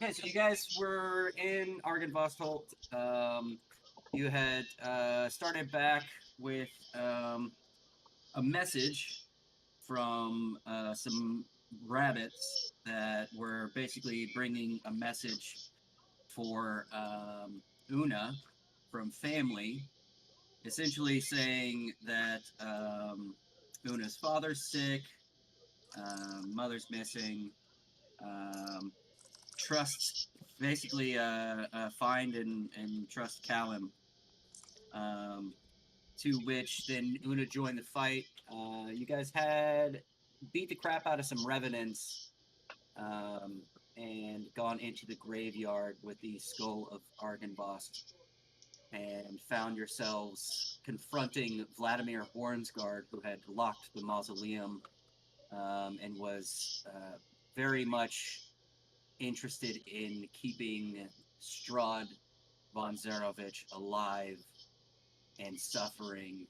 Okay, so you guys were in Argynvostholt. You had started back with a message from some rabbits that were basically bringing a message for Una from family, essentially saying that Una's father's sick, mother's missing, um, trusts basically find and trust Callum. Um, to which then Una joined the fight. You guys had beat the crap out of some revenants um, and gone into the graveyard with the skull of Argynvost and found yourselves confronting Vladimir Hornsguard, who had locked the mausoleum and was very much interested in keeping Strahd von Zarovich alive and suffering.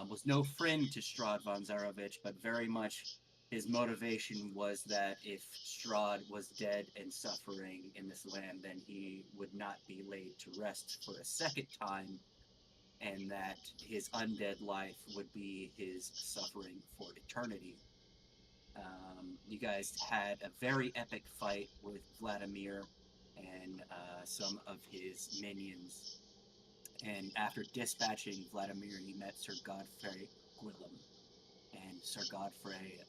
Was no friend to Strahd von Zarovich, but very much his motivation was that if Strahd was dead and suffering in this land, then he would not be laid to rest for a second time, and that his undead life would be his suffering for eternity. You guys had a very epic fight with Vladimir and some of his minions. And after dispatching Vladimir, you met Sir Godfrey Gwillem. And Sir Godfrey,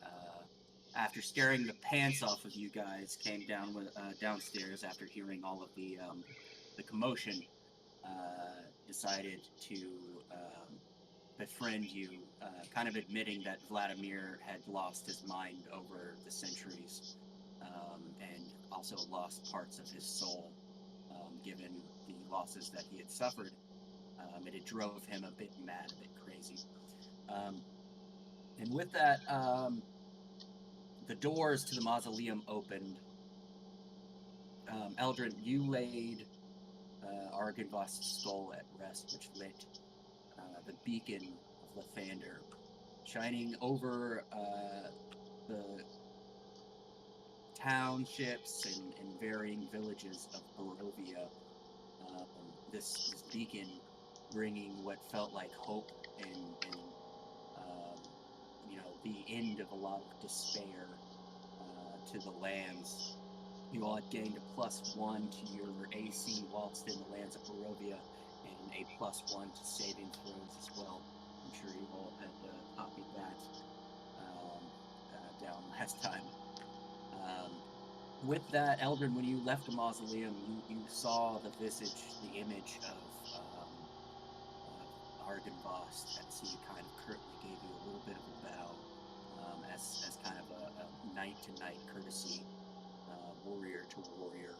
after scaring the pants off of you guys, came down with downstairs after hearing all of the commotion. Decided to befriend you, kind of admitting that Vladimir had lost his mind over the centuries and also lost parts of his soul, given the losses that he had suffered. And it drove him a bit mad, a bit crazy. And with that, the doors to the mausoleum opened. Eldrin, you laid Argynvost's skull at rest, which lit the beacon of Lathander, shining over the townships and varying villages of Barovia. This beacon bringing what felt like hope and the end of a lot of despair to the lands. You all had gained a +1 to your AC whilst in the lands of Barovia, and a +1 to saving throws as well. I'm sure you all had copied that down last time. With that, Eldrin, when you left the mausoleum, you saw the visage, the image of Argynvost, as he kind of curtly gave you a little bit of a bow, as kind of a knight-to-knight courtesy, warrior to warrior.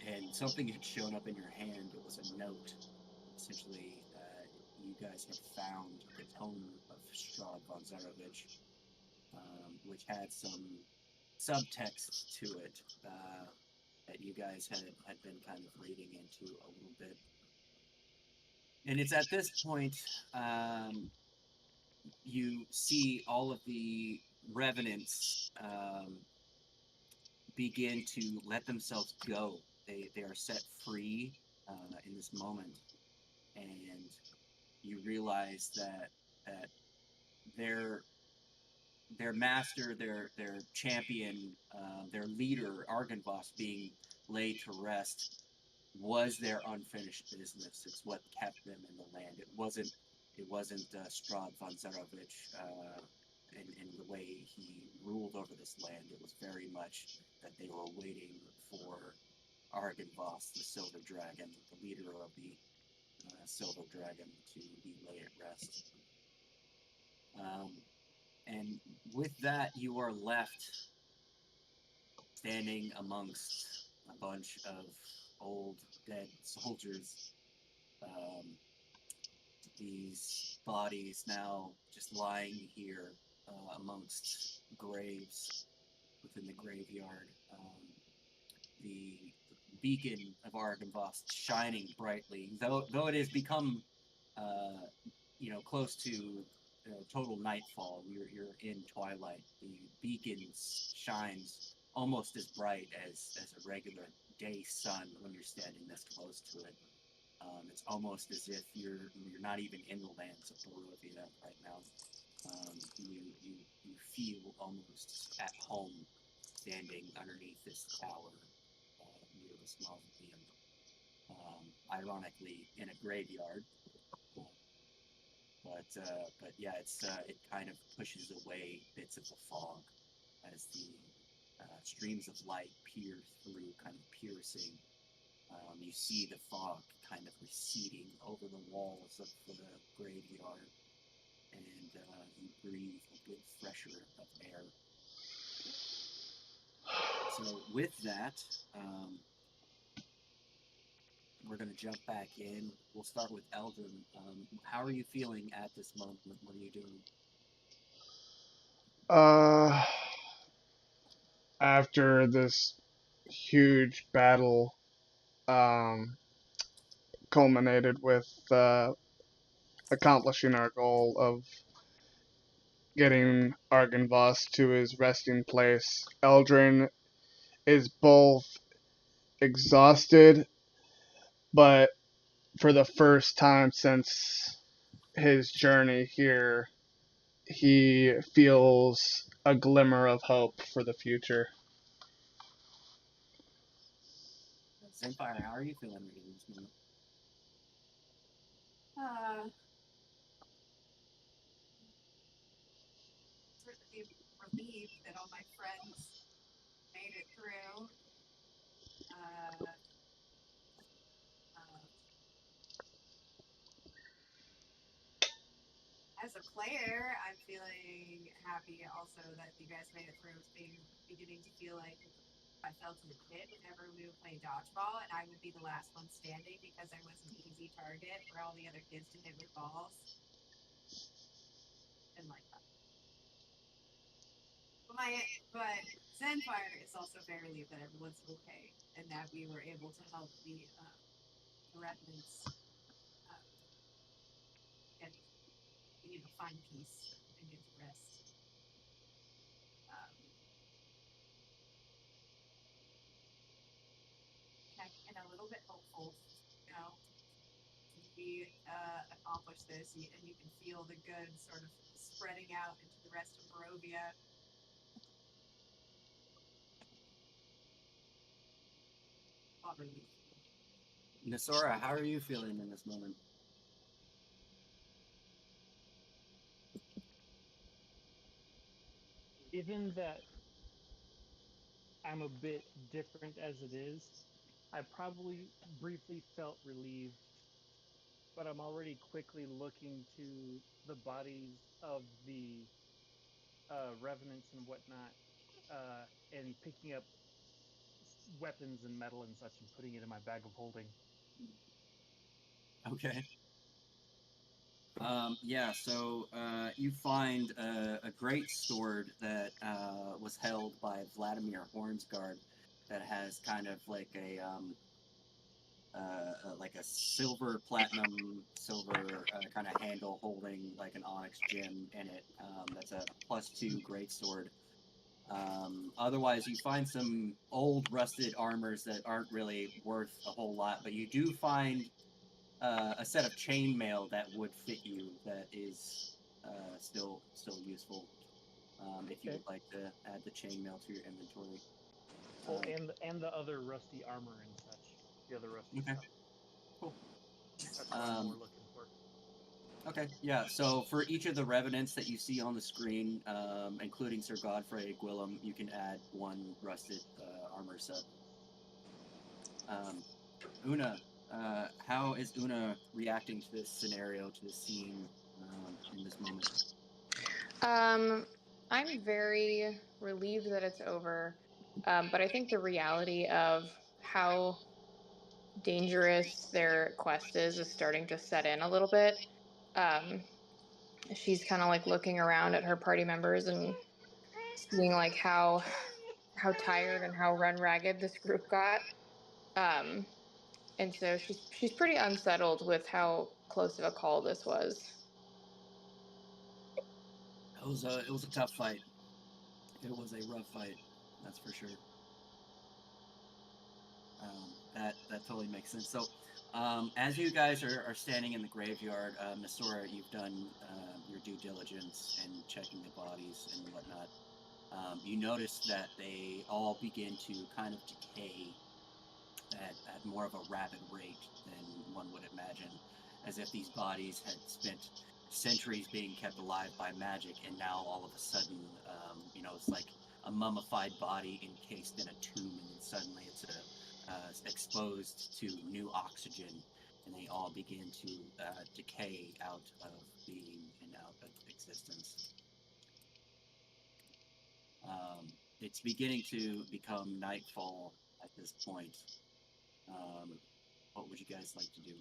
And something had shown up in your hand. It was a note. Essentially, you guys had found the tome of Strahd von Zarovich, which had some subtext to it that you guys had been kind of reading into a little bit. And it's at this point you see all of the revenants begin to let themselves go. They are set free in this moment, and you realize that their master, their champion, their leader, Argynvost, being laid to rest, was their unfinished business. It's what kept them in the land. It wasn't Strahd von Zarovich and the way he ruled over this land. It was very much that they were waiting for Argynvost, the Silver Dragon, the leader of the Silver Dragon, to be laid at rest. And with that, you are left standing amongst a bunch of old, dead soldiers. These bodies now just lying here amongst graves within the graveyard. The beacon of Argynvost shining brightly, though it has become, close to total nightfall. You're in twilight. The beacon shines almost as bright as a regular day sun when you're standing this close to it. It's almost as if you're not even in the lands of Barovia right now. You feel almost at home standing underneath this tower near this mausoleum. Ironically, in a graveyard. But yeah, it kind of pushes away bits of the fog as the streams of light peer through, kind of piercing. You see the fog kind of receding over the walls of the graveyard, and you breathe a bit fresher of air. So with that, we're going to jump back in. We'll start with Eldrin. How are you feeling at this moment? What are you doing? After this huge battle, um, culminated with accomplishing our goal of getting Argynvostholt to his resting place, Eldrin is both exhausted, but for the first time since his journey here, he feels a glimmer of hope for the future. Zenfire, how are you feeling at this moment? Certainly relieved that all my friends made it through. As a player, I'm feeling happy also that you guys made it through. It's beginning to feel like I felt in a pit whenever we would play dodgeball, and I would be the last one standing because I was an easy target for all the other kids to hit with balls. And like that. But Zenfire is also very relieved that everyone's okay and that we were able to help the remnants get find peace and get to rest. And a little bit hopeful, we accomplish this, and you can feel the good sort of spreading out into the rest of Barovia. Nessora, how are you feeling in this moment? Given that I'm a bit different as it is, I probably briefly felt relieved, but I'm already quickly looking to the bodies of the revenants and whatnot, and picking up weapons and metal and such and putting it in my bag of holding. Okay. Yeah, so you find a great sword that was held by Vladimir Hornsguard that has kind of like a silver platinum silver kind of handle holding like an onyx gem in it. That's a +2 great sword. Otherwise, you find some old rusted armors that aren't really worth a whole lot, but you do find a set of chainmail that would fit you that is still useful if you would like to add the chainmail to your inventory. Oh, and the other rusty armor and such, the other rusty Okay, stuff. cool. That's what I'm more looking for. Okay, yeah. So for each of the revenants that you see on the screen, including Sir Godfrey Gwillem, you can add one rusted armor set. Una, how is Una reacting to this scenario, to this scene in this moment? I'm very relieved that it's over, but I think the reality of how dangerous their quest is starting to set in a little bit. She's kind of like looking around at her party members and seeing like how tired and how run ragged this group got. And so she's pretty unsettled with how close of a call this was. It was a tough fight. It was a rough fight. That's for sure. That totally makes sense. So, as you guys are standing in the graveyard, Nessora, you've done your due diligence and checking the bodies and whatnot. You notice that they all begin to kind of decay at more of a rapid rate than one would imagine, as if these bodies had spent centuries being kept alive by magic, and now all of a sudden, it's like a mummified body encased in a tomb, and then suddenly it's exposed to new oxygen, and they all begin to decay out of being and out of existence. It's beginning to become nightfall at this point. What would you guys like to do?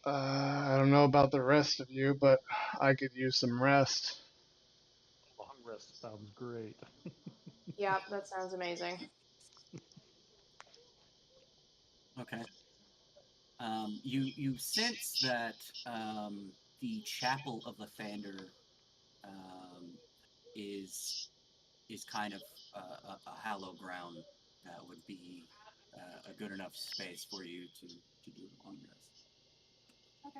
I don't know about the rest of you, but I could use some rest. Long rest sounds great. Yeah, that sounds amazing. Okay. You sense that the chapel of the Fander is kind of a hallowed ground that would be a good enough space for you to do a long rest. Okay.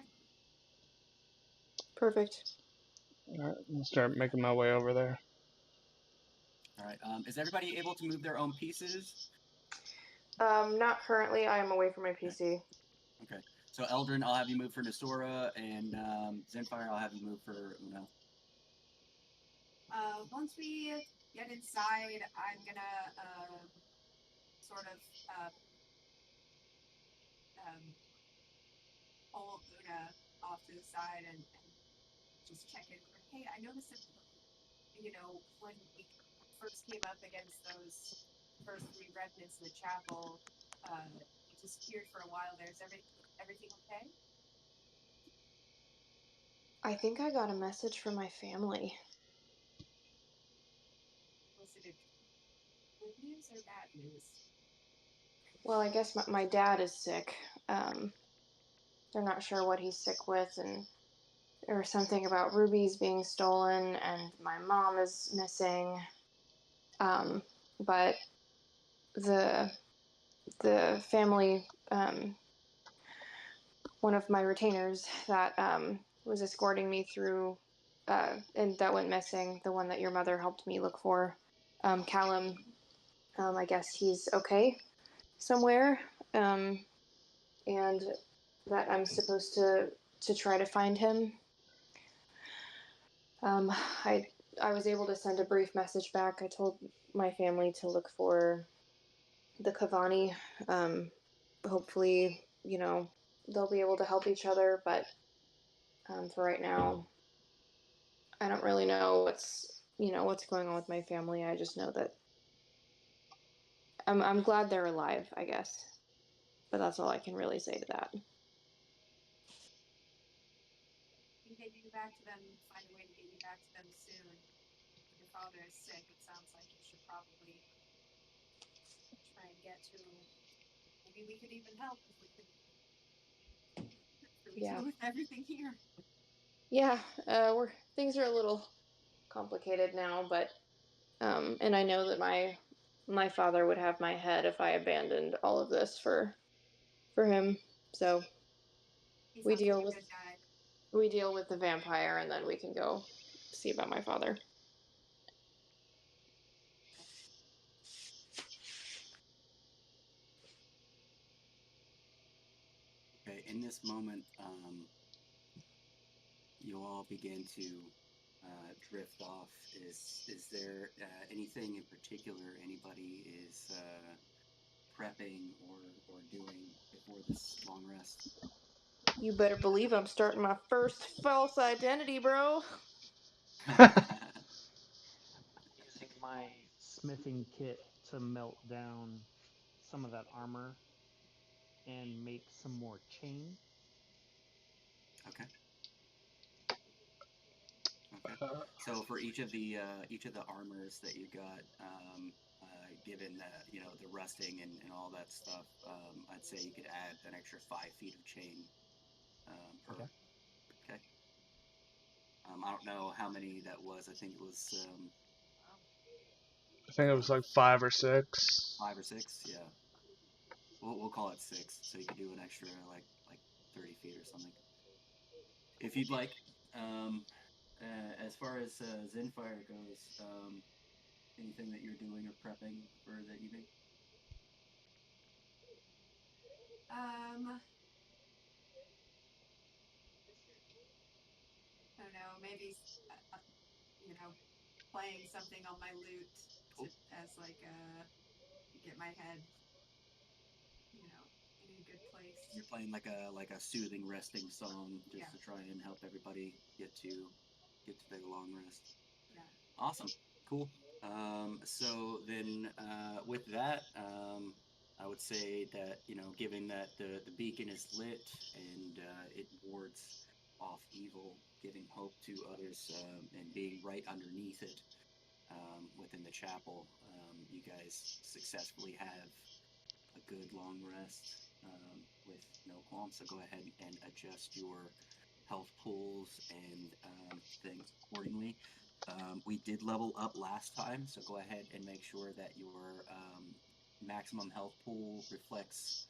Perfect. Alright, I'll start making my way over there. All right. Is everybody able to move their own pieces? Not currently. I am away from my PC. Okay. So Eldrin, I'll have you move for Nessora, and Zenfire, I'll have you move for Uno. Once we get inside, I'm gonna sort of pull Una off to the side and just check in. Hey, I noticed that, when we first came up against those first 3 remnants in the chapel, it disappeared for a while there. Is everything okay? I think I got a message from my family. Was it good news or bad news? Well, I guess my dad is sick. They're not sure what he's sick with, and there was something about rubies being stolen, and my mom is missing. But the family, one of my retainers that was escorting me through, and that went missing, the one that your mother helped me look for, Callum, I guess he's okay somewhere, and that I'm supposed to try to find him. I was able to send a brief message back. I told my family to look for the Cavani. Hopefully, they'll be able to help each other, but for right now, I don't really know what's going on with my family. I just know that I'm glad they're alive, I guess. But that's all I can really say to that. Can get you back to them, find a way to get you back to them soon. If your father is sick, it sounds like we should probably try and get to him. Maybe we could even help if we could deal with everything here. Yeah, things are a little complicated now, but and I know that my father would have my head if I abandoned all of this for him. So we deal with the vampire, and then we can go see about my father. Okay. In this moment, you all begin to drift off. Is there anything in particular anybody is prepping or doing before this long rest? You better believe I'm starting my first false identity, bro. Using my smithing kit to melt down some of that armor and make some more chain. Okay. Okay. So for each of the armors that you got, given the rusting and all that stuff, I'd say you could add an extra 5 feet of chain per. Okay. Okay. I don't know how many that was. I think it was I think it was like 5 or 6. 5 or 6. Yeah, we'll call it 6, so you could do an extra like 30 feet or something, if you'd like. As far as Zenfire goes, anything that you're doing or prepping for the evening? I don't know, maybe playing something on my lute as like get my head, in a good place. You're playing like a soothing, resting song just to try and help everybody get to their long rest. Yeah. Awesome. Cool. So then, with that, I would say that given that the beacon is lit and it wards off evil, giving hope to others, and being right underneath it within the chapel, you guys successfully have a good long rest with no qualms. So go ahead and adjust your health pools and things accordingly. We did level up last time, so go ahead and make sure that your maximum health pool reflects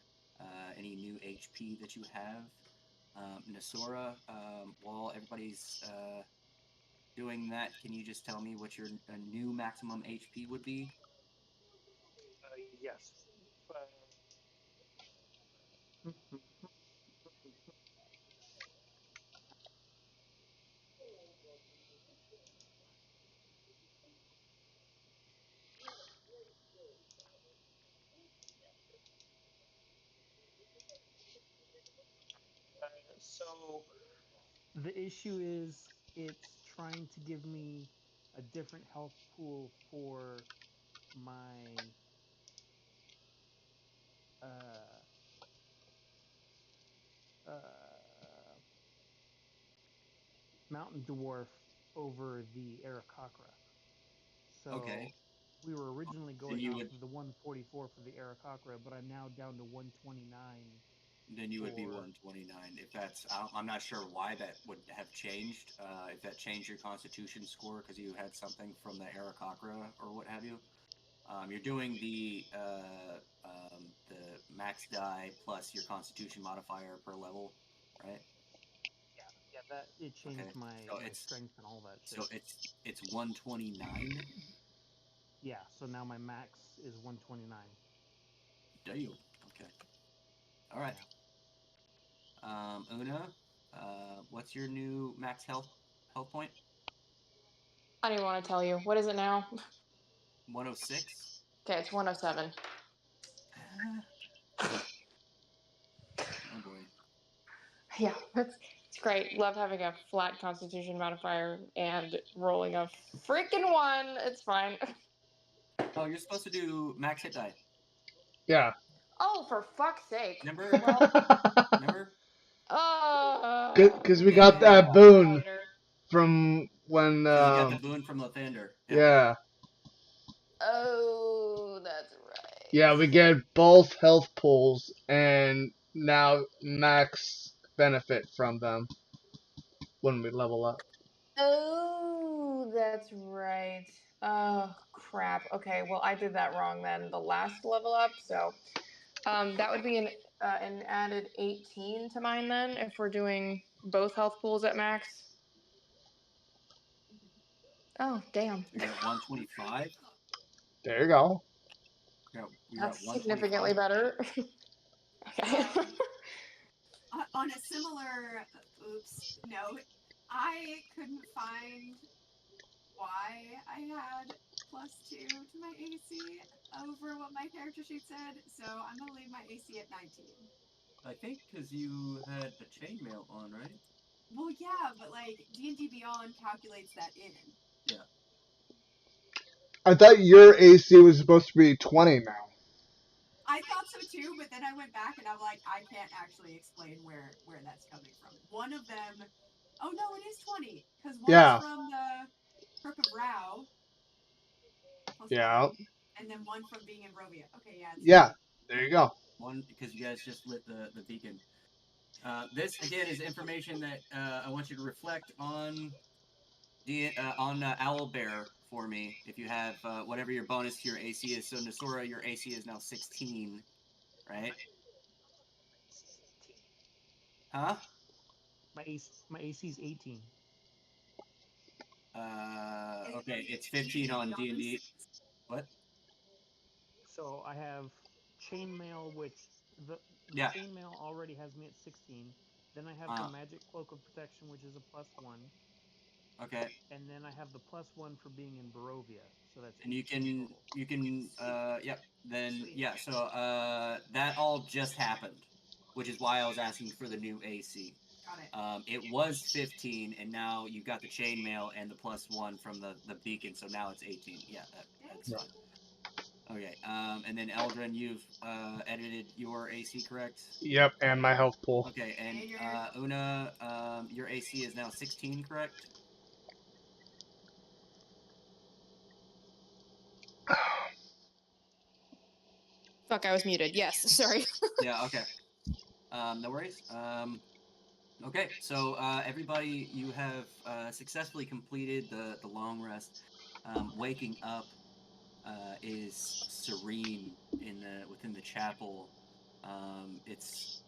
any new HP that you have. Nessora, while everybody's doing that, can you just tell me what your new maximum HP would be? Yes. So the issue is it's trying to give me a different health pool for my Mt.Dwarf over the Aarakocra. So Okay. we were originally going you off would- of the 144 for the Aarakocra, but I'm now down to 129. Then you would be 129. If that's, I'm not sure why that would have changed. If that changed your Constitution score because you had something from the Aarakocra or what have you. You're doing the max die plus your Constitution modifier per level, right? Yeah, that it changed my strength and all that shit. So it's 129. Yeah, so now my max is 129. Damn. Okay. All right. Una, what's your new max health point? I don't even want to tell you. What is it now? 106. Okay, it's 107. Oh boy. Yeah, it's great. Love having a flat Constitution modifier and rolling a freaking 1. It's fine. Oh, you're supposed to do max hit die. Yeah. Oh, for fuck's sake. Remember? Remember? Because we got that boon from when... you got the boon from Lathander. Yeah. Oh, that's right. Yeah, we get both health pools and now max benefit from them when we level up. Oh, that's right. Oh, crap. Okay, well, I did that wrong then, the last level up, so that would be an added 18 to mine then, if we're doing both health pools at max. Oh, damn. You're at 125. There you go. That's significantly better. Okay. On a similar note, I couldn't find why I had +2 to my AC over what my character sheet said, so I'm gonna leave my AC at 19. I think because you had a chainmail on, right? Well, yeah, but like D&D Beyond calculates that in. Yeah. I thought your AC was supposed to be 20 now. I thought so too, but then I went back and I'm like, I can't actually explain where that's coming from. One of them, oh no, it is 20 because one's from the Crook of Rao, +1, and then one from being in Rovia. Okay, yeah. Yeah, there you go. One because you guys just lit the beacon. This again is information that I want you to reflect on on Owlbear for me, if you have whatever your bonus to your AC is. So Nessora, your AC is now 16, right? Huh? My AC is 18. Okay, it's 15 on D&D. What? So I have chainmail, which the Yeah. chainmail already has me at 16. Then I have the magic cloak of protection, which is a +1. Okay. And then I have the +1 for being in Barovia, so that's And 18 total. yep. Then yeah. So that all just happened, which is why I was asking for the new AC. Got it. It was 15, and now you got the chainmail and the +1 from the beacon, so now it's 18. Yeah, that's fine. Okay, and then Eldrin, you've edited your AC, correct? Yep, and my health pool. Okay, and Una, your AC is now 16, correct? Fuck, I was muted. Yes, sorry. Yeah, okay. No worries. Okay, so everybody, you have successfully completed the long rest. Waking up is serene within the chapel. It's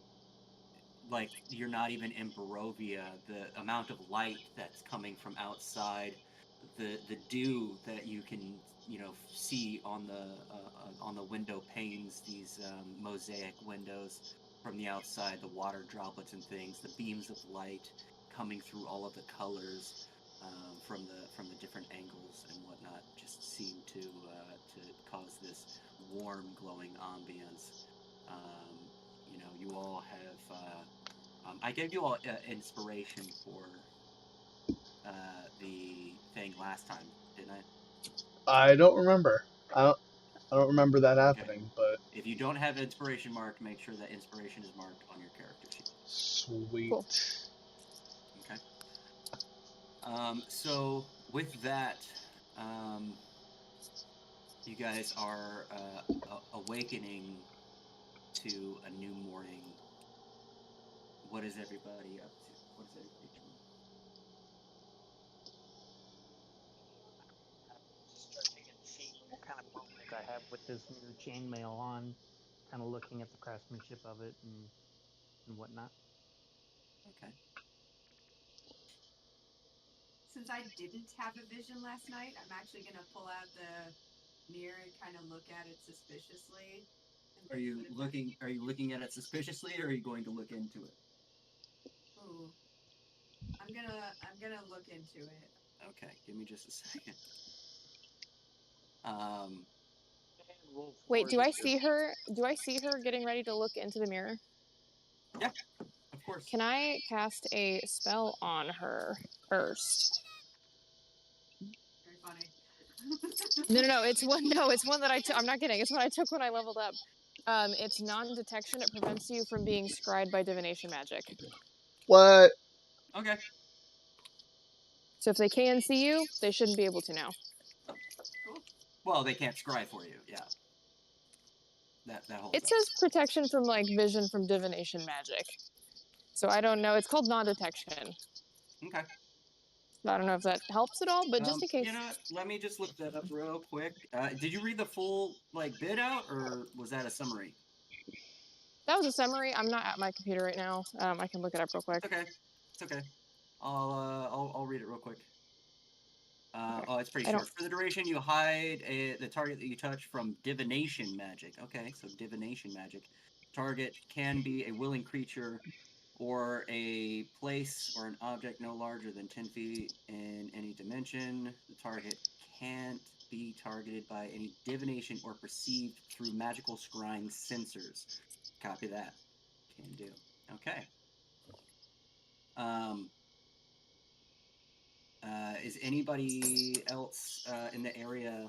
like you're not even in Barovia. The amount of light that's coming from outside, the dew that you can see on the window panes, these mosaic windows from the outside, the water droplets and things, the beams of light coming through all of the colors from the different angles and whatnot, just seem to cause this warm, glowing ambience. You all have. I gave you all inspiration for the thing last time, didn't I? I don't remember. I don't remember that happening, but if you don't have inspiration marked, make sure that inspiration is marked on your character sheet. sweet. Cool. Okay. So with that, you guys are awakening to a new morning. What is everybody up to? What is everybody doing? Stretching and seeing what kind of moment I have with this new chainmail on, kind of looking at the craftsmanship of it and whatnot. Okay. Since I didn't have a vision last night, I'm actually going to pull out the mirror and kind of look at it suspiciously. Are you looking at it suspiciously, or are you going to look into it? Ooh. I'm gonna look into it. Okay, give me just a second. Wait, do I see her? Do I see her getting ready to look into the mirror? Yeah, of course. Can I cast a spell on her first? Very funny. No. It's one. No, it's one that I took. I'm not kidding. It's one I took when I leveled up. It's non-detection. It prevents you from being scryed by divination magic. What? Okay. So if they can see you, they shouldn't be able to now. Cool. Well, they can't scry for you. Yeah. That holds. It says protection from like vision from divination magic. So I don't know. It's called non-detection. Okay. I don't know if that helps at all, but just in case. You know what? Let me just look that up real quick. Did you read the full bid out, or was that a summary? That was a summary. I'm not at my computer right now. I can look it up real quick. It's okay. I'll read it real quick. Okay. Oh, it's pretty short. For the duration, you hide the target that you touch from divination magic. Okay, so divination magic. Target can be a willing creature or a place or an object no larger than 10 feet in any dimension. The target can't be targeted by any divination or perceived through magical scrying sensors. Copy that. Can do. Okay. Is anybody else in the area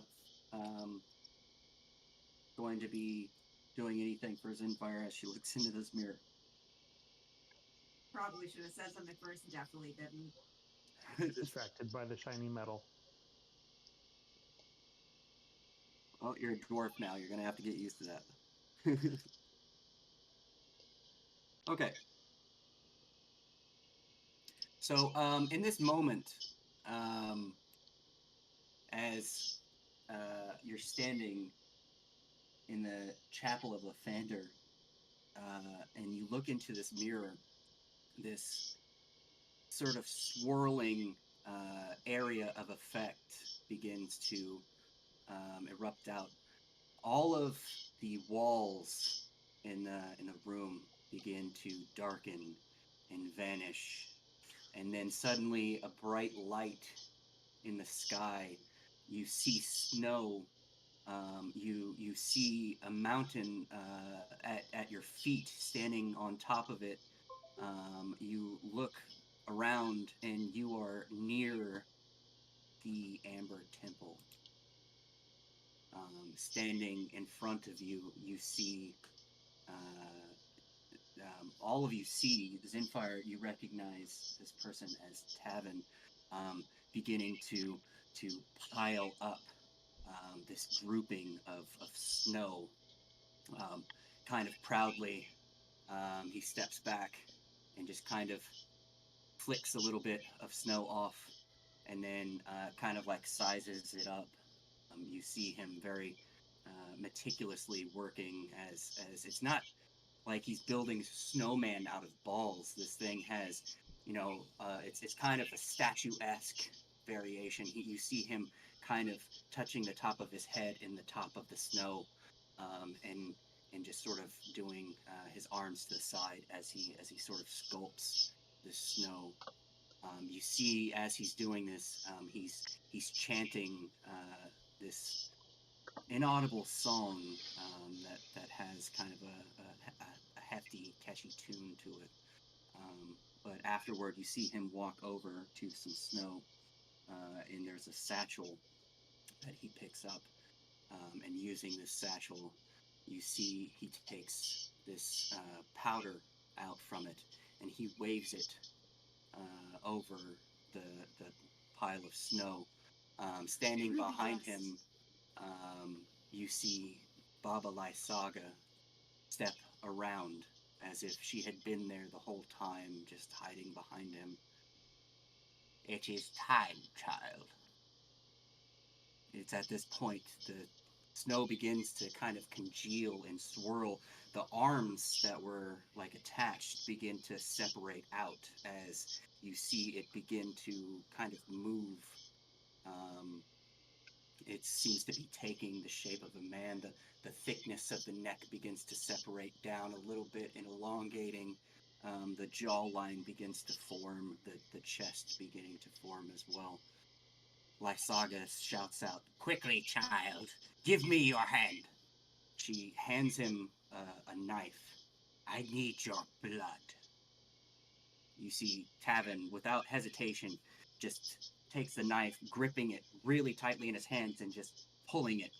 going to be doing anything for Zenfire as she looks into this mirror? Probably should have said something first. Definitely didn't. Distracted by the shiny metal. Well, you're a dwarf now. You're going to have to get used to that. Okay. So, in this moment, as you're standing in the chapel of Lathander, and you look into this mirror, this sort of swirling area of effect begins to erupt out. All of the walls in the room begin to darken and vanish, and then suddenly a bright light in the sky. You see snow. You see a mountain at your feet, standing on top of it. You look around, and you are near the Amber Temple. Standing in front of you, you see, all of you see, Zenfire, you recognize this person as Tavin, beginning to pile up this grouping of snow. Kind of proudly, he steps back and just kind of flicks a little bit of snow off, and then kind of like sizes it up. You see him very meticulously working as it's not like he's building snowman out of balls. This thing has, it's kind of a statuesque variation. You see him kind of touching the top of his head in the top of the snow, and just sort of doing his arms to the side as he sort of sculpts the snow. You see, as he's doing this, he's chanting this inaudible song that has kind of a hefty, catchy tune to it. But afterward, you see him walk over to some snow, and there's a satchel that he picks up, and using this satchel, you see he takes this powder out from it, and he waves it over the pile of snow. Standing behind him, you see Baba Lysaga step around as if she had been there the whole time, just hiding behind him. It is time, child. It's at this point the snow begins to kind of congeal and swirl. The arms that were like attached begin to separate out as you see it begin to kind of move. It seems to be taking the shape of a man. The thickness of the neck begins to separate down a little bit and elongating. The jawline begins to form, the chest beginning to form as well. Lysaga shouts out, "Quickly, child, give me your hand." She hands him a knife. "I need your blood." You see Tavin, without hesitation, just takes the knife, gripping it really tightly in his hands and just pulling it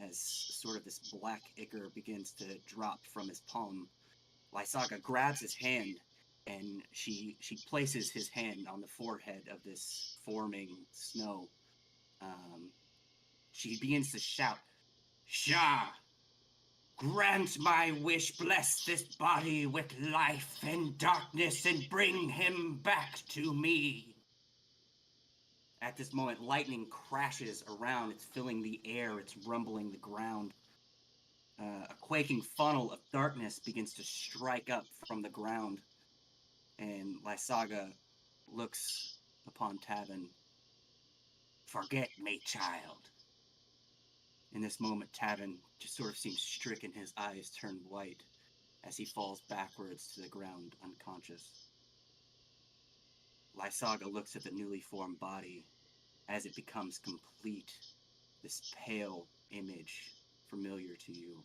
as sort of this black ichor begins to drop from his palm. Lysaga grabs his hand, and she places his hand on the forehead of this forming snow. She begins to shout, "Shah! Grant my wish, bless this body with life and darkness, and bring him back to me." At this moment, lightning crashes around. It's filling the air. It's rumbling the ground. A quaking funnel of darkness begins to strike up from the ground, and Lysaga looks upon Tavin. "Forget me, child." In this moment, Tavin just sort of seems stricken. His eyes turn white as he falls backwards to the ground, unconscious. Lysaga looks at the newly formed body as it becomes complete, this pale image familiar to you.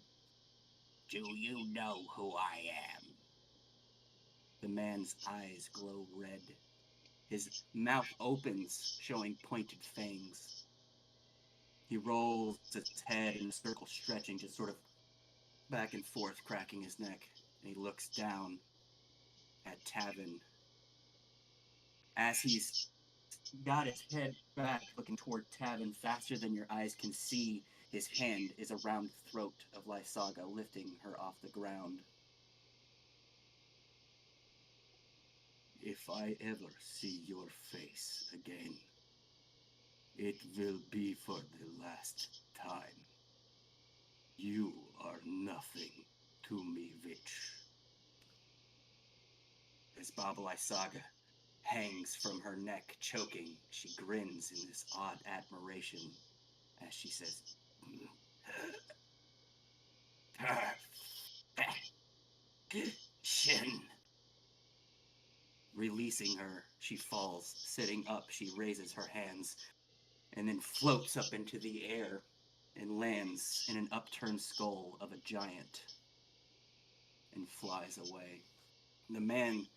"Do you know who I am?" The man's eyes glow red. His mouth opens, showing pointed fangs. He rolls his head in a circle, stretching, just sort of back and forth, cracking his neck, and he looks down at Tavin. As he's got his head back, looking toward Tavin faster than your eyes can see, his hand is around the throat of Lysaga, lifting her off the ground. "If I ever see your face again," It will be for the last time. You are nothing to me, witch. As Babalai Saga hangs from her neck, choking, she grins in this odd admiration as she says, Perfection. Releasing her, she falls. Sitting up, she raises her hands and then floats up into the air and lands in an upturned skull of a giant and flies away. The man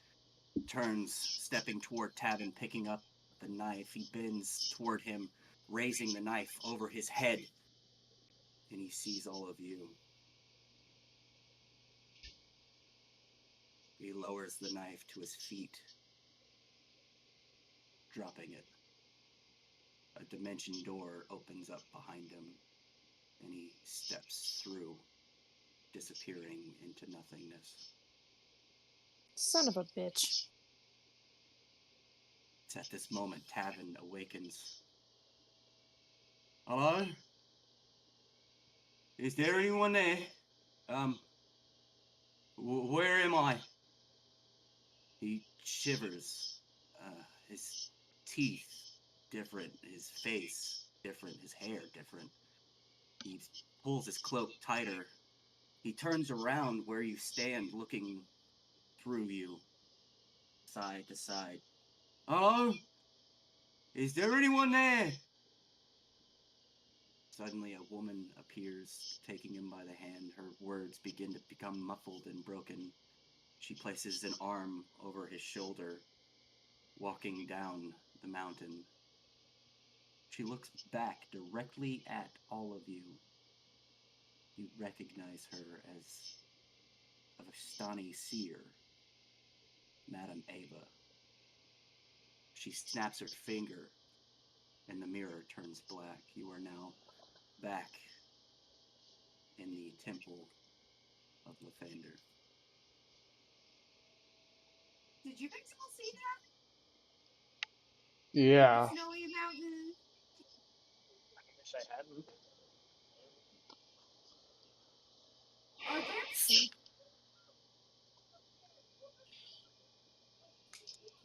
turns, stepping toward Tavin, picking up the knife. He bends toward him, raising the knife over his head, and he sees all of you. He lowers the knife to his feet, dropping it. A dimension door opens up behind him, and he steps through, disappearing into nothingness. Son of a bitch. It's at this moment Tavin awakens. Hello? Is there anyone there? Where am I? He shivers. His teeth different, his face different, his hair different. He pulls his cloak tighter. He turns around where you stand, looking through you, side to side. Hello? Is there anyone there? Suddenly a woman appears, taking him by the hand. Her words begin to become muffled and broken. She places an arm over his shoulder, walking down the mountain. She looks back directly at all of you. You recognize her as a Vistani seer, Madame Ava. She snaps her finger, and the mirror turns black. You are now back in the temple of Lathander. Did you guys all see that? Yeah. The snowy mountain. I wish I hadn't. Argynvostholt.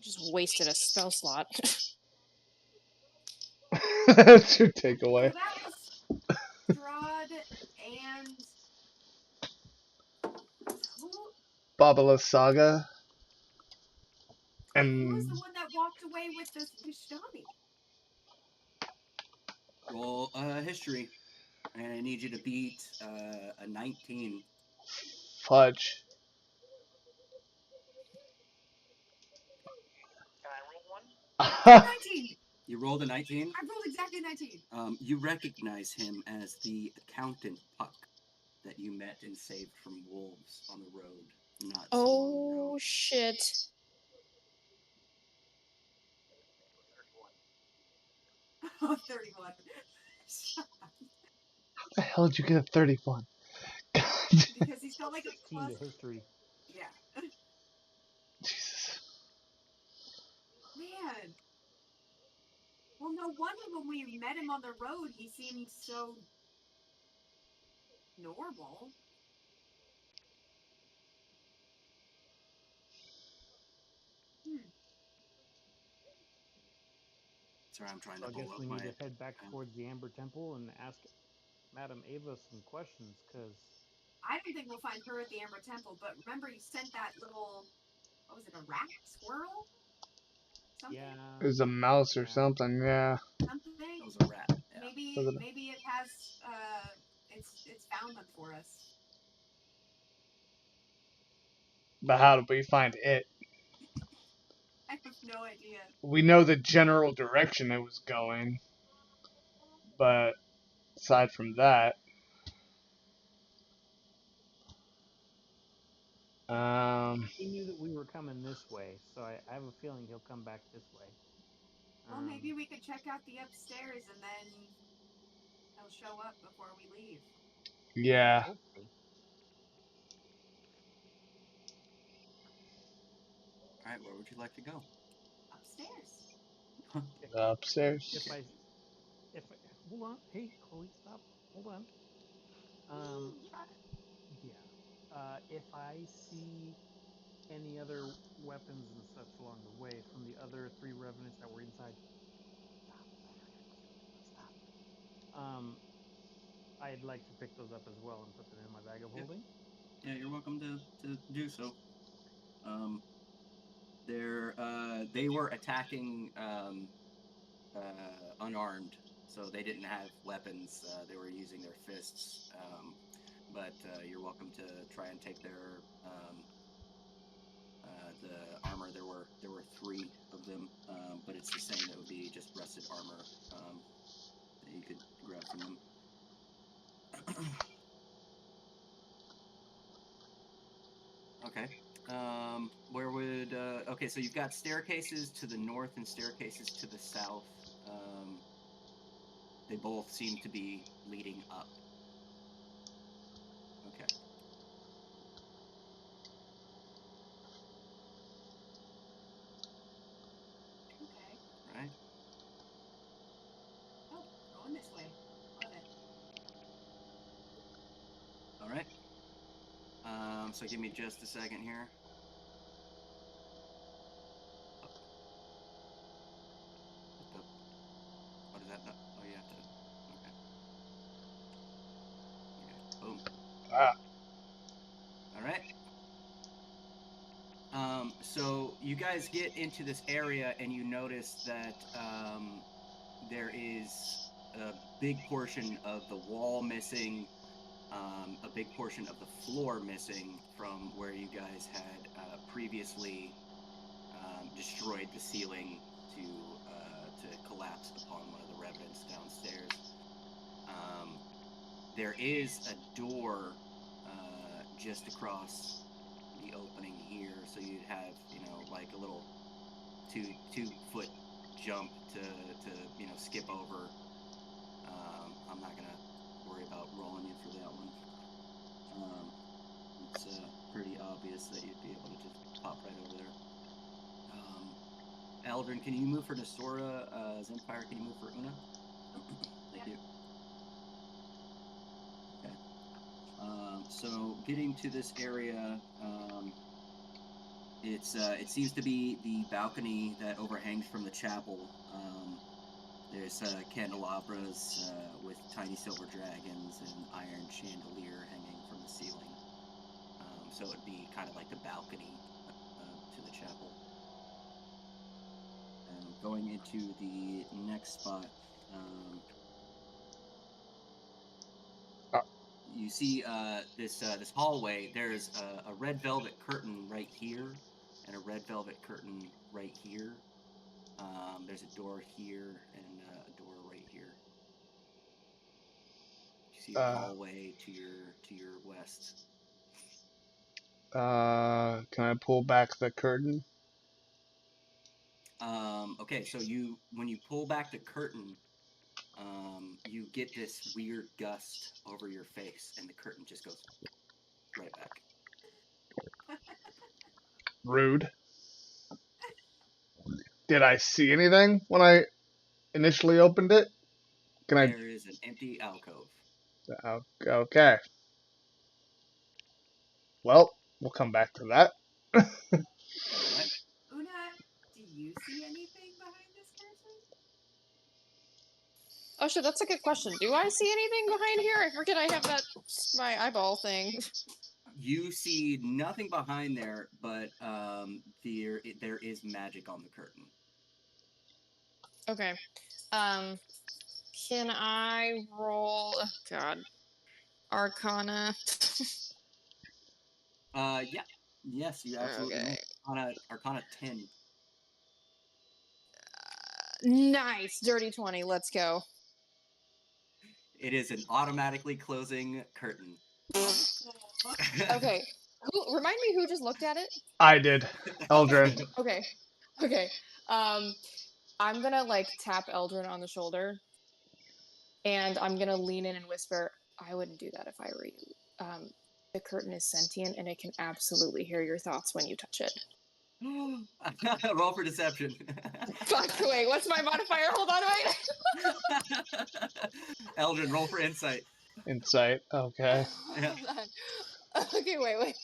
Just wasted a spell slot. That's your takeaway. So that was Strahd and who? Babala Saga. Wait, who was And the one that walked away with the Vistani? Roll history, and I need you to beat a 19. Fudge. Can I roll one? 19. You rolled a 19? I rolled exactly 19. You recognize him as the accountant Puck that you met and saved from wolves on the road not so long ago. Oh shit. 31. Oh, 31. How the hell did you get a 31? Because he's got like a 16 plus. to history. Yeah. Jesus. Man. Well, no wonder when we met him on the road, he seemed so normal. Sorry, I'm trying So to I guess pull up we my... need to head back towards the Amber Temple and ask Madame Ava some questions, because I don't think we'll find her at the Amber Temple, but remember you sent that little, what was it, a rat? Squirrel? Something? yeah, It was a mouse or something, yeah. Something? That was a rat. Yeah. Maybe it has, it's found them for us. But how did we find it? I have no idea. We know the general direction it was going. But aside from that, he knew that we were coming this way, so I have a feeling he'll come back this way. Well, maybe we could check out the upstairs and then he'll show up before we leave. yeah. Hopefully. Alright, where would you like to go? Upstairs. Upstairs. If I Hold on, hey Chloe, stop. Hold on. Yeah. If I see any other weapons and such along the way from the other 3 revenants that were inside, stop. I'd like to pick those up as well and put them in my bag of Yep. holding. Yeah, you're welcome to do so. They were attacking unarmed, so they didn't have weapons. They were using their fists. But you're welcome to try and take their the armor. There were 3 of them, but it's the same. It would be just rusted armor that you could grab from them. Okay. Where would okay? So you've got staircases to the north and staircases to the south. They both seem to be leading up. Okay. Okay. Right. Oh, going this way. Love it. All right. So give me just a second here. What is that? Oh, you have to. Okay. Okay. Boom. Ah. All right. So you guys get into this area and you notice that there is a big portion of the wall missing, a big portion of the floor missing from where you guys had previously destroyed the ceiling to collapse upon one of the revenants downstairs. There is a door just across the opening here, so you'd have like a little two foot jump to skip over. I'm not gonna worry about rolling you for that one. It's pretty obvious that you'd be able to just pop right over there. Eldrin, can you move for Nessora? Zenfire, can you move for Una? Thank you. Okay. So getting to this area, it seems to be the balcony that overhangs from the chapel. There's candelabras with tiny silver dragons and iron chandelier hanging from the ceiling. So it'd be kind of like the balcony to the chapel. Going into the next spot, you see this hallway. There's a red velvet curtain right here, and a red velvet curtain right here. There's a door here and a door right here. You see a hallway to your west. Can I pull back the curtain? Okay, so when you pull back the curtain, you get this weird gust over your face, and the curtain just goes right back. Rude. Did I see anything when I initially opened it? There is an empty alcove. Okay. Well, we'll come back to that. All right. Una, do you see anything behind this person? Oh shit, that's a good question. Do I see anything behind here? I forget I have that my eyeball thing. You see nothing behind there, but there is magic on the curtain. Okay. Can I roll? Oh, God. Arcana. Yeah. Yes, you absolutely may. Arcana 10. Nice. Dirty 20. Let's go. It is an automatically closing curtain. Okay. Remind me who just looked at it? I did. Eldrin. Okay. I'm gonna tap Eldrin on the shoulder, and I'm gonna lean in and whisper, I wouldn't do that if I were you. The curtain is sentient, and it can absolutely hear your thoughts when you touch it. Roll for deception. Fuck, wait, what's my modifier? Hold on, wait. Eldrin, roll for insight. Insight. Okay. Yeah. Hold on. Okay, wait.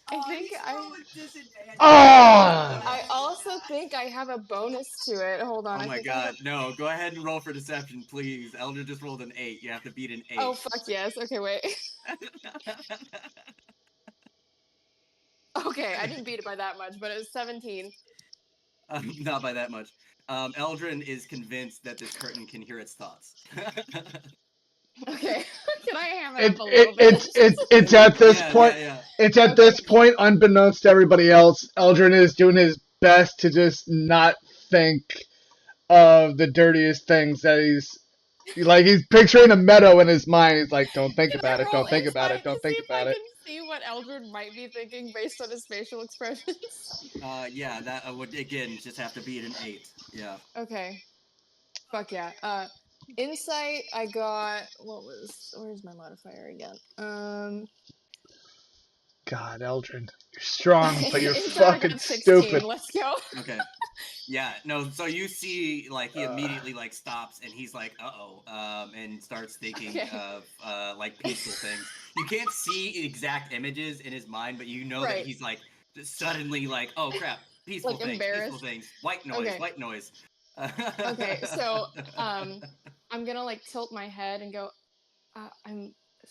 I think he's I. rolling disadvantage. Ah! I also think I have a bonus to it. Hold on. Oh I my think I have god, no. Go ahead and roll for deception, please. Eldrin just rolled an 8. You have to beat an 8. Oh, fuck yes. Okay, wait. Okay, I didn't beat it by that much, but it was 17. Not by that much. Eldrin is convinced that this curtain can hear its thoughts. Okay, can I ham it up a little bit? It's at this point. Yeah. It's at Okay. this point, unbeknownst to everybody else, Eldrin is doing his best to just not think of the dirtiest things that he's picturing a meadow in his mind. He's like, don't think Can about I it, roll don't think about it, insight to don't see think if I about it. can see what Eldrin might be thinking based on his facial expressions? Yeah, that would again just have to beat an 8. Yeah. Okay. Fuck yeah. Insight, I got. Where's my modifier again? God, Eldrin, you're strong, but you're Insight, I fucking got 16. stupid. Let's go. Okay. Yeah, no, so you see, like, he immediately, like, stops, and he's like, uh-oh, and starts thinking Okay. of, like, peaceful things. You can't see exact images in his mind, but you know that Right. he's, like, just suddenly, like, oh, crap, peaceful Like, things, peaceful embarrassed. things, white noise, Okay. white noise. Okay, so, I'm gonna, like, tilt my head and go,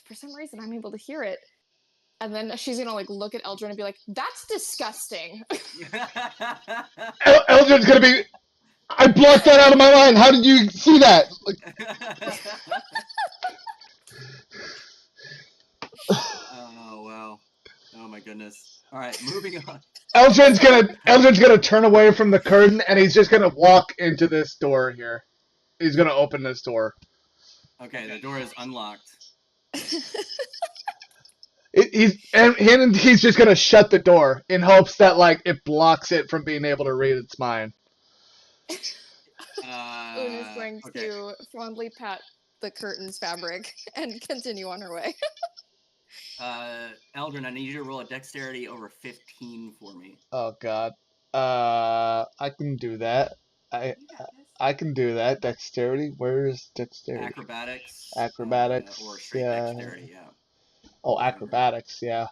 for some reason, I'm able to hear it. And then she's gonna, like, look at Eldrin and be like, that's disgusting. Eldrin's gonna be. I blocked that out of my mind. How did you see that? Oh, wow. Oh, my goodness. All right, moving on. Eldrin's gonna turn away from the curtain and he's just gonna walk into this door here. He's gonna open this door. Okay, the door is unlocked. He's just gonna shut the door in hopes that like it blocks it from being able to read its mind. Una's going to fondly pat the curtain's fabric and continue on her way. Eldrin, I need you to roll a dexterity over 15 for me. Oh God. I can do that. I can do that. Dexterity. Where is dexterity? Acrobatics. Acrobatics. Or straight dexterity, yeah. Oh, acrobatics. Yeah.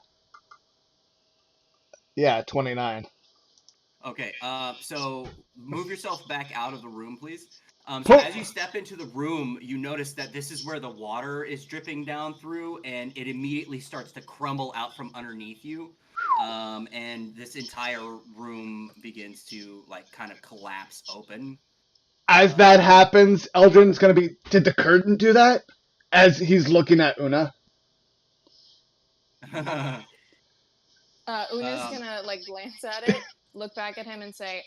Yeah, 29. Okay. So move yourself back out of the room, please. So as you step into the room, you notice that this is where the water is dripping down through, and it immediately starts to crumble out from underneath you. And this entire room begins to like kind of collapse open. As that happens, Eldrin's gonna be. Did the curtain do that? As he's looking at Una. Una's gonna like glance at it, look back at him, and say,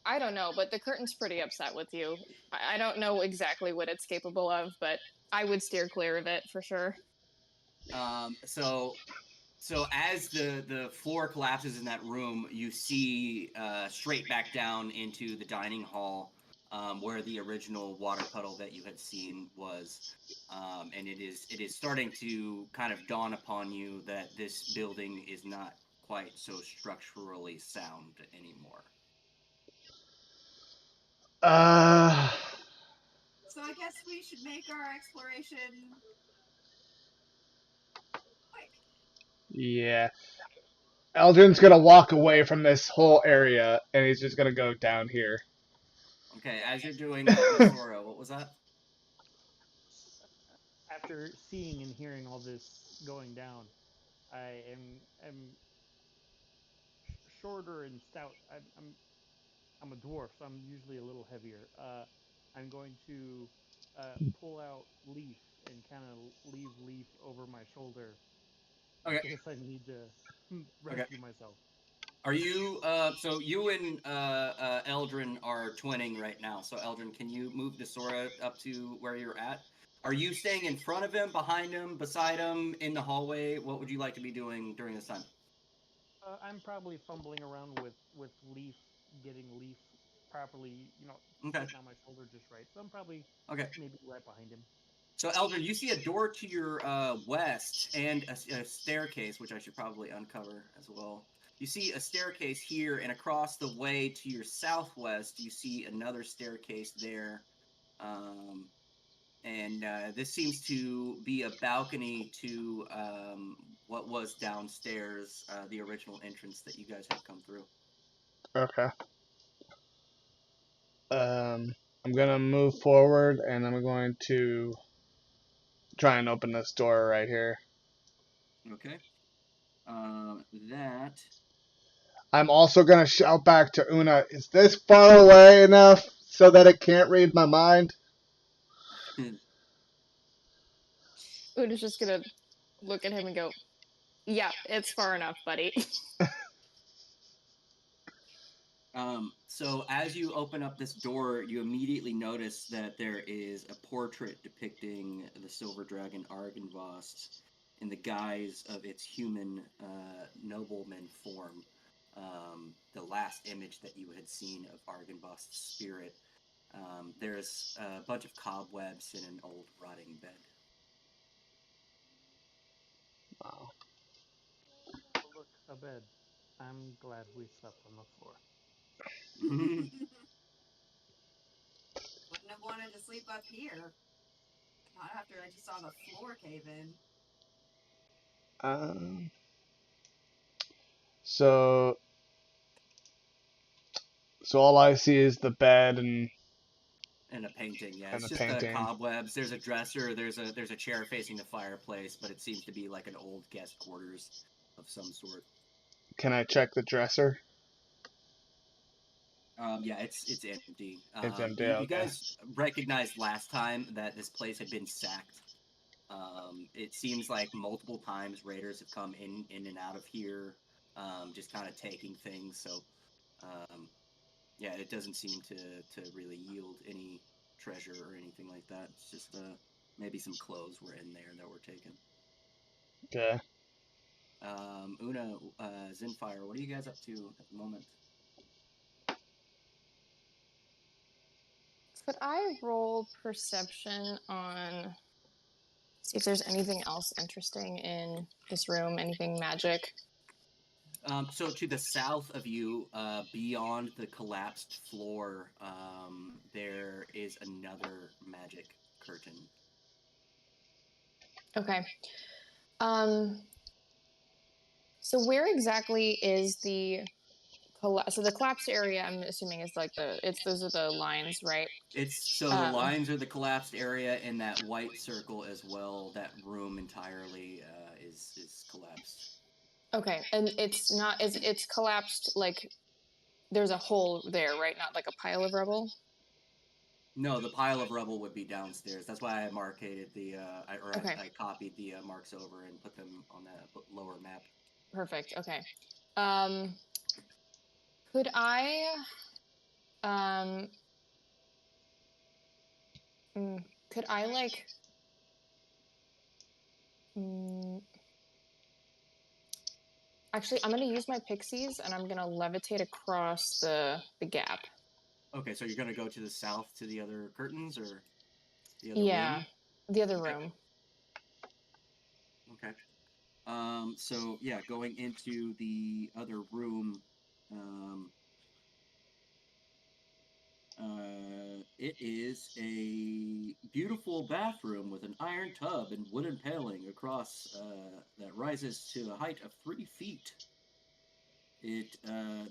I don't know, but the curtain's pretty upset with you. I don't know exactly what it's capable of, but I would steer clear of it for sure. So as the floor collapses in that room, you see straight back down into the dining hall where the original water puddle that you had seen was, and it is starting to kind of dawn upon you that this building is not quite so structurally sound anymore. So I guess we should make our exploration quick. Yeah. Eldrin's gonna walk away from this whole area, and he's just gonna go down here. Okay, as you're doing that, Nessora, what was that? After seeing and hearing all this going down, I am shorter and stout. I'm a dwarf, so I'm usually a little heavier. I'm going to pull out Leaf and kind of leave Leaf over my shoulder in case I need to rescue myself. Are you so you and Eldrin are twinning right now. So Eldrin, can you move Nessora up to where you're at? Are you staying in front of him, behind him, beside him, in the hallway? What would you like to be doing during this time? I'm probably fumbling around with Leaf, getting Leaf properly, Okay. sitting on my shoulder just right. So I'm probably maybe right behind him. So Eldrin, you see a door to your west and a staircase, which I should probably uncover as well. You see a staircase here, and across the way to your southwest, you see another staircase there. And this seems to be a balcony to what was downstairs, the original entrance that you guys had come through. Okay. I'm gonna move forward, and I'm going to try and open this door right here. Okay. That. I'm also gonna shout back to Una, is this far away enough so that it can't read my mind? Una's just gonna look at him and go, yeah, it's far enough, buddy. So as you open up this door, you immediately notice that there is a portrait depicting the silver dragon Argynvostholt in the guise of its human nobleman form. The last image that you had seen of Argynvost's spirit. There's a bunch of cobwebs in an old rotting bed. Wow. Oh, look, a bed. I'm glad we slept on the floor. Wouldn't have wanted to sleep up here. Not after I just saw the floor cave in. So all I see is the bed and a painting, yeah. And It's a just painting. cobwebs. There's a dresser. There's a chair facing the fireplace, but it seems to be like an old guest quarters of some sort. Can I check the dresser? Yeah, it's empty. It's empty, You okay. guys recognized last time that this place had been sacked. It seems like multiple times raiders have come in and out of here, just kind of taking things. So, yeah, it doesn't seem to really yield any treasure or anything like that. It's just maybe some clothes were in there that were taken. Okay. Una, Zenfire, what are you guys up to at the moment? Could I roll perception on, see if there's anything else interesting in this room, anything magic? So to the south of you, beyond the collapsed floor, there is another magic curtain. Okay. So where exactly is the so the collapsed area? I'm assuming is like those are the lines, right? The lines are the collapsed area, and that white circle as well. That room entirely is collapsed. Okay, and it's collapsed, like there's a hole there, right? Not like a pile of rubble. No, the pile of rubble would be downstairs. That's why I marcated Okay. I copied the marks over and put them on that lower map. Perfect. Okay. Could I like actually, I'm gonna use my pixies and I'm gonna levitate across the gap. Okay, so you're gonna go to the south to the other curtains, or the other room? The other room. Okay. So yeah, going into the other room, it is a beautiful bathroom with an iron tub and wooden paling across that rises to a height of 3 feet.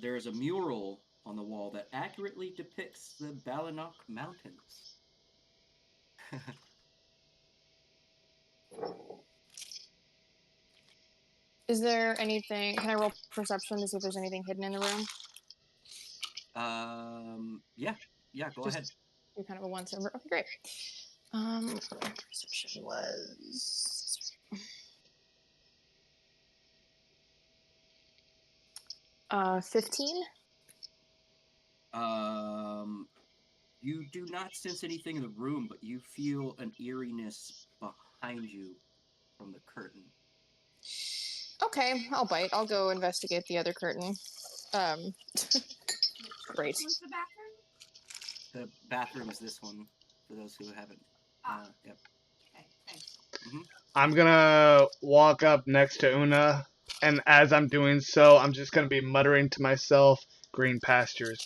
There is a mural on the wall that accurately depicts the Balinok Mountains. Is there anything? Can I roll perception to see if there's anything hidden in the room? Yeah, go ahead. Do kind of a once over. Okay, great. Perception was 15. You do not sense anything in the room, but you feel an eeriness behind you from the curtain. Okay, I'll bite. I'll go investigate the other curtain. Great. Which one's the bathroom? The bathroom is this one, for those who haven't. Yep. Okay, thanks. I'm gonna walk up next to Una And as I'm doing so, I'm just gonna be muttering to myself, green pastures,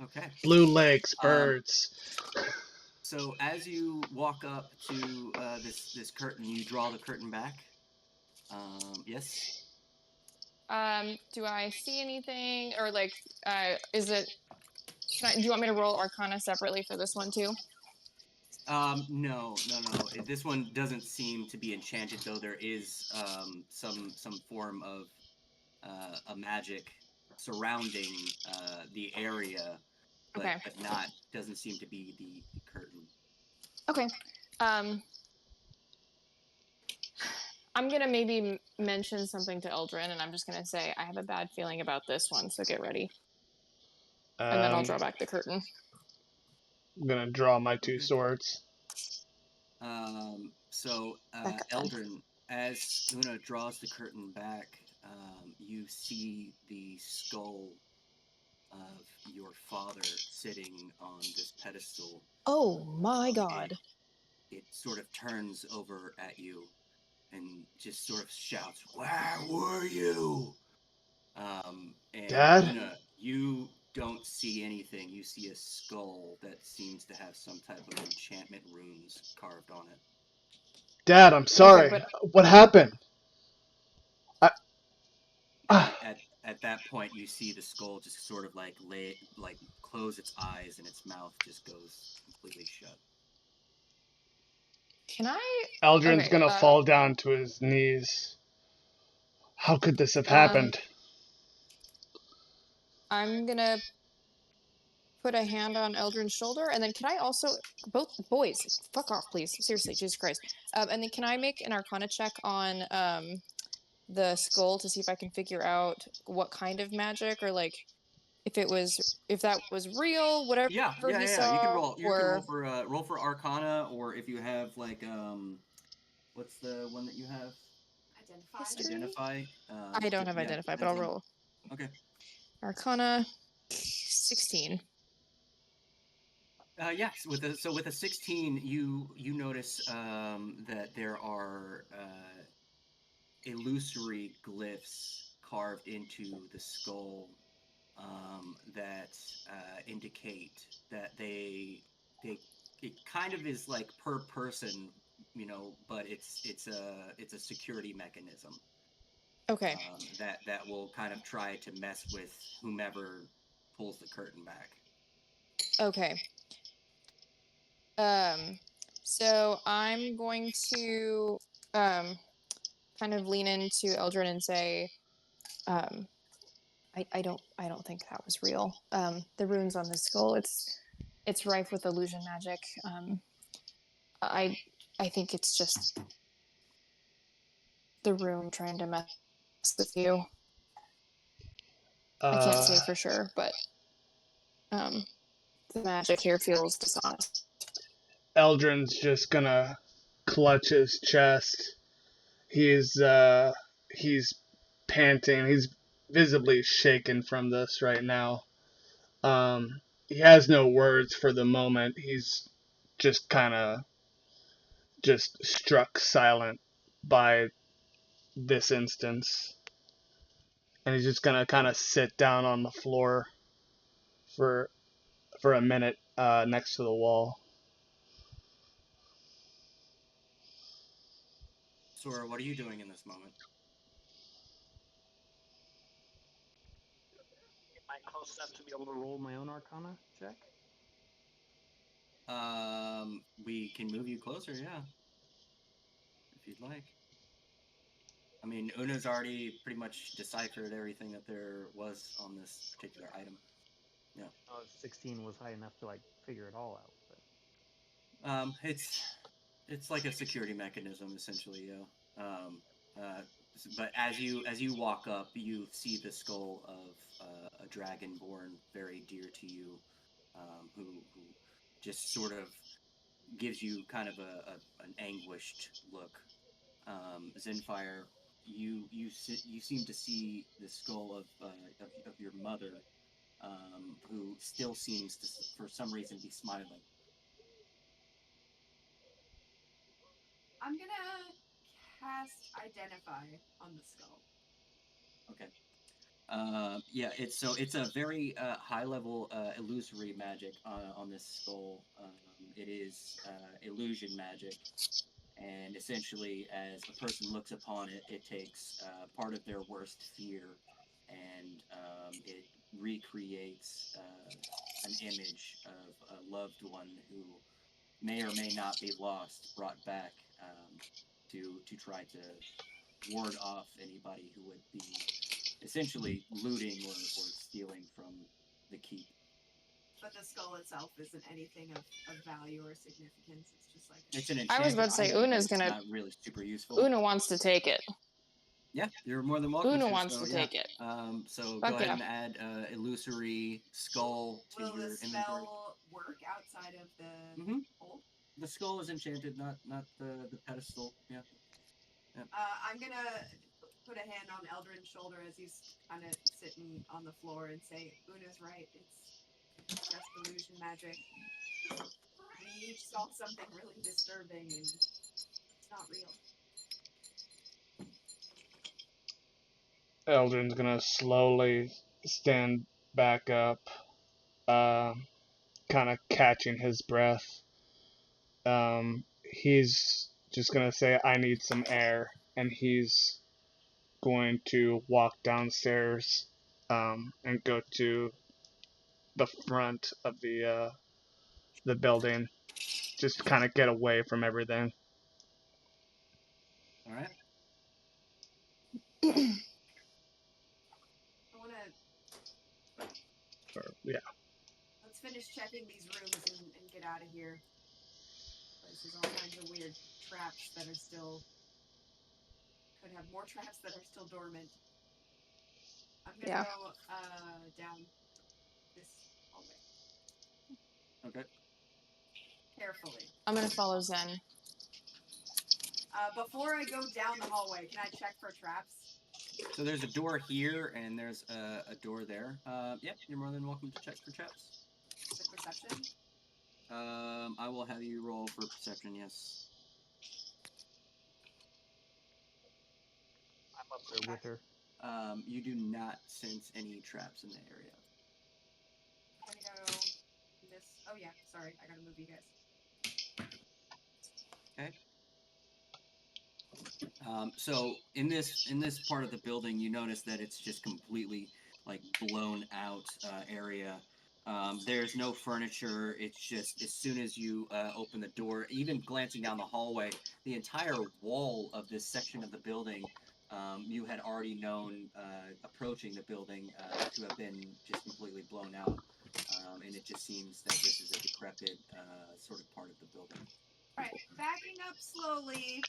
Okay. blue lakes, Um, birds. So as you walk up to this curtain, you draw the curtain back. Yes. Do I see anything, or like, is it? Do you want me to roll Arcana separately for this one too? No. This one doesn't seem to be enchanted, though there is some form of a magic surrounding the area, but Okay. not doesn't seem to be the curtain. Okay. I'm gonna maybe mention something to Eldrin, and I'm just gonna say I have a bad feeling about this one, so get ready. And then I'll draw back the curtain. I'm gonna draw my 2 swords. So Backup time. Eldrin, as Una draws the curtain back, you see the skull of your father sitting on this pedestal. Oh my god. It sort of turns over at you and just sort of shouts, "Where were you?" And Dad? Una, you don't see anything. You see a skull that seems to have some type of enchantment runes carved on it. Dad, I'm sorry. Okay, What happened? At that point, you see the skull just sort of like close its eyes, and its mouth just goes completely shut. can I? Eldrin's Okay, gonna fall down to his knees. How could this have happened? I'm gonna put a hand on Eldrin's shoulder, and then can I also, both boys, fuck off, please. Seriously, Jesus Christ. And then can I make an Arcana check on the skull to see if I can figure out what kind of magic, or like if that was real, whatever he saw, You can roll. You can or roll for Arcana, or if you have like what's the one that you have? Identify. Identify. I don't have Identify, but I'll roll. Okay. Arcana 16. Yes, with a 16, you notice that there are illusory glyphs carved into the skull that indicate that it kind of is like per person, but it's a security mechanism. Okay. That will kind of try to mess with whomever pulls the curtain back. Okay. So I'm going to kind of lean into Eldrin and say, I don't think that was real. The runes on the skull, it's rife with illusion magic. I think it's just the rune trying to mess with you. I can't say for sure, but the magic here feels dishonest. Eldrin's just gonna clutch his chest. He's panting. He's visibly shaken from this right now. He has no words for the moment. He's just kind of just struck silent by this instance. And he's just gonna kind of sit down on the floor for a minute next to the wall. Sora, what are you doing in this moment? Am I close enough to be able to roll my own Arcana check? We can move you closer, yeah. If you'd like. I mean, Una's already pretty much deciphered everything that there was on this particular item. Yeah. Oh, 16 was high enough to like figure it all out. But... It's like a security mechanism essentially, yeah. But as you walk up, you see the skull of a dragonborn very dear to you, who just sort of gives you kind of an anguished look. Zenfire, you seem to see the skull of your mother, who still seems to, for some reason, be smiling. I'm gonna cast Identify on the skull. Okay. Yeah, it's a very high level illusory magic on this skull. It is illusion magic, and essentially, as a person looks upon it, it takes part of their worst fear, and it recreates an image of a loved one who may or may not be lost, brought back to try to ward off anybody who would be essentially looting or stealing from the keep. But the skull itself isn't anything of value or significance. It's just like It's an I was enchanted about to say, item, but Una's it's gonna. not really super useful. Una wants to take it. Yeah, you're more than welcome Una to. wants so, to yeah. take it. So Fuck go ahead yeah. and add illusory skull to will your the inventory. spell work outside of the Mhm. hole? The skull is enchanted, not the pedestal. Yeah. I'm gonna put a hand on Eldrin's shoulder as he's kind of sitting on the floor and say, Una's right. It's just illusion magic. We each saw something really disturbing and it's not real. Eldrin's gonna slowly stand back up, kind of catching his breath. He's just gonna say, "I need some air," and he's going to walk downstairs, and go to the front of the building, just kind of get away from everything. All right. I wanna Yeah. let's finish checking these rooms and get out of here. Places all kinds of weird traps that are still could have more traps that are still dormant. I'm gonna go down this hallway. Okay. Carefully. I'm gonna follow Zen. Before I go down the hallway, can I check for traps? So there's a door here, and there's a door there. Yep, you're more than welcome to check for traps. The perception? I will have you roll for perception. Yes. I'm up there with her. You do not sense any traps in the area. I'm gonna go this. Oh yeah, sorry, I gotta move you guys. Okay. So in this part of the building, you notice that it's just completely like blown out area. There's no furniture. It's just as soon as you open the door, even glancing down the hallway, the entire wall of this section of the building, you had already known approaching the building to have been just completely blown out. And it just seems that this is a decrepit sort of part of the building. All right, backing up slowly.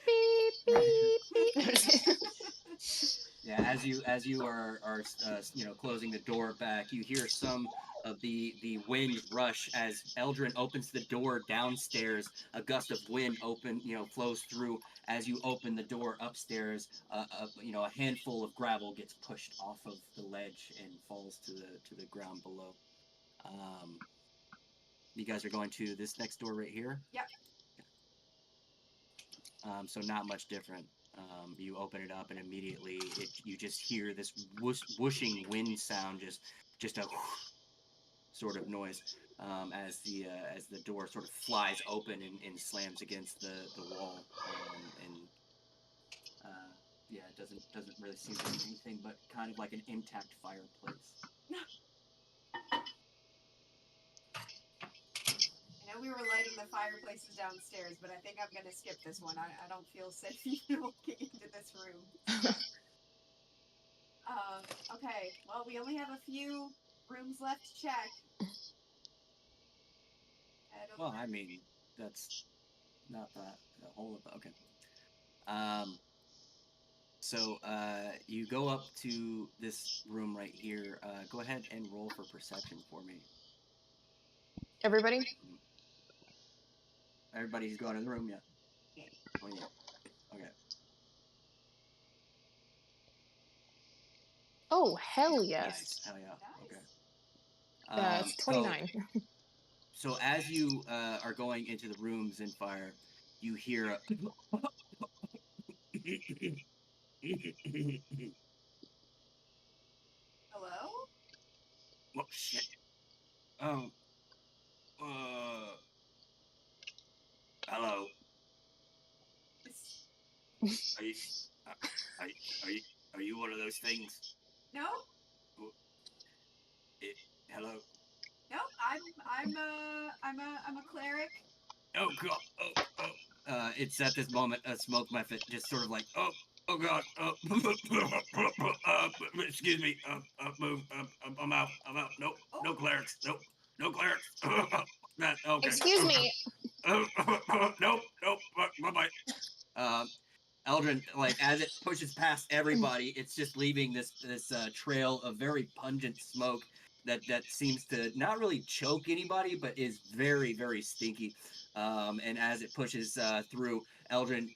Beep beep beep. Yeah, as you are closing the door back, you hear some of the wind rush as Eldrin opens the door downstairs. A gust of wind flows through as you open the door upstairs. A handful of gravel gets pushed off of the ledge and falls to the ground below. You guys are going to this next door right here. Yep. So not much different. You open it up, and immediately you just hear this whooshing wind sound, just a whoosh sort of noise as the door sort of flies open and slams against the wall. Yeah, it doesn't really seem to be anything but kind of like an intact fireplace. I know we were lighting the fireplaces downstairs, but I think I'm gonna skip this one. I don't feel safe even walking into this room. Okay, well, we only have a few rooms left to check. Well, I mean, that's not the whole of it. Okay. So you go up to this room right here. Go ahead and roll for perception for me. Everybody? Everybody's going in the room, yeah? Oh, yeah. Okay. Oh, hell yes. Nice. Hell yeah. Okay. It's 29. So as you are going into the rooms Zenfire, you hear a Hello? oh shit. Oh, hello. It's, Are you, are, are you, are you one of those things? no, Hello. no. I'm a cleric. Oh god. It's at this moment a smoke method just sort of like oh god. Excuse me. Move. I'm out. Nope. No clerics. No clerics. Okay. Excuse me. Nope. Bye bye. Eldrin, like as it pushes past everybody, it's just leaving this trail of very pungent smoke that seems to not really choke anybody, but is very very stinky. And as it pushes through, Eldrin,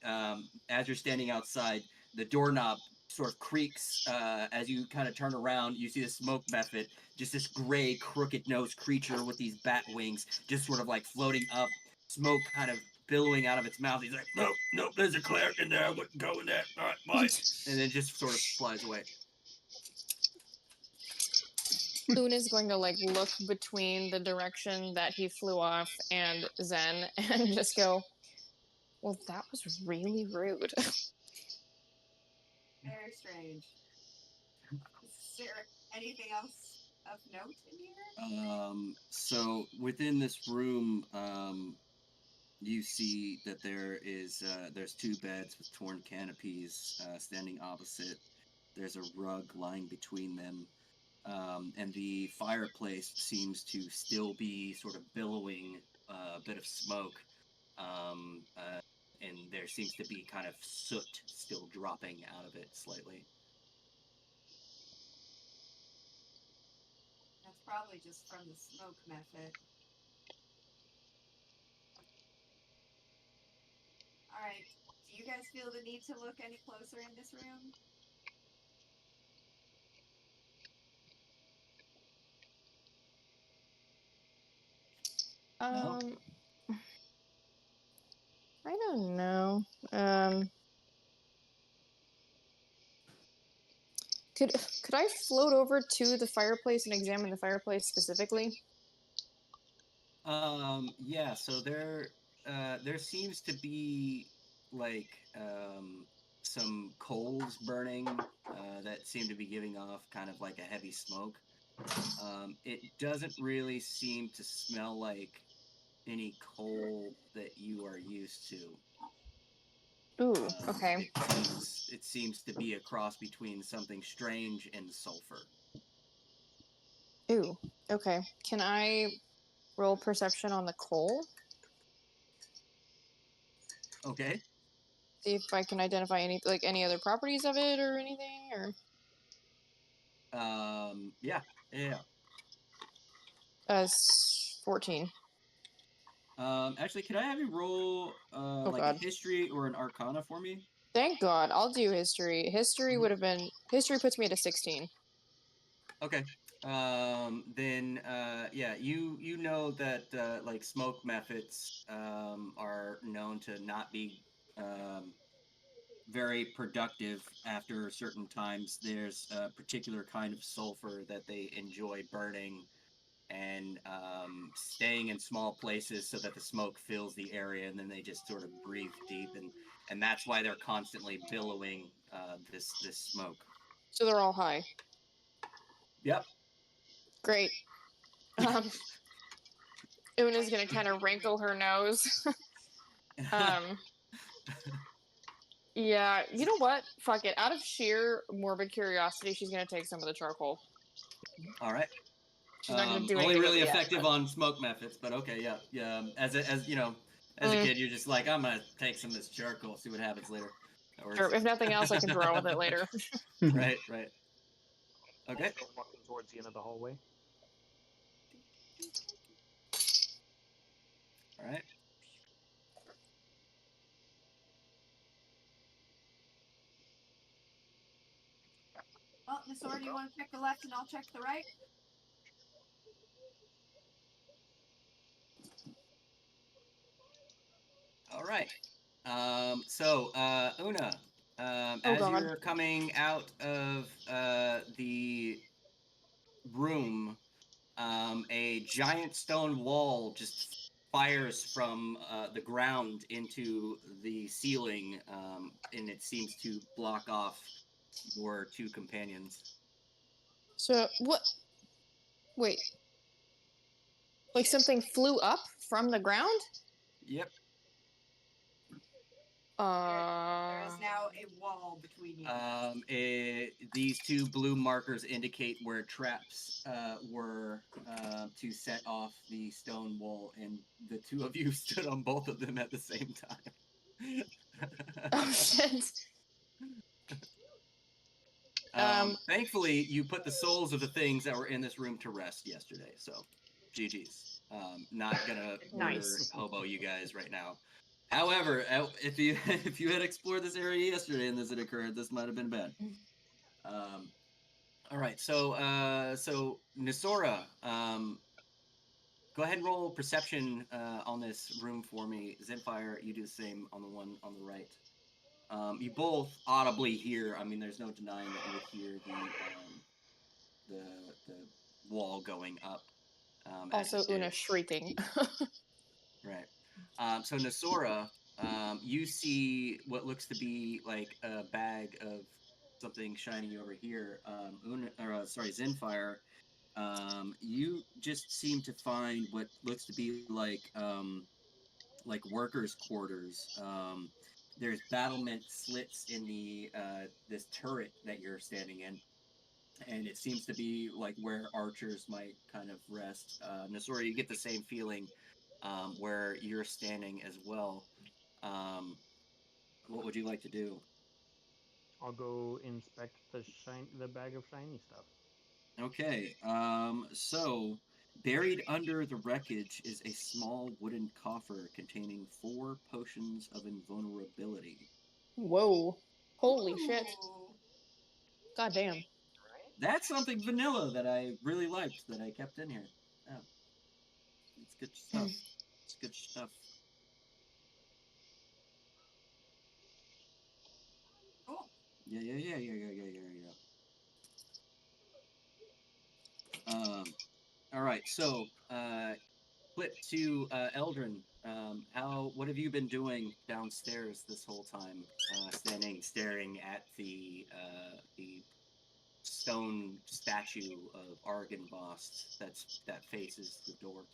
as you're standing outside, the doorknob sort of creaks as you kind of turn around. You see the smoke method, just this gray, crooked-nosed creature with these bat wings, just sort of like floating up, smoke kind of billowing out of its mouth. He's like, nope, there's a cleric in there. I wouldn't go in there. All right, bye. And then just sort of flies away. Una's going to like look between the direction that he flew off and Zen and just go, well, that was really rude. Very strange. Is there anything else of note in here? So within this room, you see that there's two beds with torn canopies standing opposite. There's a rug lying between them. And the fireplace seems to still be sort of billowing a bit of smoke. And there seems to be kind of soot still dropping out of it slightly. That's probably just from the smoke method. Alright. Do you guys feel the need to look any closer in this room? No? I don't know. Could I float over to the fireplace and examine the fireplace specifically? Yeah, so there seems to be like some coals burning that seem to be giving off kind of like a heavy smoke. It doesn't really seem to smell like any coal that you are used to. Ooh, okay. It seems to be a cross between something strange and sulfur. Ooh, okay. Can I roll perception on the coal? Okay. See if I can identify any other properties of it or anything, or Yeah. 14. Actually, could I have you roll Oh like a god. history or an arcana for me? Thank god. I'll do history. History would have been history puts me at a 16. Okay. Then yeah, you know that like smoke methods are known to not be very productive after certain times. There's a particular kind of sulfur that they enjoy burning and staying in small places so that the smoke fills the area, and then they just sort of breathe deep, and that's why they're constantly billowing this smoke. So they're all high. Yep. Great. Una's gonna kind of wrinkle her nose. Yeah, you know what? Fuck it. Out of sheer morbid curiosity, she's gonna take some of the charcoal. All right. She's not gonna do only anything really with it effective yet, on smoke methods, but okay, yeah. As you know, as a kid, you're just like, I'm gonna take some of this charcoal, see what happens later. Sure, if nothing else, I can throw with it later. Right. Okay. I'll start walking towards the end of the hallway. All right. Well, Nessora, do you want to check the left and I'll check the right? All right. right. So, Una, Oh, as God. you're coming out of the room, a giant stone wall just fires from the ground into the ceiling, and it seems to block off your two companions. So, what? Wait. Like something flew up from the ground? Yep. There is now a wall between you. These two blue markers indicate where traps were to set off the stone wall, and the two of you stood on both of them at the same time. Oh, shit. Thankfully, you put the souls of the things that were in this room to rest yesterday, so GG's. Not gonna murder Nice. hobo you guys right now. However, if you if you had explored this area yesterday and this had occurred, this might have been bad. All right, so Nessora, go ahead and roll perception on this room for me. Zenfire, you do the same on the one on the right. You both audibly hear. I mean, there's no denying that you would hear the wall going up. Also, Una shrieking. Right. So Nessora, you see what looks to be like a bag of something shiny over here. Zenfire. You just seem to find what looks to be like workers' quarters. There's battlement slits in the this turret that you're standing in, and it seems to be like where archers might kind of rest. Nessora, you get the same feeling where you're standing as well. Um, what would you like to do? I'll go inspect the bag of shiny stuff. Okay, so buried under the wreckage is a small wooden coffer containing 4 potions of invulnerability. Whoa. Holy shit. Ooh. God damn. That's something vanilla that I really liked that I kept in here. Yeah, it's good stuff. It's good stuff. Cool. Yeah. All right, so flip to Eldrin. What have you been doing downstairs this whole time? Staring at the stone statue of Argynvostholt that faces the door.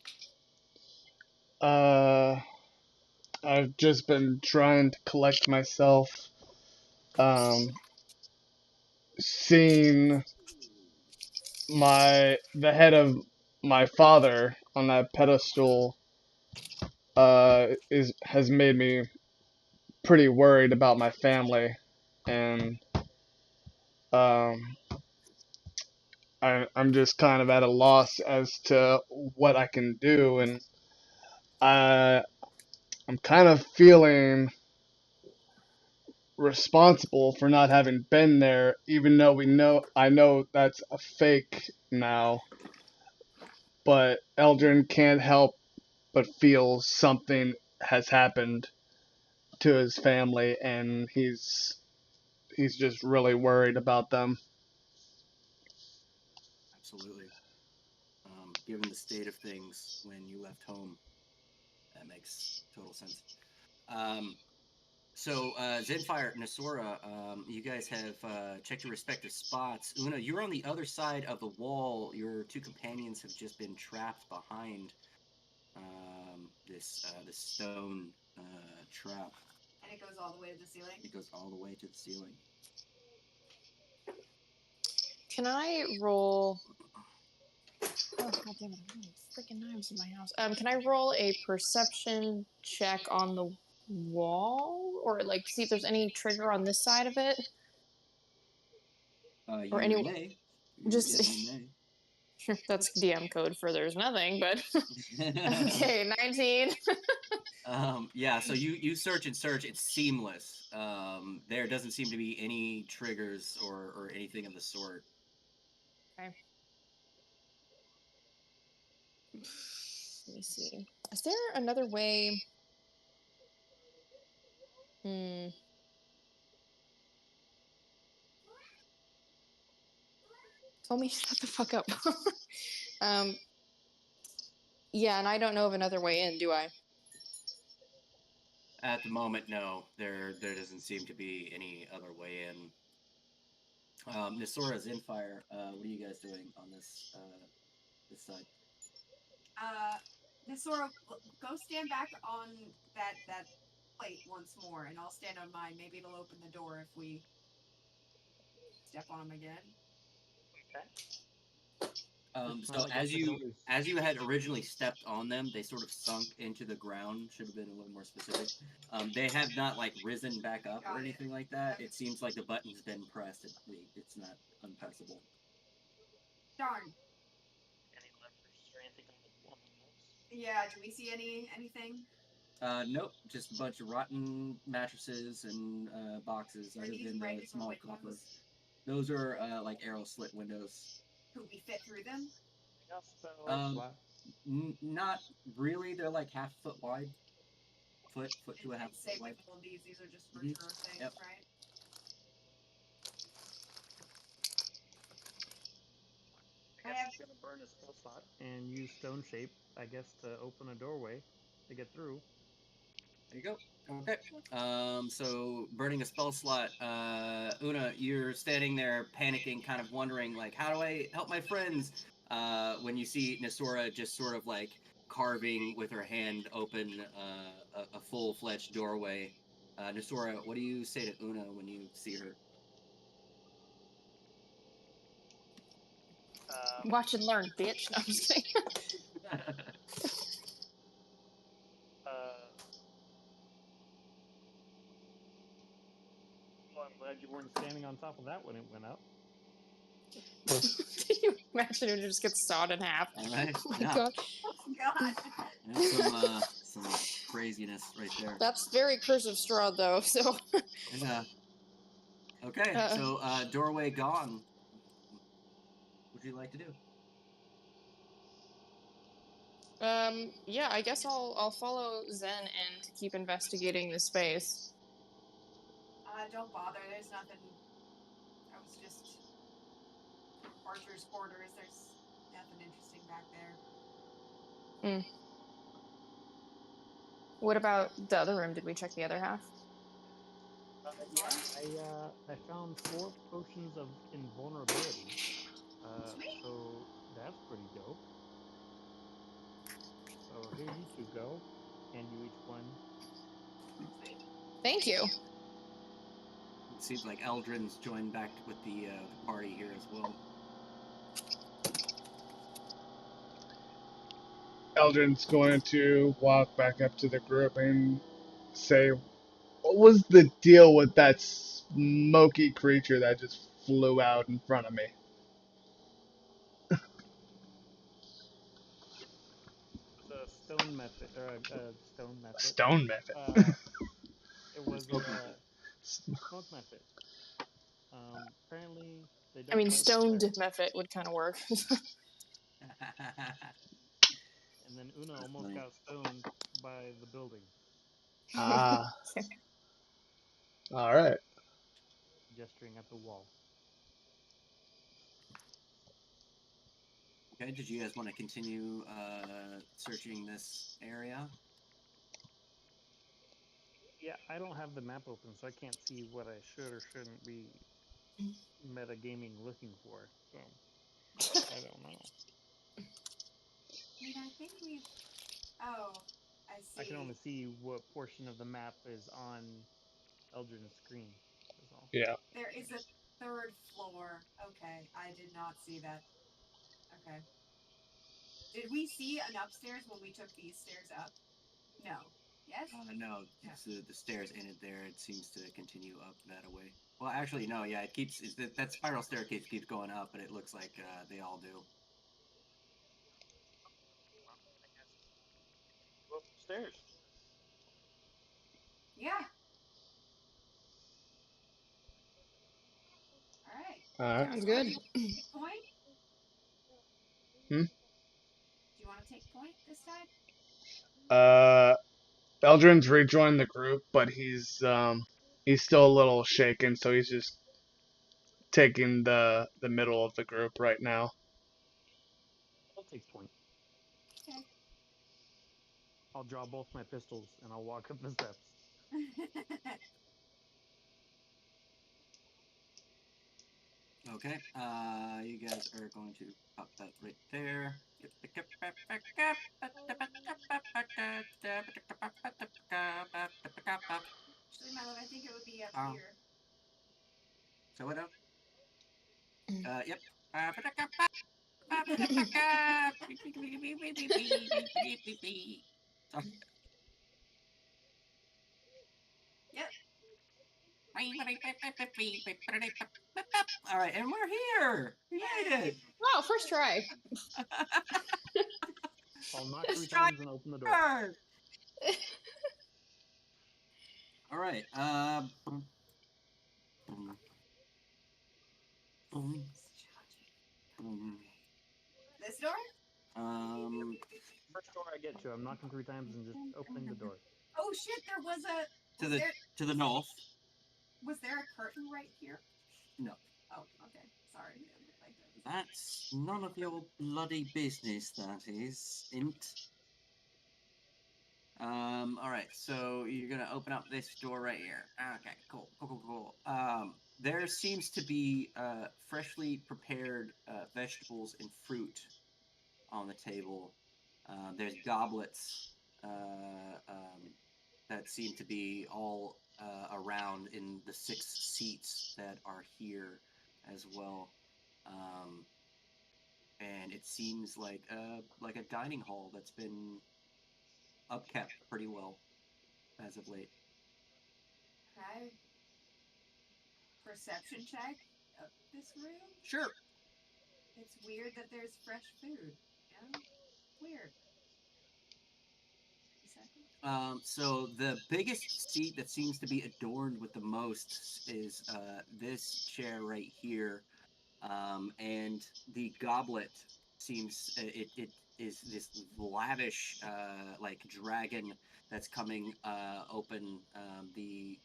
I've just been trying to collect myself. Seeing the head of my father on that pedestal has made me pretty worried about my family, and um, I'm just kind of at a loss as to what I can do, and I'm kind of feeling responsible for not having been there, even though I know that's a fake now. But Eldrin can't help but feel something has happened to his family, and he's just really worried about them. Absolutely. Given the state of things when you left home, that makes total sense. So, Zenfire, Nessora, you guys have checked your respective spots. Una, you're on the other side of the wall. Your two companions have just been trapped behind this stone trap. And it goes all the way to the ceiling? It goes all the way to the ceiling. Can I roll... Oh, God damn it. I have freaking knives in my house. Can I roll a perception check on the wall? Or, like, see if there's any trigger on this side of it? You may. Just... Yeah, you may. That's DM code for there's nothing, but... Okay, 19. Yeah, so you search and search. It's seamless. There doesn't seem to be any triggers or anything of the sort. Okay. Let me see. Is there another way? Hmm. Tell me shut the fuck up. Yeah, and I don't know of another way in, do I? At the moment, no. There doesn't seem to be any other way in. Nessora, Zenfire, what are you guys doing on this this side? Nessora, go stand back on that plate once more, and I'll stand on mine. Maybe it'll open the door if we step on them again. Okay. It's not So like I could always- as you had originally stepped on them, they sort of sunk into the ground. Should have been a little more specific. They have not like risen back up or anything like that. It seems like the button's been pressed. It's not unpressable. Darn. Any levers or anything on the walls? Yeah. Do we see anything? Nope, just a bunch of rotten mattresses and boxes, other than the small copper. Those are like arrow slit windows. Could we fit through them? Not really. They're like half foot wide. Foot to a half And same foot wide. with all these. These are just for things, Yep. right? I guess I'm gonna burn a spell slot and use stone shape, I guess, to open a doorway to get through. There you go. Okay. So burning a spell slot, Una, you're standing there panicking, kind of wondering, like, how do I help my friends? When you see Nessora just sort of like carving with her hand open a full-fledged doorway. Nessora, what do you say to Una when you see her? Watch and learn, bitch. No, I'm just kidding. Well, I'm glad you weren't standing on top of that when it went up. Can you imagine it just gets sawed in half? All right. Oh my Yeah. god. God. That's some craziness right there. That's very Curse of Strahd, though, so. Yeah. Okay, so doorway gone. What would you like to do? Yeah, I guess I'll follow Zen and keep investigating the space. Don't bother. There's nothing. I was just Archer's quarters. There's nothing interesting back there. What about the other room? Did we check the other half? Yeah, I found 4 potions of invulnerability. So that's pretty dope. So here you two go, and you each one. Thank you. It seems like Eldrin's joined back with the party here as well. Eldrin's going to walk back up to the group and say, what was the deal with that smoky creature that just flew out in front of me? It was a stone method, or a stone method. A stone method. It was a smoke method. Apparently, they don't. I mean, like stoned fire. method would kind of work. And then Una almost got stoned by the building. Ah. All right. Gesturing at the wall. Okay, did you guys want to continue searching this area? Yeah, I don't have the map open, so I can't see what I should or shouldn't be metagaming looking for. So I don't know. I mean, I think we've. Oh, I see. I can only see what portion of the map is on Eldrin's screen. That's all. Yeah. There is a third floor. Okay, I did not see that. Okay. Did we see an upstairs when we took these stairs up? No. Yes? No, it's the stairs ended there. It seems to continue up that way. Well, actually, no. Yeah, it keeps. That spiral staircase keeps going up, but it looks like they all do. Go up the stairs. Yeah. All right. All right. Sounds good. Take point? Hmm? Do you want to take point this time? Eldrin's rejoined the group, but he's still a little shaken, so he's just taking the middle of the group right now. I'll take point. Okay. I'll draw both my pistols and I'll walk up the steps. Okay. You guys are going to pop that right there. Actually, my love, I think it would be up here. So what up? Yep. Sorry. Yep. All right, and we're here. We made it. Wow, first try. I'll knock 3 Let's try times and open the door. All right. This door? First door I get to, I'm knocking 3 times and just opening the door. Oh shit! There was a. To the north. Was there a curtain right here? No. Oh, okay. Sorry. It looked like there was. That's none of your bloody business, that is, int. All right, so you're gonna open up this door right here. Okay, cool. There seems to be freshly prepared vegetables and fruit on the table. There's goblets that seem to be all around in the 6 seats that are here as well. And it seems like a dining hall that's been upkept pretty well as of late. Okay. Perception check of this room? Sure. It's weird that there's fresh food. Yeah? Weird. So the biggest seat that seems to be adorned with the most is this chair right here. And the goblet seems it is this lavish like dragon that's coming open, the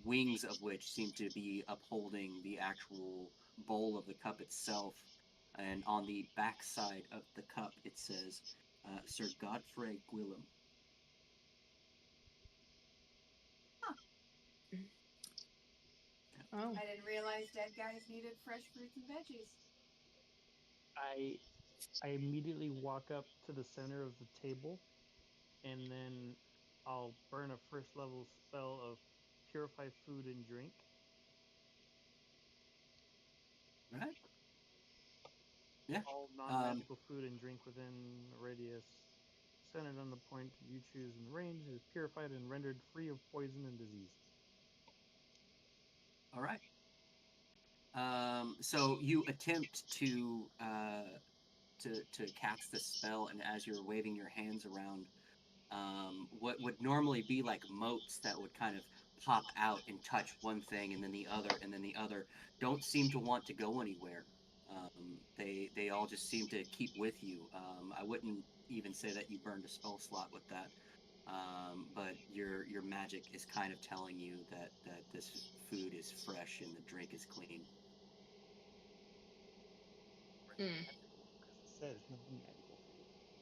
wings of which seem to be upholding the actual bowl of the cup itself, and on the back side of the cup it says Sir Godfrey Gwillem. Oh. I didn't realize dead guys needed fresh fruits and veggies. I immediately walk up to the center of the table, and then I'll burn a first level spell of purify food and drink. Right? Yeah. All non-magical food and drink within a radius centered on the point you choose in range is purified and rendered free of poison and disease. All right. So you attempt to cast the spell, and as you're waving your hands around, what would normally be like motes that would kind of pop out and touch one thing and then the other and then the other don't seem to want to go anywhere. They all just seem to keep with you. I wouldn't even say that you burned a spell slot with that, but your magic is kind of telling you that this food is fresh and the drink is clean. It says non-magical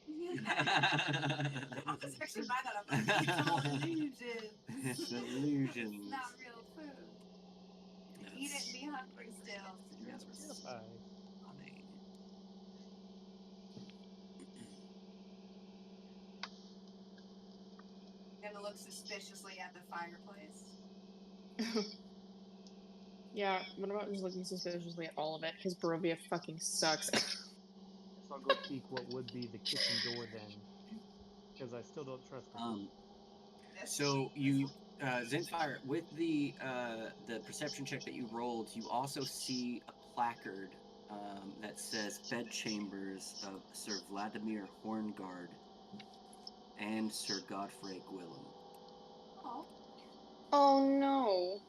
food. That was actually my thought. I'm like, it's all illusions. It's illusions. It's not real food. Eat it and be hungry still. You guys were Purified. funny. Gonna look suspiciously at the fireplace. Yeah, what about just looking suspiciously at all of it? Because Barovia fucking sucks. So I'll go peek what would be the kitchen door then, because I still don't trust it. So you, Zenfire, with the perception check that you rolled, you also see a placard that says "Bedchambers of Sir Vladimir Horngard and Sir Godfrey Gwillem." Oh. Oh no.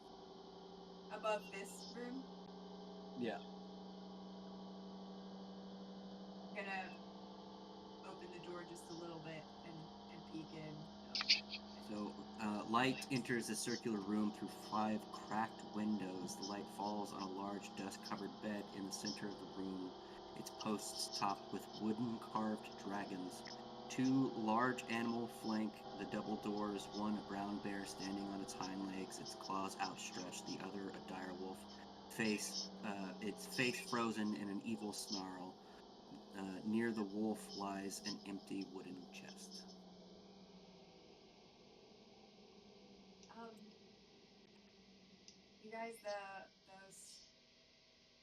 Above this room? Yeah. Gonna open the door just a little bit and peek in. Light enters a circular room through 5 cracked windows. The light falls on a large dust-covered bed in the center of the room, its posts topped with wooden carved dragons. 2 large animals flank the double doors, one a brown bear standing on its hind legs, its claws outstretched, the other a dire wolf, its face frozen in an evil snarl. Near the wolf lies an empty wooden chest. You guys, those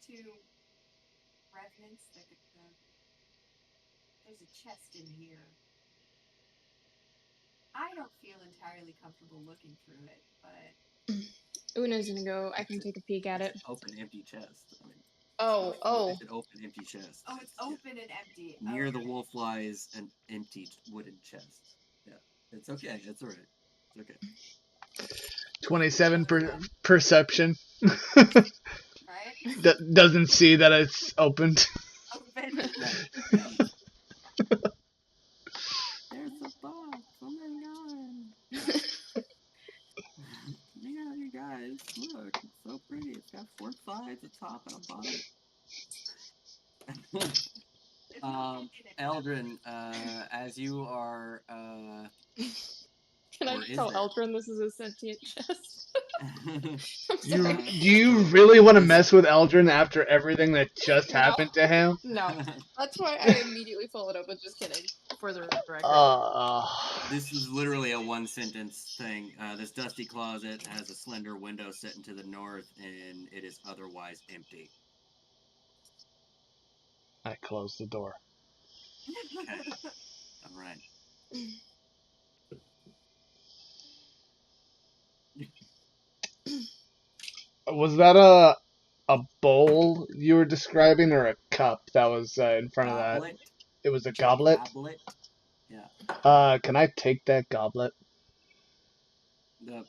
2 revenants, there's a chest in here. I don't feel entirely comfortable looking through it, but Una's gonna go. I can take a peek at it. It's an open, empty chest. I mean, Oh. it's an open, empty chest. oh, it's open and empty. Near the Okay. wolf lies an empty wooden chest. Yeah, it's okay. It's all right. It's okay. 27 perception. Right? Doesn't see that it's opened. Open. There's a box. Oh my god. Yeah, you guys, look, it's so pretty. It's got 4 sides, a top, and a bottom. Eldrin, as you are, Can I or is tell there? Eldrin this is a sentient chest? Do you really want to mess with Eldrin after everything that just happened to him? No. That's why I immediately followed up with just kidding. For the record. This is literally a 1-sentence thing. This dusty closet has a slender window set into the north, and it is otherwise empty. I closed the door. Okay. All right. Was that a bowl you were describing, or a cup that was in front of that? It was a goblet? Goblet? Yeah. Can I take that goblet? The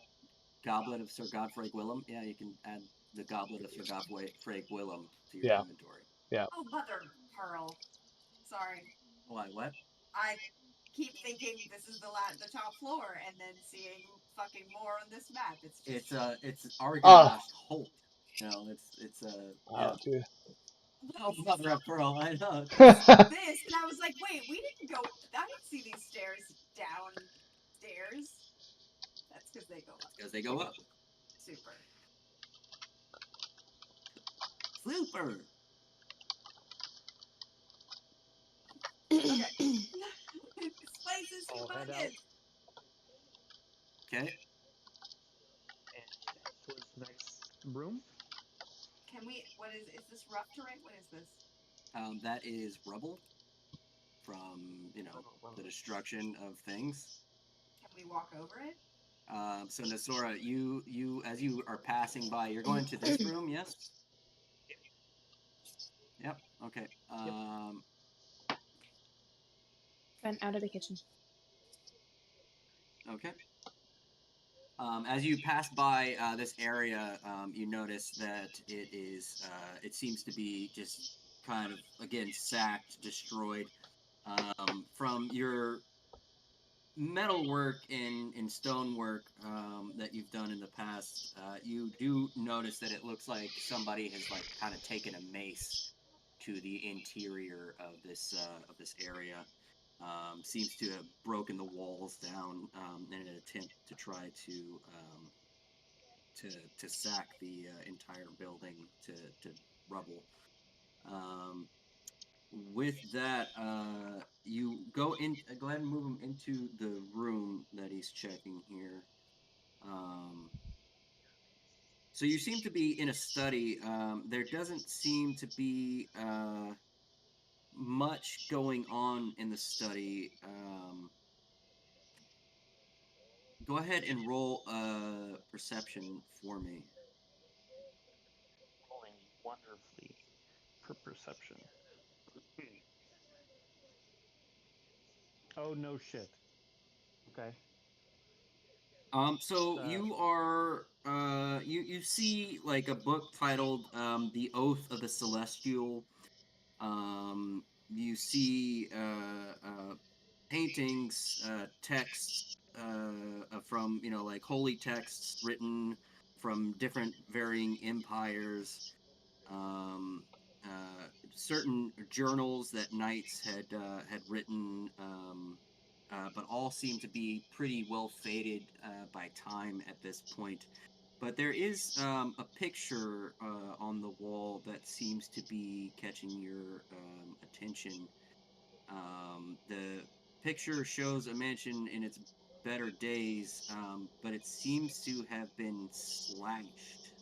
goblet of Sir Godfrey Willem? Yeah, you can add the goblet of Sir Godfrey Willem to your inventory. Yeah. Oh, mother pearl. Sorry. Why, what? I keep thinking this is the top floor, and then seeing fucking more on this map. It's Argynvostholt. No, it's Oh, dude. Oh, mother of pearl, I know. this, and I was like, wait, we didn't go. I didn't see these stairs downstairs. That's because they go up. Because they go up. Super. Okay. This place is humongous. Okay. And towards the next room. Can we? What is this rough terrain? What is this? That is rubble from the destruction of things. Can we walk over it? So Nessora, you as you are passing by, you're going to this room, yes? Yep. Okay. Went out of the kitchen. Okay. As you pass by this area, you notice that it seems to be just kind of, again, sacked, destroyed. From your metalwork and stonework that you've done in the past, you do notice that it looks like somebody has kind of taken a mace to the interior of this area. Seems to have broken the walls down in an attempt to try to sack the entire building to rubble. With that, you go ahead and move him into the room that he's checking here. So you seem to be in a study. There doesn't seem to be much going on in the study. Go ahead and roll perception for me. Rolling wonderfully for perception. Oh, no shit. Okay. So you are you see like a book titled The Oath of the Celestial. You see paintings, texts, from like holy texts written from different varying empires, certain journals that knights had written, but all seem to be pretty well faded by time at this point. But there is a picture on the wall that seems to be catching your attention. The picture shows a mansion in its better days, but it seems to have been slashed.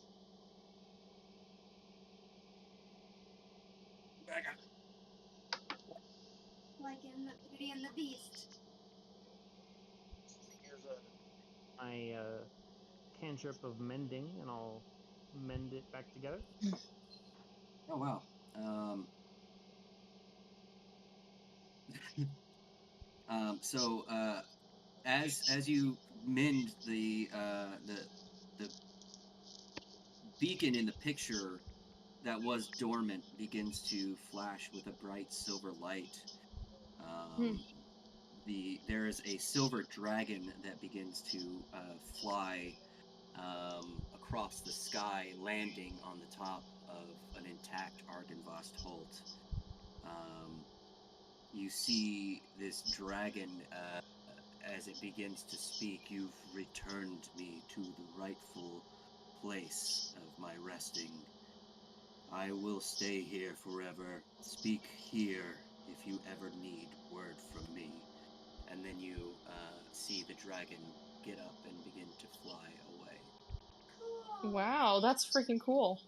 Like in the Beauty and the Beast. My cantrip of mending, and I'll mend it back together. Oh wow. So as you mend the beacon in the picture that was dormant begins to flash with a bright silver light. There is a silver dragon that begins to fly across the sky, landing on the top of an intact Argynvostholt. You see this dragon as it begins to speak. You've returned me to the rightful place of my resting. I will stay here forever. Speak here if you ever need word from me. And then you see the dragon get up and begin to fly away. Cool. Wow, that's freaking cool.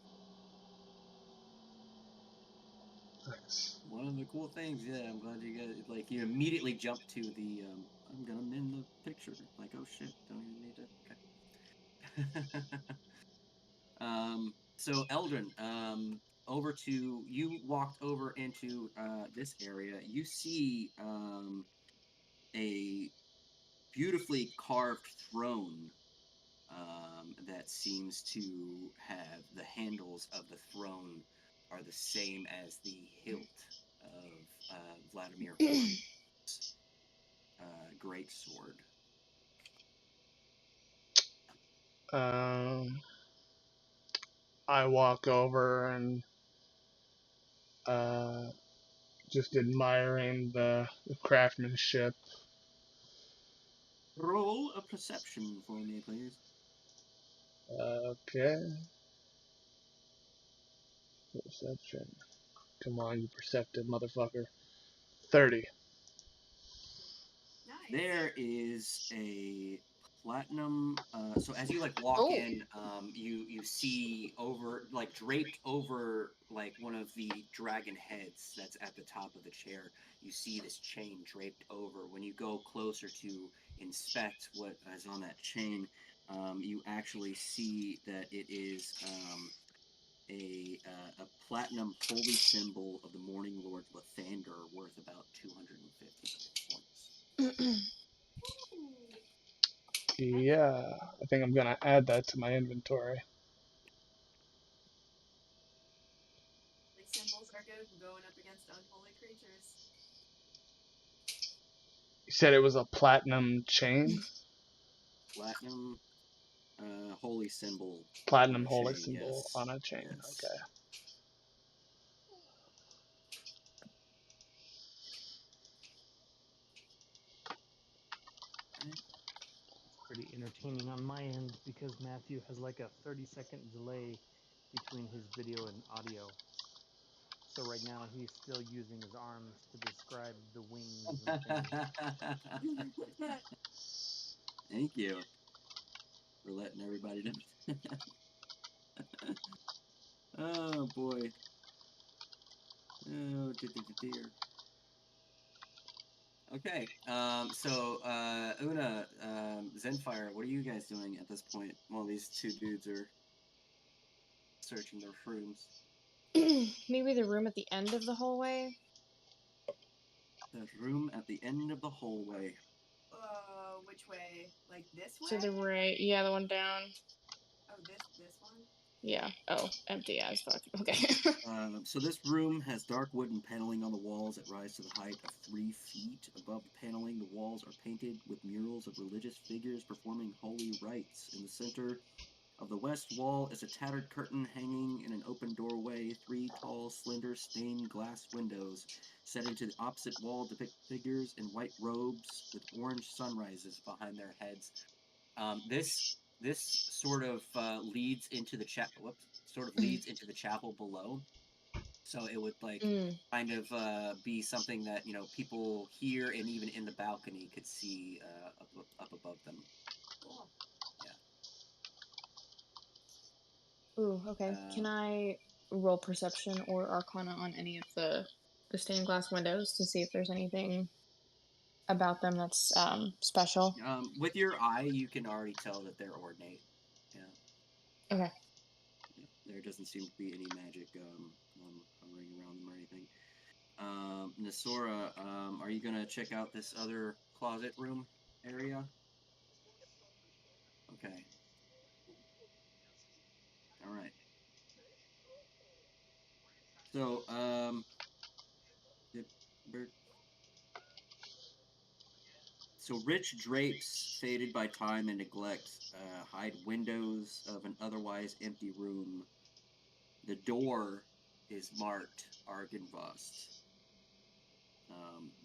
Nice. One of the cool things, yeah, I'm glad you guys, you immediately jump to the, I'm gonna mend the picture. Like, oh shit, don't even need to, okay. So Eldrin, over to, you walked over into this area. You see a beautifully carved throne that seems to have the handles of the throne are the same as the hilt of Vladimir Horn's great sword. I walk over and just admiring the craftsmanship. Roll a perception for me, please. Okay. Perception. Come on, you perceptive motherfucker. 30. Nice. There is a platinum. So as you walk in, you see over draped over one of the dragon heads that's at the top of the chair. You see this chain draped over. When you go closer to inspect what is on that chain, you actually see that it is a platinum holy symbol of the Morning Lord Lathander, worth about 250 points. Yeah, I think I'm gonna add that to my inventory. Like symbols are good for going up against unholy creatures. You said it was a platinum chain? Platinum holy symbol. Platinum On a holy chain, symbol yes. on a chain. Yes. Okay. Pretty entertaining on my end because Matthew has like a 30-second delay between his video and audio. So right now he's still using his arms to describe the wings and things. Thank you for letting everybody know. Oh boy. Oh dear. Okay. So Una, Zenfire, what are you guys doing at this point while these two dudes are searching their rooms? Maybe the room at the end of the hallway? The room at the end of the hallway. Which way? Like this way? To the right. Yeah, the one down. Oh, this one? Yeah. Oh, empty as fuck. Okay. So this room has dark wooden paneling on the walls that rise to the height of 3 feet. Above the paneling, the walls are painted with murals of religious figures performing holy rites. In the center of the west wall is a tattered curtain hanging in an open doorway. 3 tall, slender, stained glass windows set into the opposite wall depict figures in white robes with orange sunrises behind their heads. This sort of leads into the leads into the chapel below. So it would kind of be something that people here and even in the balcony could see up above them. Cool. Yeah. Ooh, okay. Can I roll perception or arcana on any of the stained glass windows to see if there's anything about them that's special? With your eye, you can already tell that they're ornate. Yeah. Okay. Yeah. There doesn't seem to be any magic hovering around them or anything. Nessora, are you gonna check out this other closet room area? Okay. All right. So, rich drapes faded by time and neglect hide windows of an otherwise empty room. The door is marked Argynvostholt.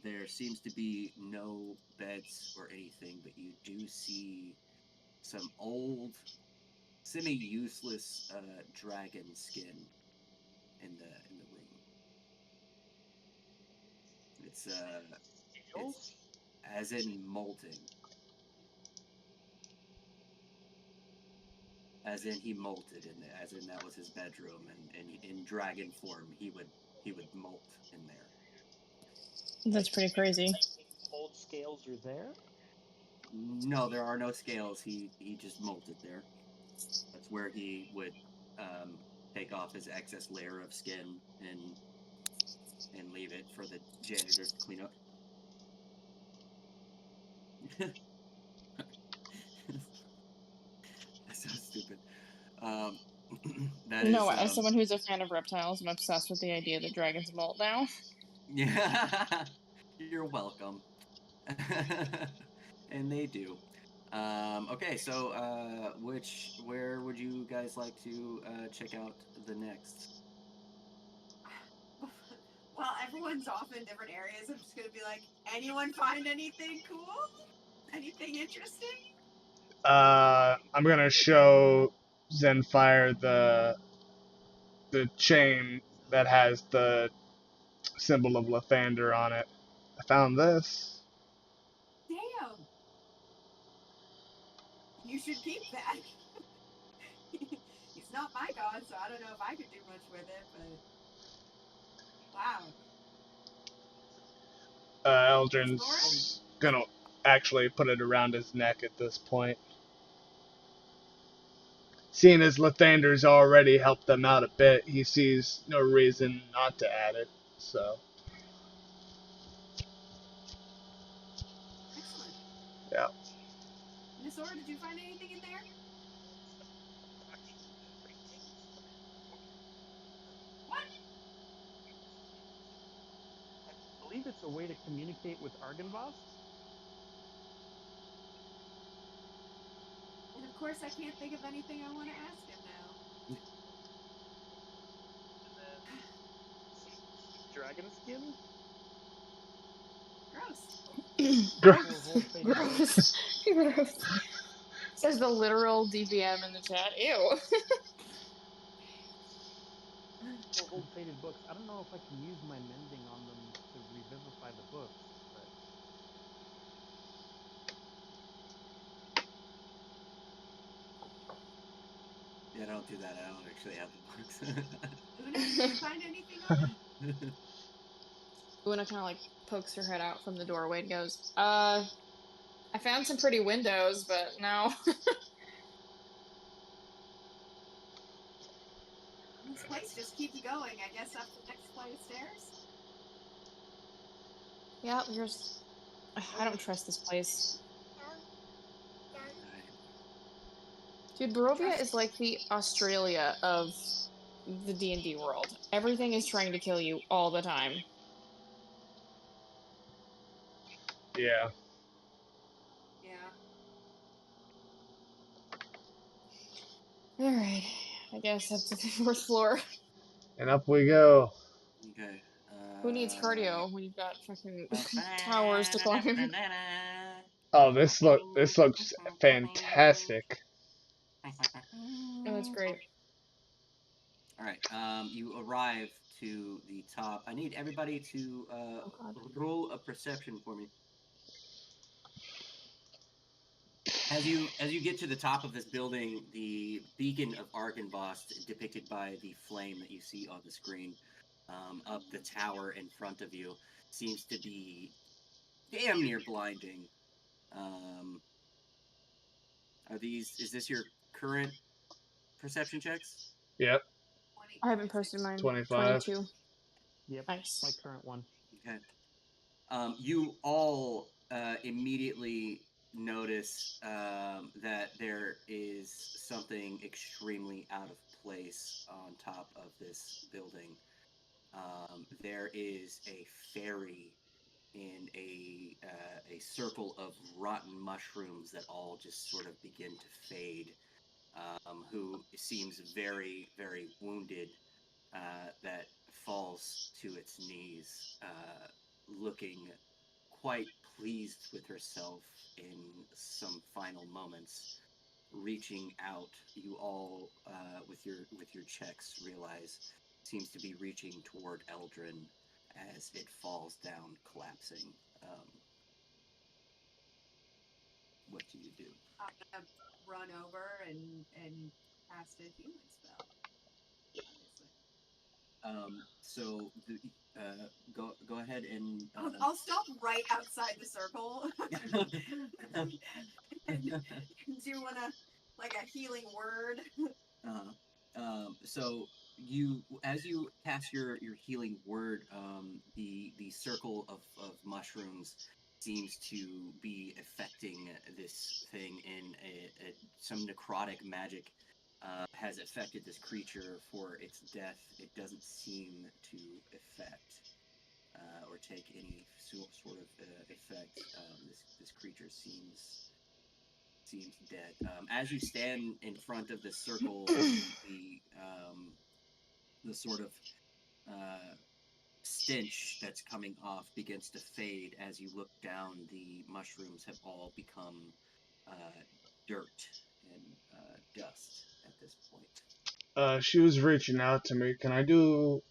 There seems to be no beds or anything, but you do see some old, semi-useless dragon skin in the room. It's as in molting. As in he molted, and as in that was his bedroom, and in dragon form he would molt in there. That's pretty crazy. Old scales are there? No, there are no scales. He just molted there. That's where he would take off his excess layer of skin and leave it for the janitors to clean up. That's so stupid. That No, is as someone who's a fan of reptiles, I'm obsessed with the idea that dragons molt now. Yeah, you're welcome. And they do. Okay, so where would you guys like to check out the next? Well, everyone's off in different areas. I'm just gonna be like, anyone find anything cool? Anything interesting? I'm gonna show Zenfire the chain that has the symbol of Lathander on it. I found this. Damn. You should keep that. He's not my god, so I don't know if I could do much with it, but wow. Eldrin's gonna actually put it around his neck at this point. Seeing as Lathander's already helped them out a bit, he sees no reason not to add it, so. Excellent. Yeah. Nessora, did you find anything in there? What? I believe it's a way to communicate with Argynvostholt. And of course, I can't think of anything I want to ask him now. Dragon skin? Gross. Gross. Gross. Says the literal DVM in the chat. Ew. Old faded books. I don't know if I can use my mending on them to revivify the books, but Yeah, don't do that. I don't actually have the books. Una, did you find anything on it? Una kind of like pokes her head out from the doorway and goes, I found some pretty windows, but no. This place just keeps going. I guess up the next flight of stairs. Yeah, I don't trust this place. Right. Dude, Barovia is like the Australia of the D&D world. Everything is trying to kill you all the time. Yeah. Yeah. Alright, I guess up to the 4th floor. And up we go. Okay. Who needs cardio when you've got fucking towers to climb? Oh, this looks fantastic. Oh, that's great. All right. You arrive to the top. I need everybody to God. roll a perception for me. As you get to the top of this building, the beacon of Argynvostholt, depicted by the flame that you see on the screen, up the tower in front of you, seems to be damn near blinding. Is this your current perception checks? Yep. I haven't posted mine. 25. 22. Yep. Nice. My current one. Okay. You all immediately notice that there is something extremely out of place on top of this building. There is a fairy in a circle of rotten mushrooms that all just sort of begin to fade, who seems very, very wounded, that falls to its knees, looking quite pleased with herself in some final moments. Reaching out, you all, with your checks, realize seems to be reaching toward Eldrin as it falls down, collapsing. What do you do? I'm gonna run over and cast a healing spell. Obviously. So go ahead and I'll stop right outside the circle and do like a healing word. So as you cast your healing word, the circle of mushrooms seems to be affecting this thing in some necrotic magic has affected this creature for its death. It doesn't seem to affect or take any sort of effect. This creature seems dead. As you stand in front of this circle, the sort of stench that's coming off begins to fade. As you look down, the mushrooms have all become dirt and dust at this point. She was reaching out to me. Can I do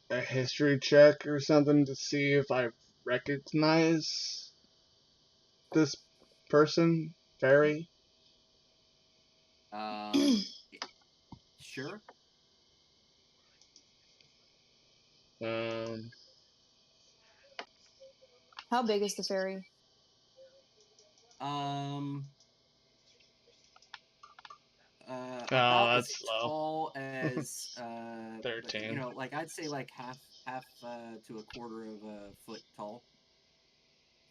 a history check or something to see if I recognize this person, fairy? Sure. How big is the fairy? About as That's low. tall as 13. like I'd say like half to a quarter of a foot tall.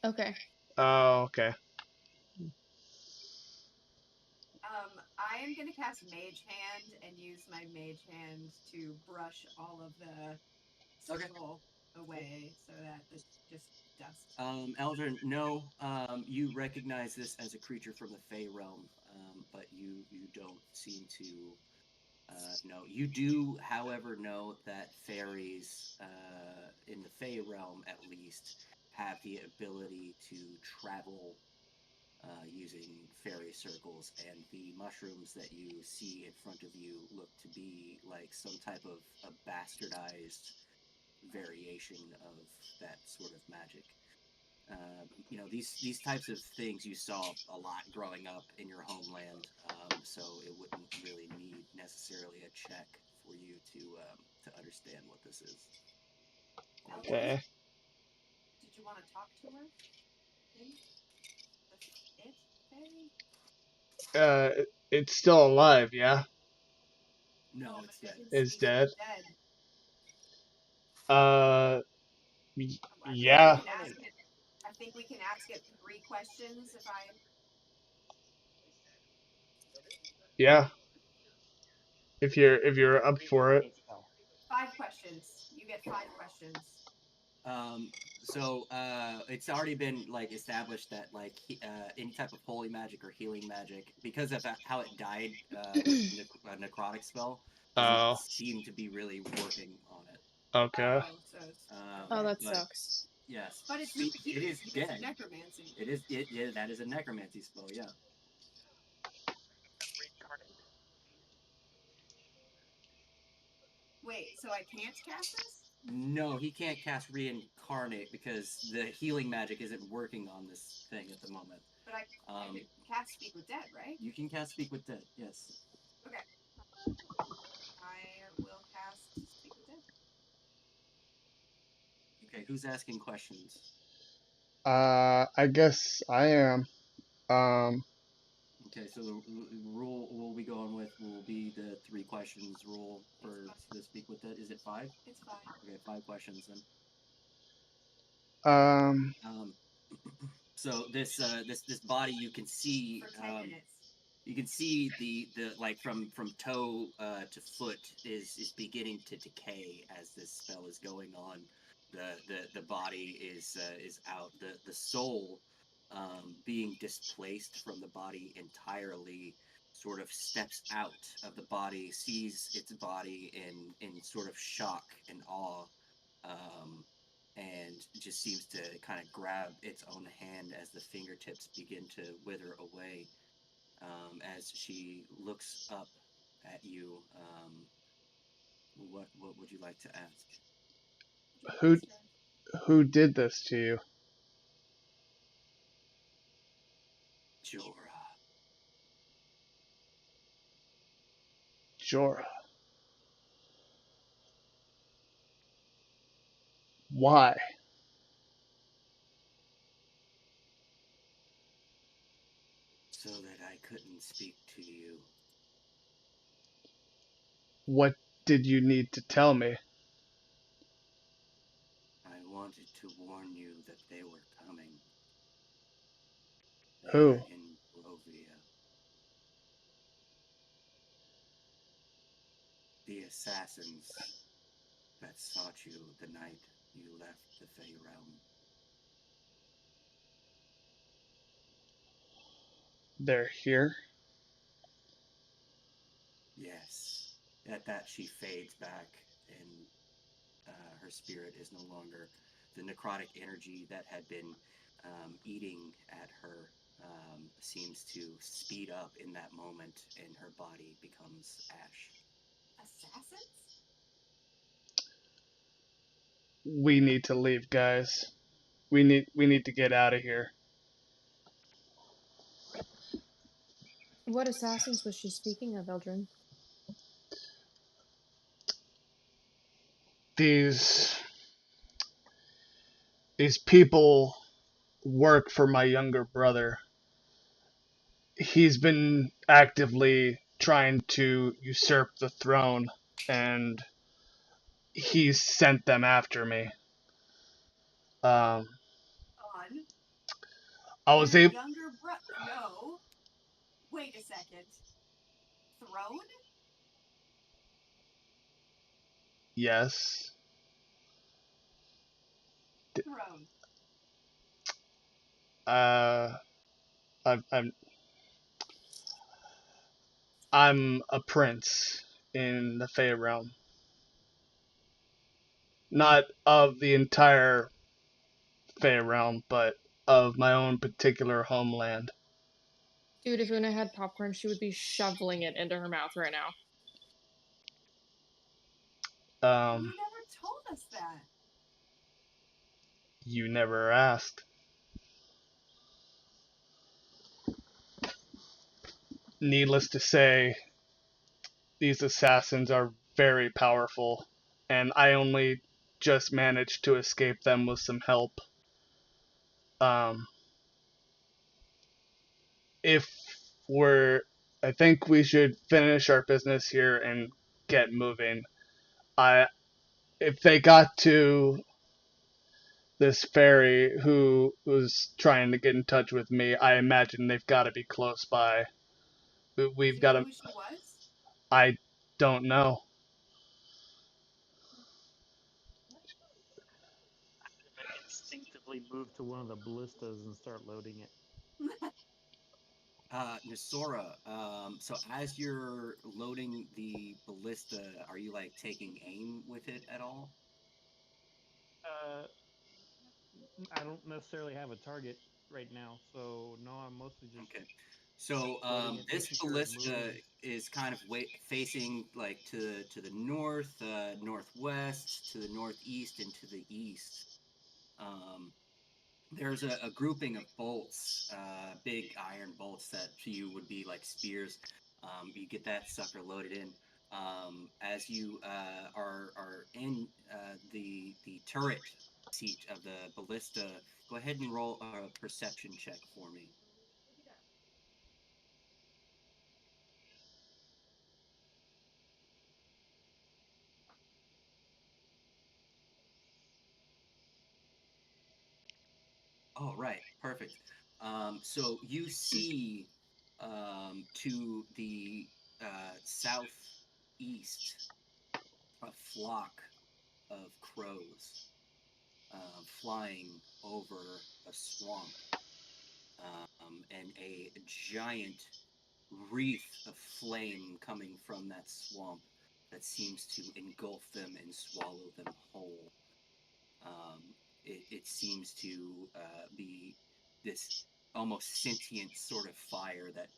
Okay. Oh, okay. I am gonna cast Mage Hand and use my Mage Hand to brush all of the circle away so that it's just dust. Eldrin, no, you recognize this as a creature from the Fey realm, but you don't seem to know. You do, however, know that fairies, in the Fey realm at least, have the ability to travel using fairy circles, and the mushrooms that you see in front of you look to be like some type of a bastardized variation of that sort of magic. These types of things you saw a lot growing up in your homeland, so it wouldn't really need necessarily a check for you to understand what this is. Okay. Did you want to talk to her? It's still alive, yeah? No, it's dead. It's dead? Yeah. Yeah. I think we can ask it 3 questions if I. Yeah. If you're up for it. 5 questions. You get 5 questions. So it's already been like established that like any type of holy magic or healing magic, because of how it died with a necrotic spell, doesn't Oh, seem to be really working on it. okay. Oh, so it's, Oh, that but sucks. yes, but it's it is it's dead. necromancy. It is yeah, that is a necromancy spell. Yeah. Wait, so I can't cast this? No, he can't cast reincarnate because the healing magic isn't working on this thing at the moment. But I can cast Speak with Dead, right? You can cast Speak with Dead. Yes. Okay. I will cast Speak with Dead. Okay, who's asking questions? I guess I am. Okay, so the rule we'll be going with will be the 3 questions rule for the Speak with Dead. Is it 5? It's 5. Okay, 5 questions then. Um, So this body you can see For 10 minutes. you can see the like from toe to foot is beginning to decay as this spell is going on. The body is out. The soul being displaced from the body entirely sort of steps out of the body, sees its body in sort of shock and awe, and just seems to kind of grab its own hand as the fingertips begin to wither away. As she looks up at you, what would you like to ask? who did this to you? Jorah. Jorah. Why? So that I couldn't speak to you. What did you need to tell me? I wanted to warn you that they were coming. They Who? are in Barovia. The assassins that sought you the night you left the Fey Realm. They're here? Yes. At that, she fades back, and her spirit is no longer the necrotic energy that had been eating at her. Seems to speed up in that moment, and her body becomes ash. Assassins? We need to leave, guys. We need to get out of here. What assassins was she speaking of, Eldrin? These people work for my younger brother. He's been actively trying to usurp the throne, and he's sent them after me. On I was your able. younger brother. No. Wait a second. Throne? Yes. Throne. I'm I'm a prince in the Fey realm. Not of the entire Fey realm, but of my own particular homeland. Dude, if Una had popcorn, she would be shoveling it into her mouth right now. You never told us that. You never asked. Needless to say, these assassins are very powerful, and I only just managed to escape them with some help. If we're, I think we should finish our business here and get moving. If they got to this fairy who was trying to get in touch with me, I imagine they've got to be close by. We've You got know a. who she was? I don't know. Instinctively move to one of the ballistas and start loading it. Nessora, so as you're loading the ballista, are you like taking aim with it at all? I don't necessarily have a target right now, so no, I'm mostly just Okay. So loading it, this making sure it ballista moves. is kind of facing like to the north, northwest, to the northeast, and to the east. There's a grouping of bolts, big iron bolts that to you would be like spears. You get that sucker loaded in. As you are in the turret seat of the ballista, go ahead and roll a perception check for me. Oh, right. Perfect. So you see to the southeast a flock of crows flying over a swamp, and a giant wreath of flame coming from that swamp that seems to engulf them and swallow them whole. It seems to be this almost sentient sort of fire that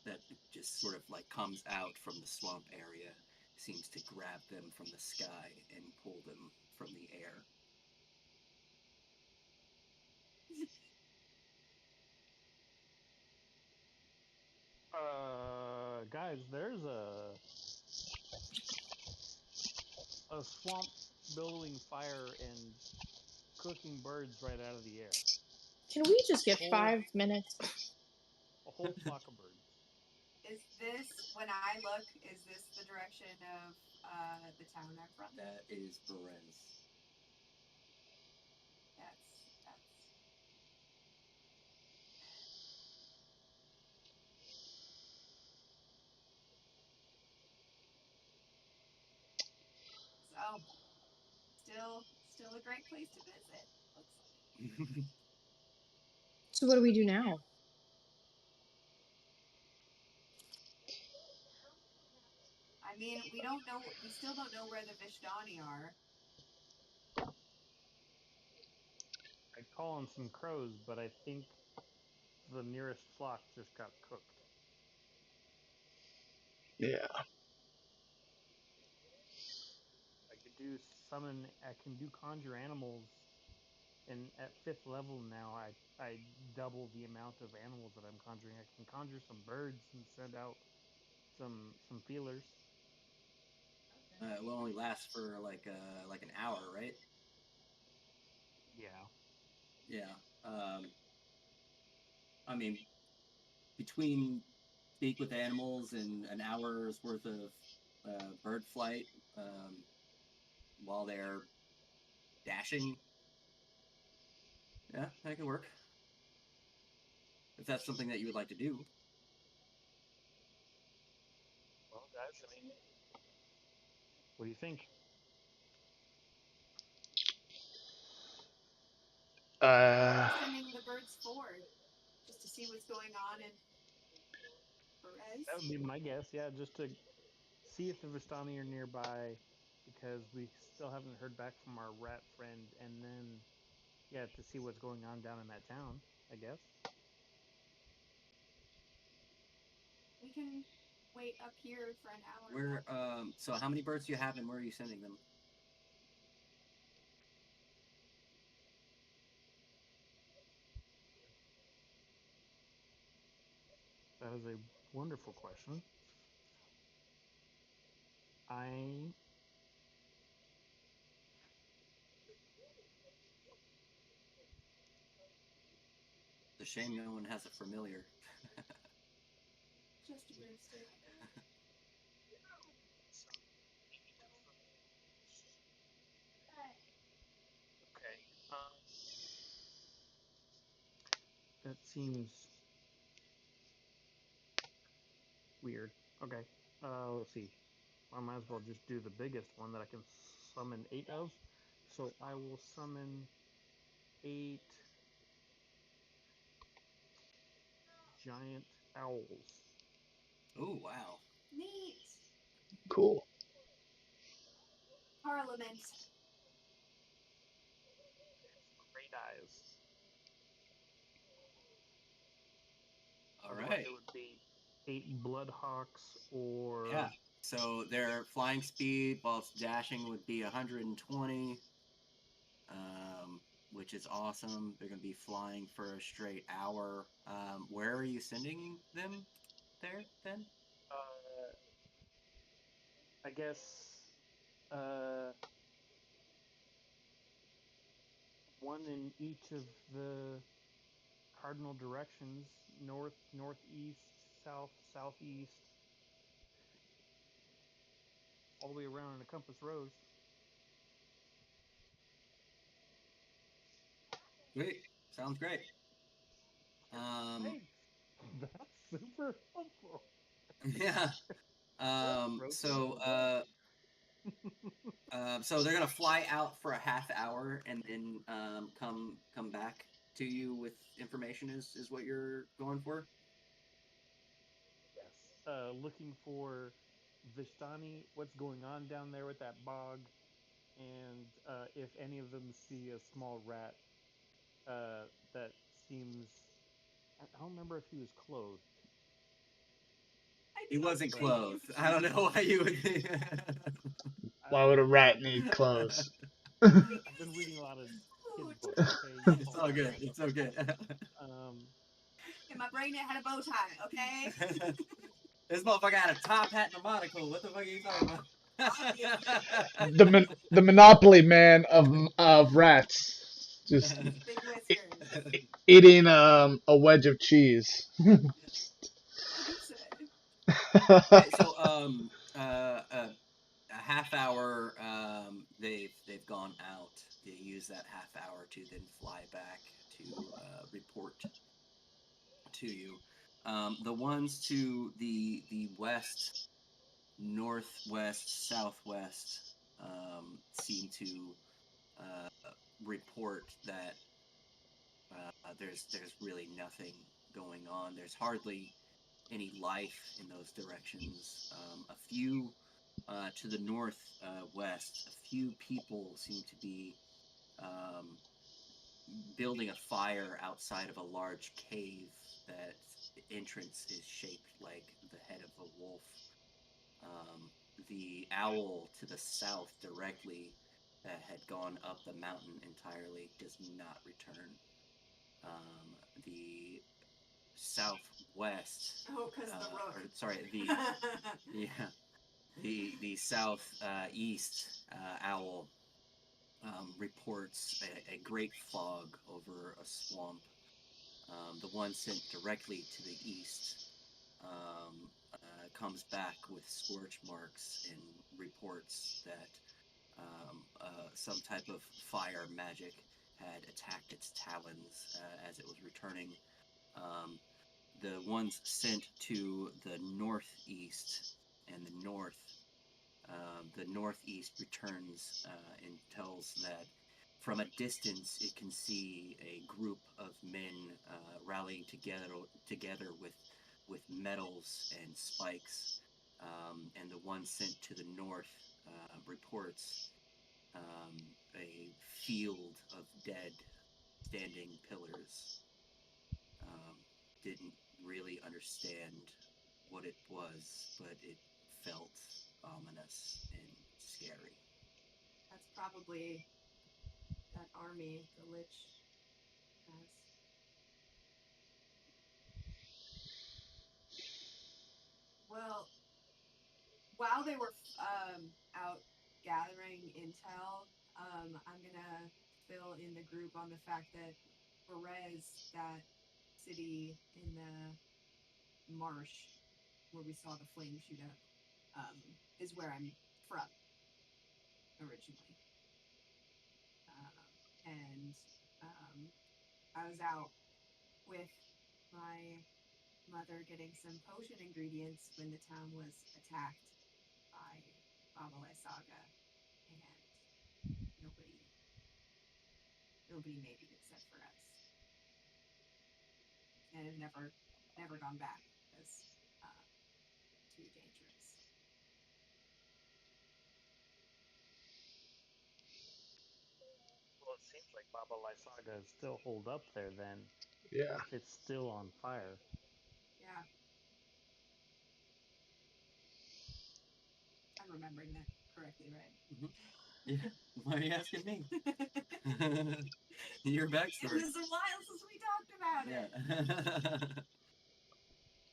just sort of like comes out from the swamp area, seems to grab them from the sky and pull them from the air. Guys, there's a swamp billowing fire and cooking birds right out of the air. Can we just get Whole- 5 minutes? A whole flock of birds. Is this, when I look, is this the direction of the town I'm from? That is Berez. That's so still a great place to visit. Looks like. So what do we do now? I mean, we still don't know where the Vishdani are. I'd call on some crows, but I think the nearest flock just got cooked. Yeah. I can do conjure animals, and at 5th level now, I double the amount of animals that I'm conjuring. I can conjure some birds and send out some feelers. It will only last for like an hour, right? Yeah. Yeah. I mean, between speak with animals and an hour's worth of bird flight while they're dashing, yeah, that could work. If that's something that you would like to do. Well, guys, I mean, what do you think? Sending the birds forward just to see what's going on in Perez. That would be my guess. Yeah, just to see if the Vistani are nearby, because we still haven't heard back from our rat friend, and then, yeah, to see what's going on down in that town, I guess. We can wait up here for an hour. Where so how many birds do you have and where are you sending them? That is a wonderful question. It's a shame no one has a familiar. Just a broomstick. Okay. That seems weird. Okay. Let's see. I might as well just do the biggest one that I can summon 8 of. So I will summon 8 giant owls. Oh wow. Neat. Cool. Parliament. Great eyes. All Otherwise, right. it would be 8 bloodhawks or Yeah. So their flying speed, while it's dashing, would be 120, which is awesome. They're going to be flying for a straight hour. Where are you sending them there then? I guess one in each of the cardinal directions: north, northeast, south, southeast, all the way around in a compass rose. Sweet. Sounds great. Thanks. That's super helpful. Yeah. So so they're gonna fly out for a half hour and then come back to you with information. Is what you're going for? Yes. Looking for Vishtani, what's going on down there with that bog, and if any of them see a small rat that seems. I don't remember if he was clothed. He wasn't But clothed. I don't know why you would. Why would a rat need clothes? I've been reading a lot of kids books. Okay, you It's call all that good. right. It's okay. In my brain, it had a bow tie. Okay. This motherfucker had a top hat and a monocle. What the fuck are you talking about? The Monopoly man of rats, just Big whiskers. eating a wedge of cheese. What'd you say? Okay, so a half hour they've gone out. They use that half hour to then fly back to report to you. The ones to the west, northwest, southwest seem to report that there's really nothing going on. There's hardly any life in those directions. A few to the northwest, a few people seem to be um, building a fire outside of a large cave that the entrance is shaped like the head of a wolf. The owl to the south directly that had gone up the mountain entirely does not return. The southwest, Oh, because the rook. or sorry, the south east owl reports a great fog over a swamp. The one sent directly to the east comes back with scorch marks and reports that some type of fire magic had attacked its talons as it was returning. Um, the ones sent to the northeast and the northeast returns and tells that from a distance it can see a group of men rallying together with metals and spikes. And the one sent to the north reports a field of dead standing pillars. Didn't really understand what it was, but it felt ominous and scary. That's probably that army the Lich has. Well, while they were out gathering intel, I'm gonna fill in the group on the fact that Perez, that city in the marsh where we saw the flame shoot up, is where I'm from originally. And I was out with my mother getting some potion ingredients when the town was attacked by Baba Lysaga, and nobody made it except for us, and have never gone back because too dangerous. Well, it seems like Baba Lysaga is still holed up there then, Yeah. if it's still on fire. Yeah. I'm remembering that correctly, right? Yeah. Why are you asking me? Your It backstory. was a while since we talked about it.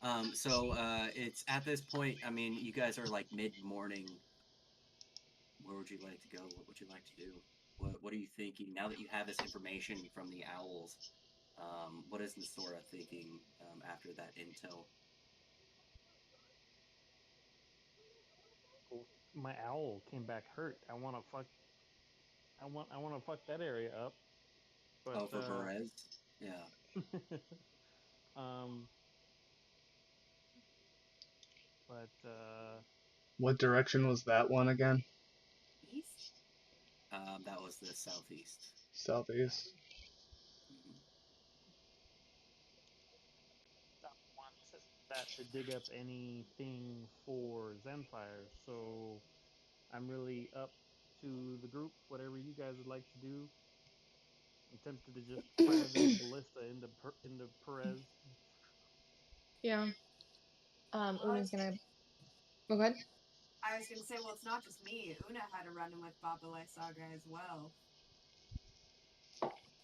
Yeah. So it's at this point, I mean, you guys are like mid-morning. Where would you like to go? What would you like to do? What are you thinking now that you have this information from the owls? What is Nessora thinking after that intel? Well, my owl came back hurt. I want to fuck that area up. But Oh, for Perez? Yeah. um but What direction was that one again? East? That was the southeast. Southeast. Mhm. don't want that to dig up anything for Zenfire, so I'm really up to the group, whatever you guys would like to do. I'm tempted to just fire this ballista into Perez. Yeah. Well, Una's gonna. Oh, go ahead. I was gonna say, well, it's not just me. Una had a run-in with Baba Lysaga as well.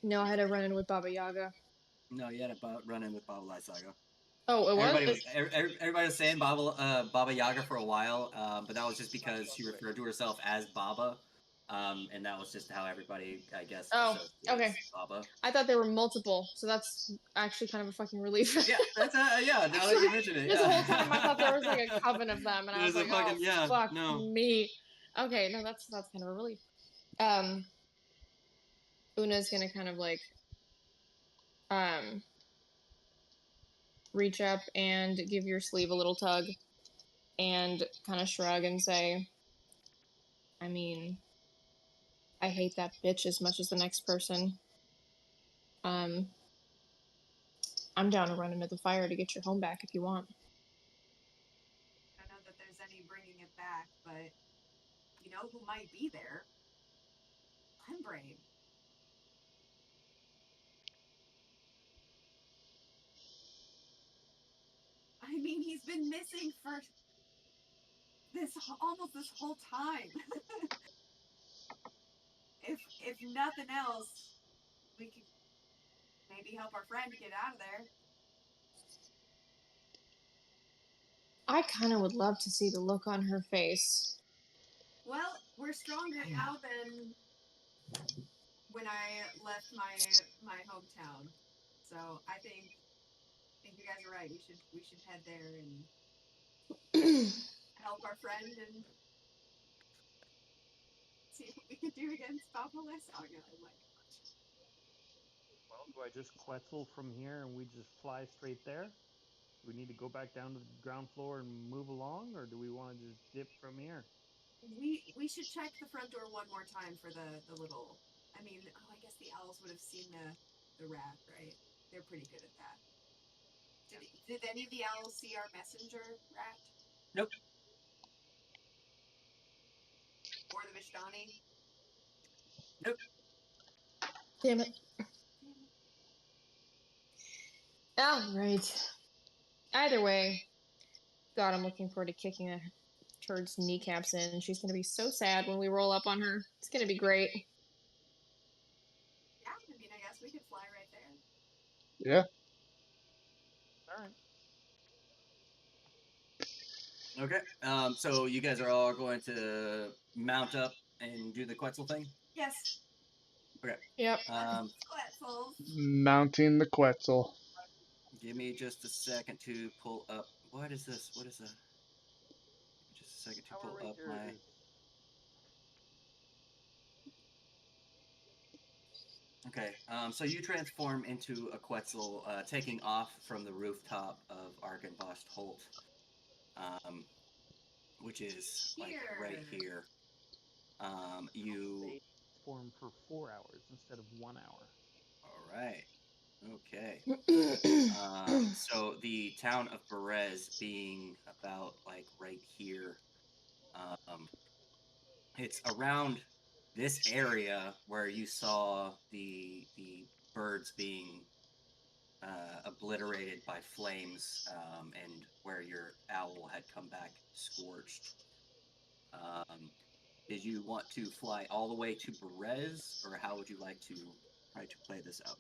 No, I had a run-in with Baba Yaga. No, you had a run-in with Baba Lysaga. Oh, it Everybody was. was everybody was saying Baba Yaga for a while, but that was just because she referred to herself as Baba, and that was just how everybody, I guess, Oh, associates okay. Baba. I thought there were multiple, so that's actually kind of a fucking relief. Yeah, that's yeah. Now that you mention it, This yeah. whole time I thought there was like a coven of them, and I was There's a like, fucking oh fuck no. me. Okay, no, that's kind of a relief. Una's gonna kind of like reach up and give your sleeve a little tug and kind of shrug and say, I mean, I hate that bitch as much as the next person. I'm down to run into the fire to get your home back if you want. I don't know that there's any bringing it back, but you know who might be there? Lembrain. I mean, he's been missing for almost this whole time. if nothing else, we could maybe help our friend get out of there. I kind of would love to see the look on her face. Well, we're stronger now than when I left my hometown. So I think you guys are right. We should head there and help our friend and see what we can do against Baba Lysaga. Oh my gosh. Well, do I just Quetzal from here and we just fly straight there? Do we need to go back down to the ground floor and move along, or do we want to just dip from here? We should check the front door one more time for the little. I mean, oh, I guess the owls would have seen the rat, right? They're pretty good at that. Did any of the owls see our messenger rat? Nope. Or the Vishtani? Nope. Damn it. All right. Either way, God, I'm looking forward to kicking a turd's kneecaps in. She's going to be so sad when we roll up on her. It's going to be great. Yeah, I mean, I guess we could fly right there. Yeah. All right. Okay. So you guys are all going to mount up and do the Quetzal thing. Yes. Okay. Yep. Quetzals. Mounting the Quetzal. Give me just a second to pull up. What is this? What is that? Just a second to Our pull up ranger my. is Okay, so you transform into a Quetzal, taking off from the rooftop of Argynvostholt, which is like right here. You. They form for 4 hours instead of 1 hour. All right. Okay. So the town of Berez being about like right here, it's around this area where you saw the birds being obliterated by flames, and where your owl had come back scorched. Um, did you want to fly all the way to Berez, or how would you like to try to play this out?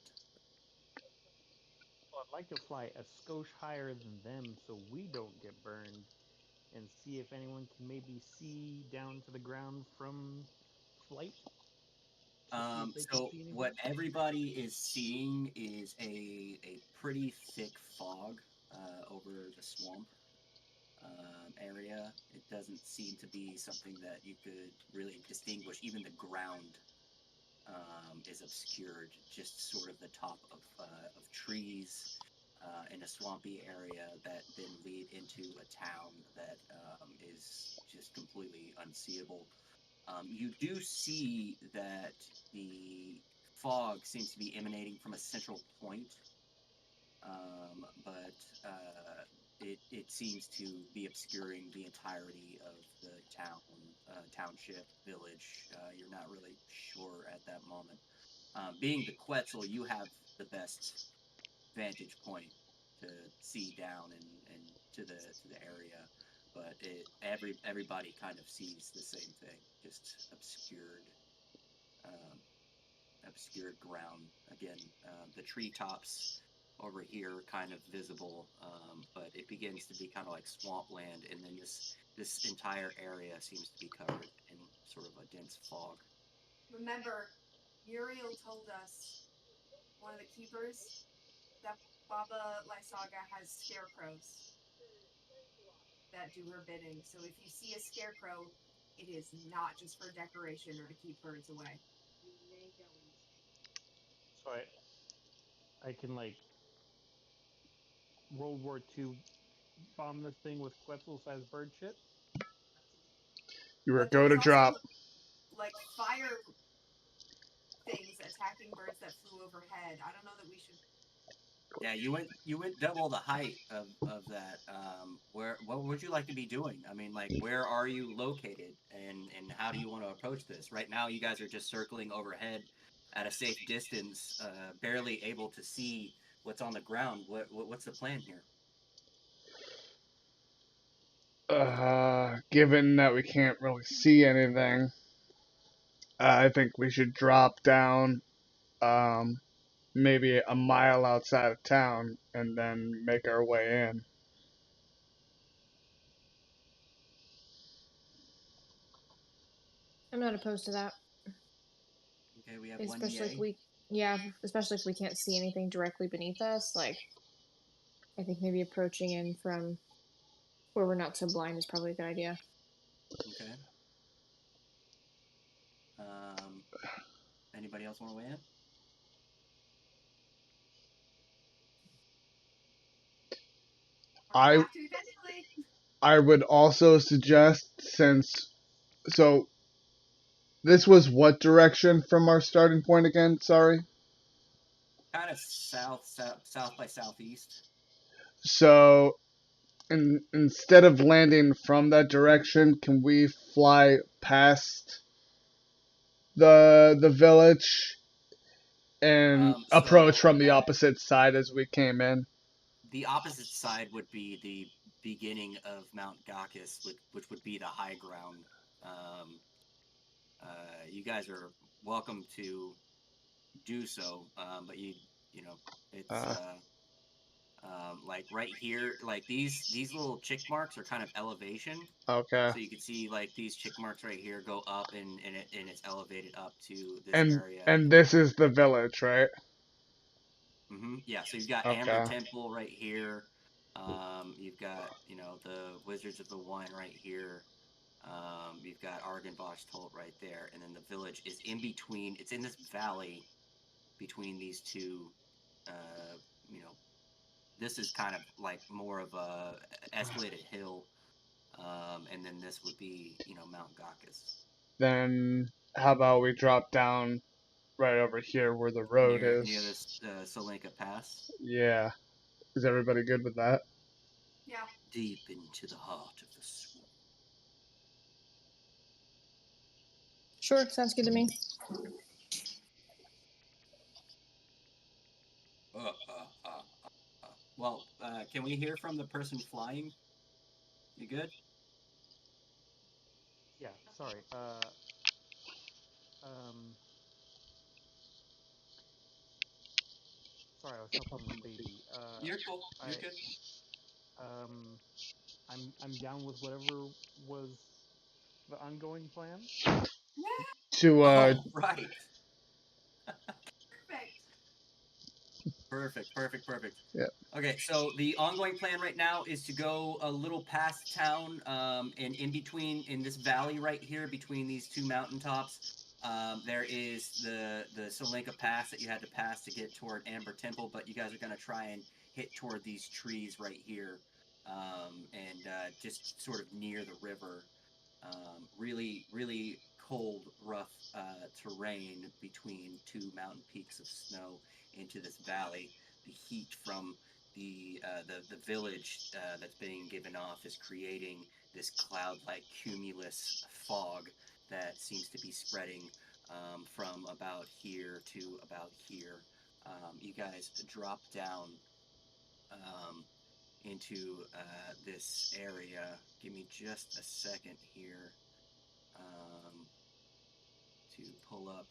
Well, I'd like to fly a skosh higher than them so we don't get burned, and see if anyone can maybe see down to the ground from flight. To see if they can So see what anything. everybody is seeing is a pretty thick fog over the swamp area. It doesn't seem to be something that you could really distinguish. Even the ground is obscured, just sort of the top of trees in a swampy area that then lead into a town that is just completely unseeable. You do see that the fog seems to be emanating from a central point, but it seems to be obscuring the entirety of the township, village. You're not really sure at that moment. Being the Quetzal, you have the best vantage point to see down and to the area, but everybody kind of sees the same thing, just um, obscured ground. Again, the treetops over here kind of visible, but it begins to be kind of like swampland, and then this entire area seems to be covered in sort of a dense fog. Remember, Muriel told us, one of the keepers, that Baba Lysaga has scarecrows that do her bidding. So if you see a scarecrow, it is not just for decoration or to keep birds away. So I can like World War II bomb this thing with Quetzal-sized bird shit. You were But go there's to drop. also like fire things attacking birds that flew overhead. I don't know that we should. Yeah, you went double the height of that. What would you like to be doing? I mean, like, where are you located, and how do you want to approach this? Right now, you guys are just circling overhead at a safe distance, barely able to see what's on the ground. What's the plan here? Given that we can't really see anything, I think we should drop down, um, maybe a mile outside of town, and then make our way in. I'm not opposed to that. Okay, we have one Especially if yay. especially if we can't see anything directly beneath us. Like, I think maybe approaching in from where we're not so blind is probably a good idea. Okay. Um, Anybody else want to weigh in? We're gonna I have to eventually. I would also suggest, since so this was what direction from our starting point again? Sorry. Kind of south by southeast. So instead of landing from that direction, can we fly past the village and approach So from the opposite side as we came in? the opposite side would be the beginning of Mount Gakis, which would be the high ground. Um, you guys are welcome to do so, but you know it's Uh, like right here, like these little chick marks are kind of elevation, okay. so you can see like these chick marks right here go up, and it's elevated up to this And area. and this is the village, right? Yeah, so you've got Amber Okay. Temple right here. You've got, the Wizards of the One right here. You've got Argynvostholt right there, and then the village is in between. It's in this valley between these two. This is kind of like more of a escalated hill, and then this would be Mount Gakis. Then how about we drop down right over here where the road near is? this Solenka Pass. Yeah. Is everybody good with that? Yeah. Deep into the heart of the swamp. Sure, sounds good to me. Well, can we hear from the person flying? You good? Yeah, sorry. Sorry, I was helping the baby. You're cool. You're good. I'm down with whatever was the ongoing plan. To right. Perfect. Perfect. Yeah. Okay, so the ongoing plan right now is to go a little past town, and in between, in this valley right here, between these two mountaintops, there is the Solenka Pass that you had to pass to get toward Amber Temple, but you guys are going to try and hit toward these trees right here, and just sort of near the river. Really cold, rough terrain between two mountain peaks of snow into this valley. The heat from the village that's being given off is creating this cloud-like cumulus fog that seems to be spreading from about here to about here. You guys drop down into this area. Give me just a second here to pull up.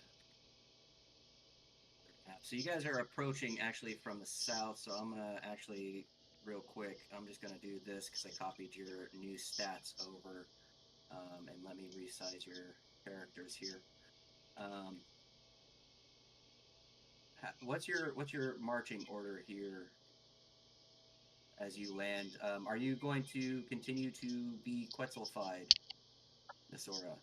So you guys are approaching actually from the south, so I'm gonna actually real quick, I'm just gonna do this because I copied your new stats over, and let me resize your characters here. What's your marching order here as you land? Are you going to continue to be Quetzalfied, Nessora?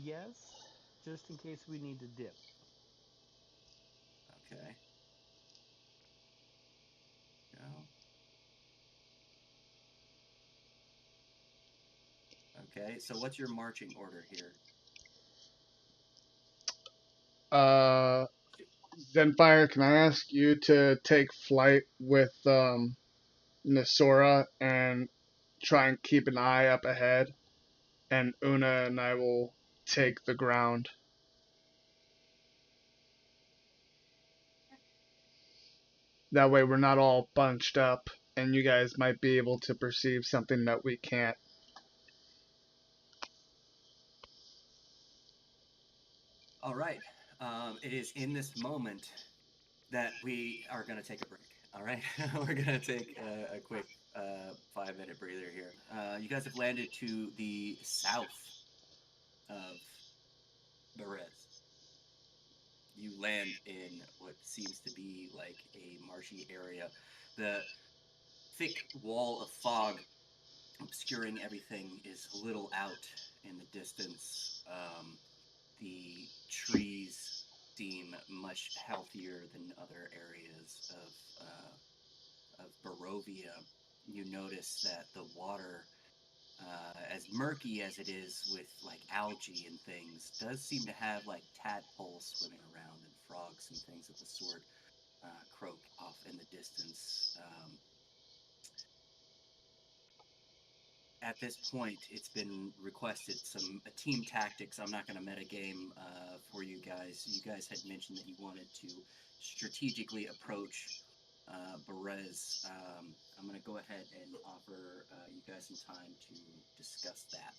Yes, just in case we need to dip. Okay. Go. Okay, so what's your marching order here? Zenfire, can I ask you to take flight with Nessora and try and keep an eye up ahead, and Una and I will take the ground. That way we're not all bunched up, and you guys might be able to perceive something that we can't. All right. It is in this moment that we are going to take a break. All right. We're going to take a quick 5-minute breather here. You guys have landed to the south of Berez. You land in what seems to be like a marshy area. The thick wall of fog obscuring everything is a little out in the distance. The trees seem much healthier than other areas of Barovia. You notice that the water, as murky as it is with like algae and things, does seem to have like tadpoles swimming around and frogs and things of the sort croak off in the distance. At this point, it's been requested some team tactics. I'm not going to metagame for you guys. You guys had mentioned that you wanted to strategically approach Berez. I'm going to go ahead and offer you guys some time to discuss that.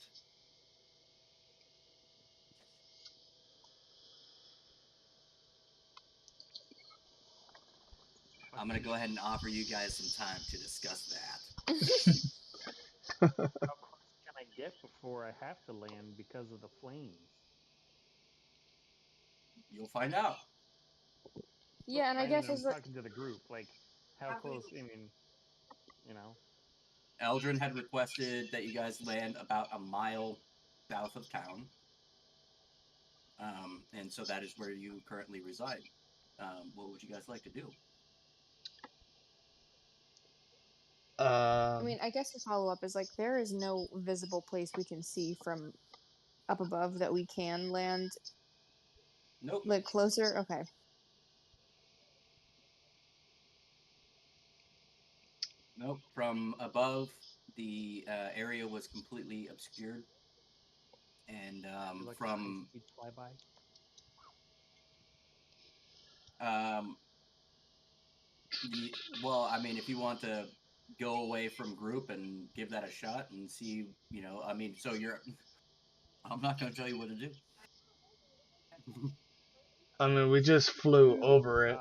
I'm going to go ahead and offer you guys some time to discuss that. How close can I get before I have to land because of the flames? You'll find out. Yeah, and I guess I'm as a, talking to the group, like how close? I mean, you know. Eldrin had requested that you guys land about a mile south of town. and so that is where you currently reside. What would you guys like to do? I mean, I guess the follow up is like there is no visible place we can see from up above that we can land Nope. like closer. Okay. Nope. From above, the area was completely obscured, and Like from a flyby. Well, I mean, if you want to go away from group and give that a shot and see, I mean, so you're. I'm not going to tell you what to do. I mean, we just flew over it.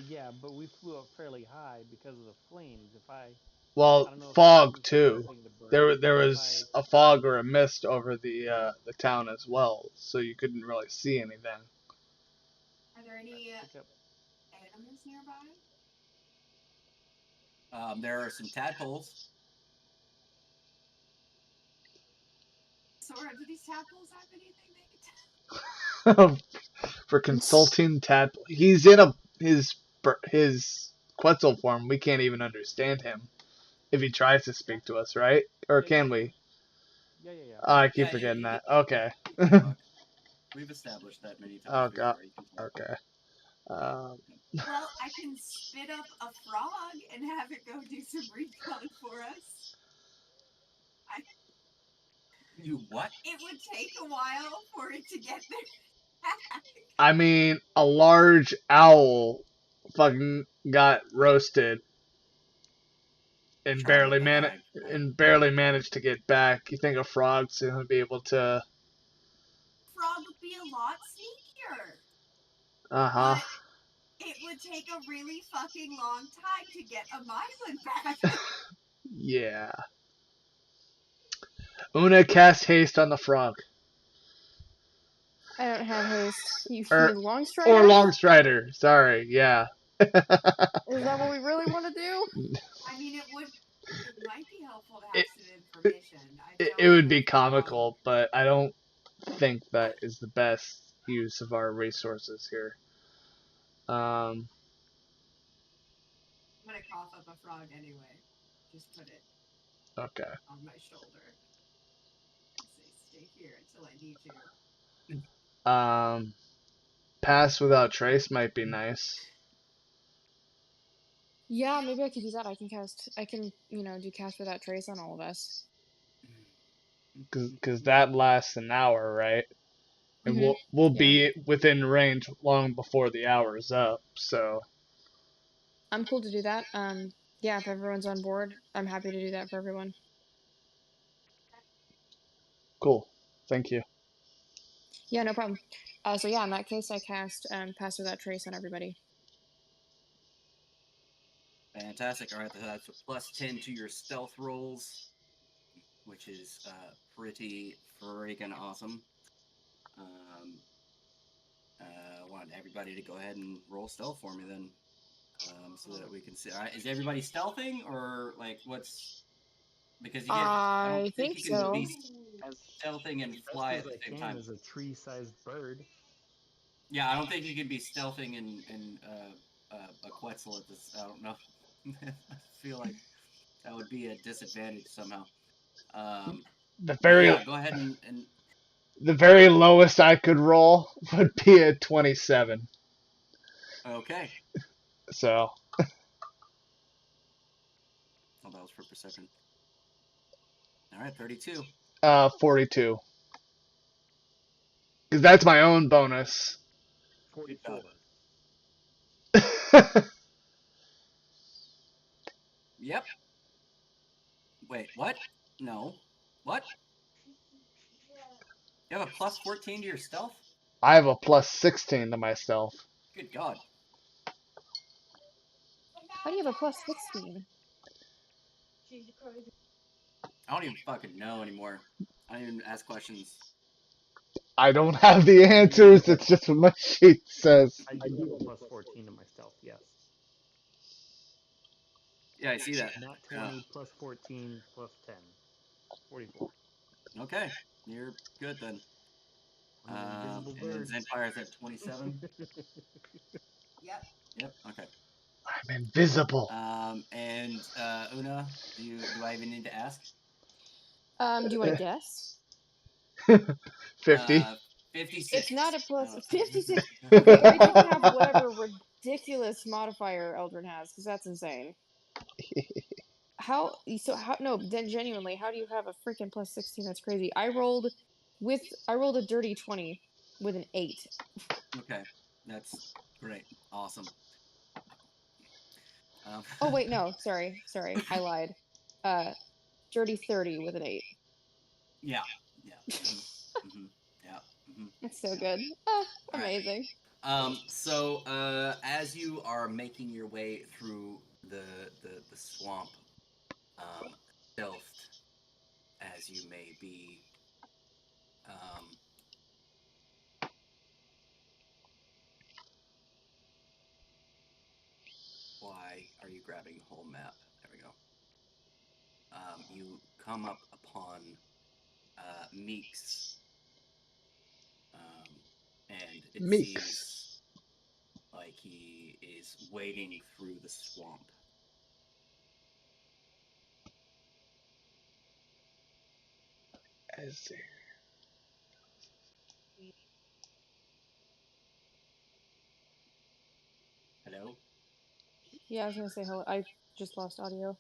Yeah, but we flew up fairly high because of the flames. I Well, don't know fog if too. anything to burn, There but was a fog or a mist over the town as well, so you couldn't really see anything. Are there any pick up animals nearby? There are some tadpoles. Sora, do these tadpoles have anything they can For consulting tadpole, he's in his Quetzal form. We can't even understand him if he tries to speak to us, right? Or can we? Yeah. Oh, I keep Yeah, forgetting that. Okay. Fuck. We've established that many times Oh before. god. Okay. Well, I can spit up a frog and have it go do some recon for us. You what? It would take a while for it to get there. I mean, a large owl fucking got roasted and Trying to barely managed to get back. You think a frog's gonna be able to? Frog would be a lot sneakier. Uh-huh. But it would take a really fucking long time to get a myelin back. Yeah. Una cast haste on the frog. I don't have haste. You Or mean Longstrider? Or Longstrider. Sorry. Yeah. Is that what we really want to do? I mean, it might be helpful to have some information. It would be comical, but I don't think that is the best use of our resources here. I'm gonna cough up a frog anyway. Just put it Okay. on my shoulder. Say, stay here until I need you. Pass without trace might be nice. Yeah, maybe I could do that. I can, do cast without trace on all of us. Because that lasts an hour, right? And Mhm. we'll Yeah. be within range long before the hour is up, so. I'm cool to do that. Yeah, if everyone's on board, I'm happy to do that for everyone. Cool. Thank you. Yeah, no problem. So yeah, in that case, I cast Pass Without Trace on everybody. Fantastic. All right, that's a +10 to your stealth rolls, which is pretty freaking awesome. I want everybody to go ahead and roll stealth for me then, so that we can see. All right, is everybody stealthing or like what's? Because you get, I don't think you can so. be stealthing and fly at the same time. As a tree-sized bird. Yeah, I don't think you can be stealthing and a Quetzal at this. I don't know. I feel like that would be a disadvantage somehow. Yeah, go ahead and The very lowest I could roll would be a 27. okay. So. Oh, that was for perception. All right, 32. 42. Because that's my own bonus. 44. Yep. Wait, what? No. What? You have a +14 to your stealth? I have a +16 to my stealth. Good God. How do you have a +16? I don't even fucking know anymore. I don't even ask questions. I don't have the answers. It's just what my sheet says. I do have a +14 to my stealth, yes. Yeah, I see that. Not 20 +14 +10. 44. Okay, you're good then. I'm an invisible And then bird. Zenfire's at 27. Yep. Yep. Okay. I'm invisible. And Una, do I even need to ask? Do you want to guess? 50. 56. It's not a plus Oh. 56. Okay, I don't have whatever ridiculous modifier Eldrin has, because that's insane. How? So how? No, then genuinely, how do you have a freaking plus 16? That's crazy. I rolled a dirty 20 with an 8. Okay, that's great, awesome. Oh wait, no, sorry, I lied. Dirty 30 with an 8. Yeah, yeah, yeah. That's so Yeah. good. Ah, All right. amazing. So as you are making your way through the swamp, stealthed as you may be, why are you grabbing the whole map? There we go. You come up upon Meeks, and it Meeks. seems like he is wading through the swamp. I see. Hello? Yeah, I was gonna say hello. I just lost audio.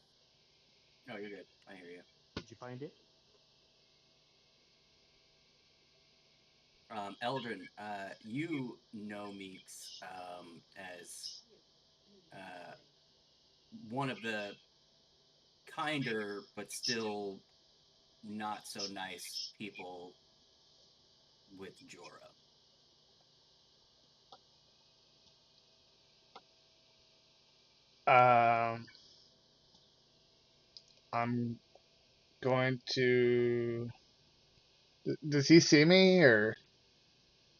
Oh, you're good. I hear you. Did you find it? Eldrin, you know Meeks as one of the kinder but still not so nice people with Jorah. I'm going to. Does he see me or?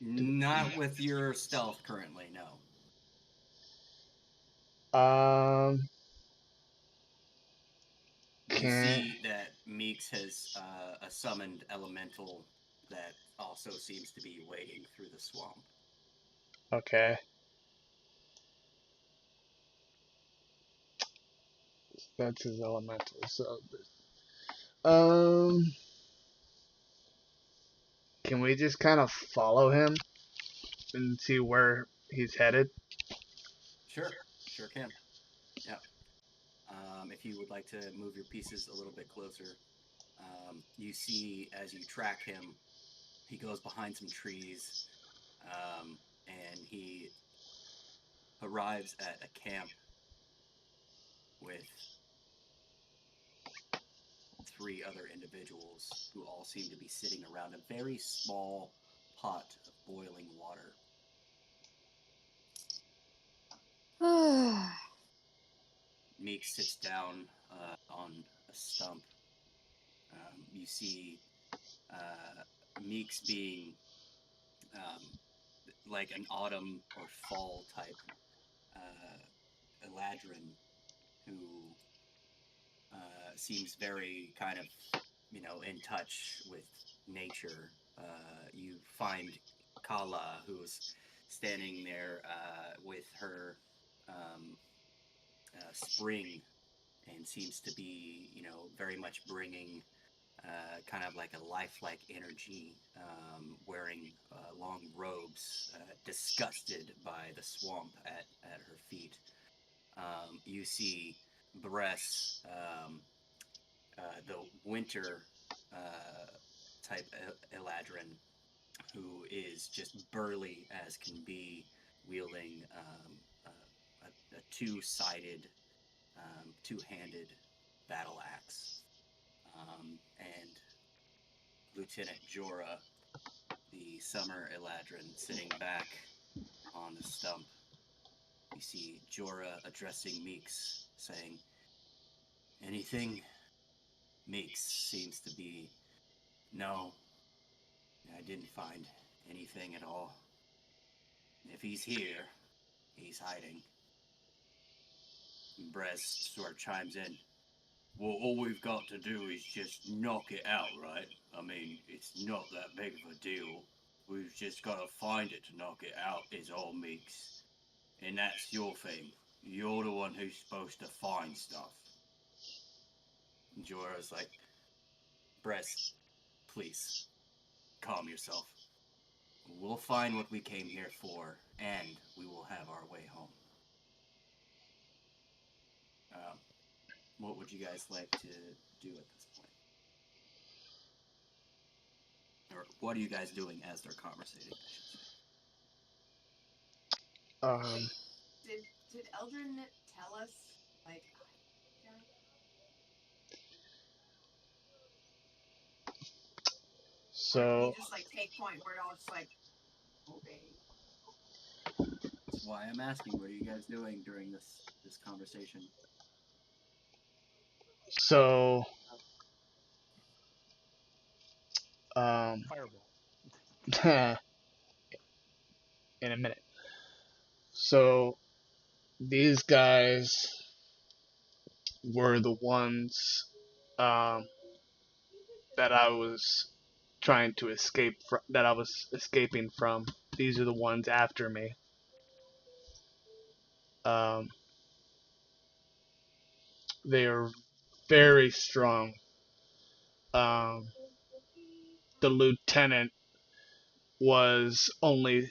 Not with your stealth currently, no. You Can't. see that Meeks has a summoned elemental that also seems to be wading through the swamp. Okay. That's his elemental. So, can we just kind of follow him and see where he's headed? Sure can. Yeah. If you would like to move your pieces a little bit closer, you see as you track him, he goes behind some trees, and he arrives at a camp with 3 other individuals who all seem to be sitting around a very small pot of boiling water. Meek sits down on a stump. You see Meeks being like an autumn or fall type Eladrin who seems very kind of, in touch with nature. You find Kala, who's standing there with her spring and seems to be, very much bringing kind of like a lifelike energy, wearing long robes, disgusted by the swamp at her feet. You see Bress, the winter type Eladrin, who is just burly as can be, wielding a two-sided, two-handed battle axe. And Lieutenant Jorah, the summer Eladrin, sitting back on the stump. You see Jorah addressing Meeks, saying, "Anything?" Meeks seems to be, "No, I didn't find anything at all. If he's here, he's hiding." And Brez sort of chimes in, "Well, all we've got to do is just knock it out, right? I mean, it's not that big of a deal." We've just gotta find it to knock it out, is all, Meeks. And that's your thing. You're the one who's supposed to find stuff. Jorah's like, Bress, please, calm yourself. We'll find what we came here for, and we will have our way home. What would you guys like to do at this point? Or what are you guys doing as they're conversating, I should say? Did Eldrin tell us, like, So or did he just, like, take point where it all just, like, okay? That's why I'm asking, what are you guys doing during this conversation? So Fireball. in a minute. So these guys were the ones that I was trying to escape from, that I was escaping from. These are the ones after me. They are very strong. The lieutenant was only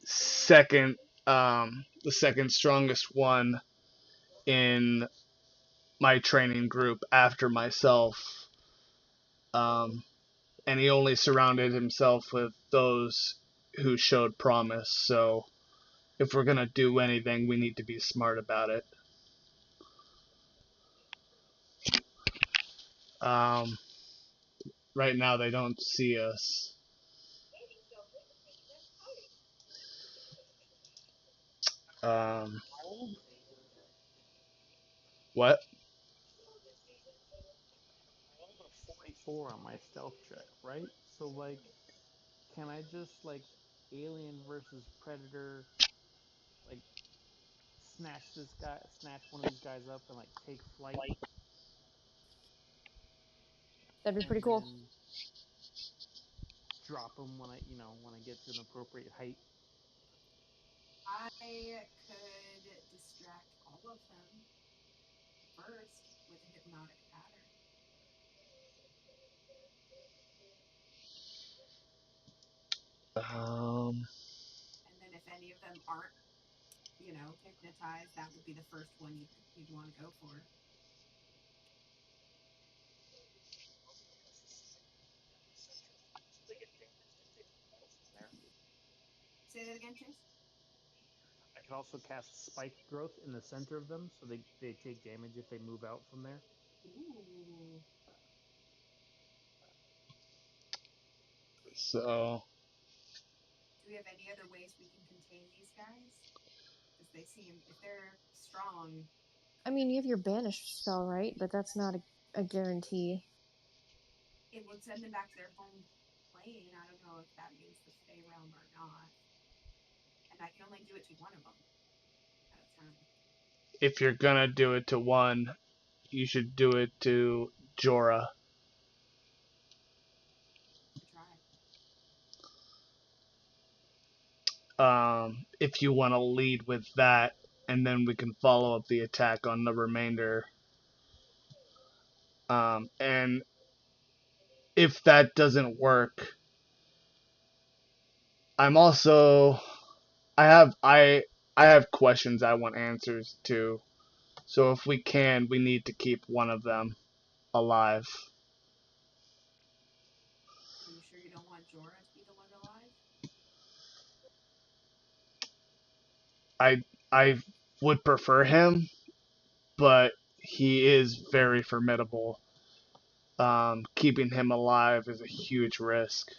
the second strongest one in my training group after myself. And he only surrounded himself with those who showed promise. So if we're going to do anything, we need to be smart about it. Right now, they don't see us. What? I rolled a 44 on my stealth check, right? So, like, can I just, like, alien versus predator, like, snatch one of these guys up and, like, take flight? That'd be And pretty cool. then drop them when I get to an appropriate height. I could distract all of them first with a hypnotic pattern. And then if any of them aren't, hypnotized, that would be the first one you'd want to go for. Say that again, Chase. I could also cast spike growth in the center of them, so they take damage if they move out from there. Ooh. So. Do we have any other ways we can contain these guys? Because they seem, if they're strong. I mean, you have your banish spell, right? But that's not a guarantee. It would send them back to their home plane. I don't know if that means the Fey realm or not. And I can only do it to one of them at a time. If you're gonna do it to one, you should do it to Jorah. If you want to lead with that, and then we can follow up the attack on the remainder. And if that doesn't work, I'm also I have questions I want answers to. So if we can, we need to keep one of them alive. Are you sure you don't want Jorah to be the one alive? I would prefer him, but he is very formidable. Keeping him alive is a huge risk.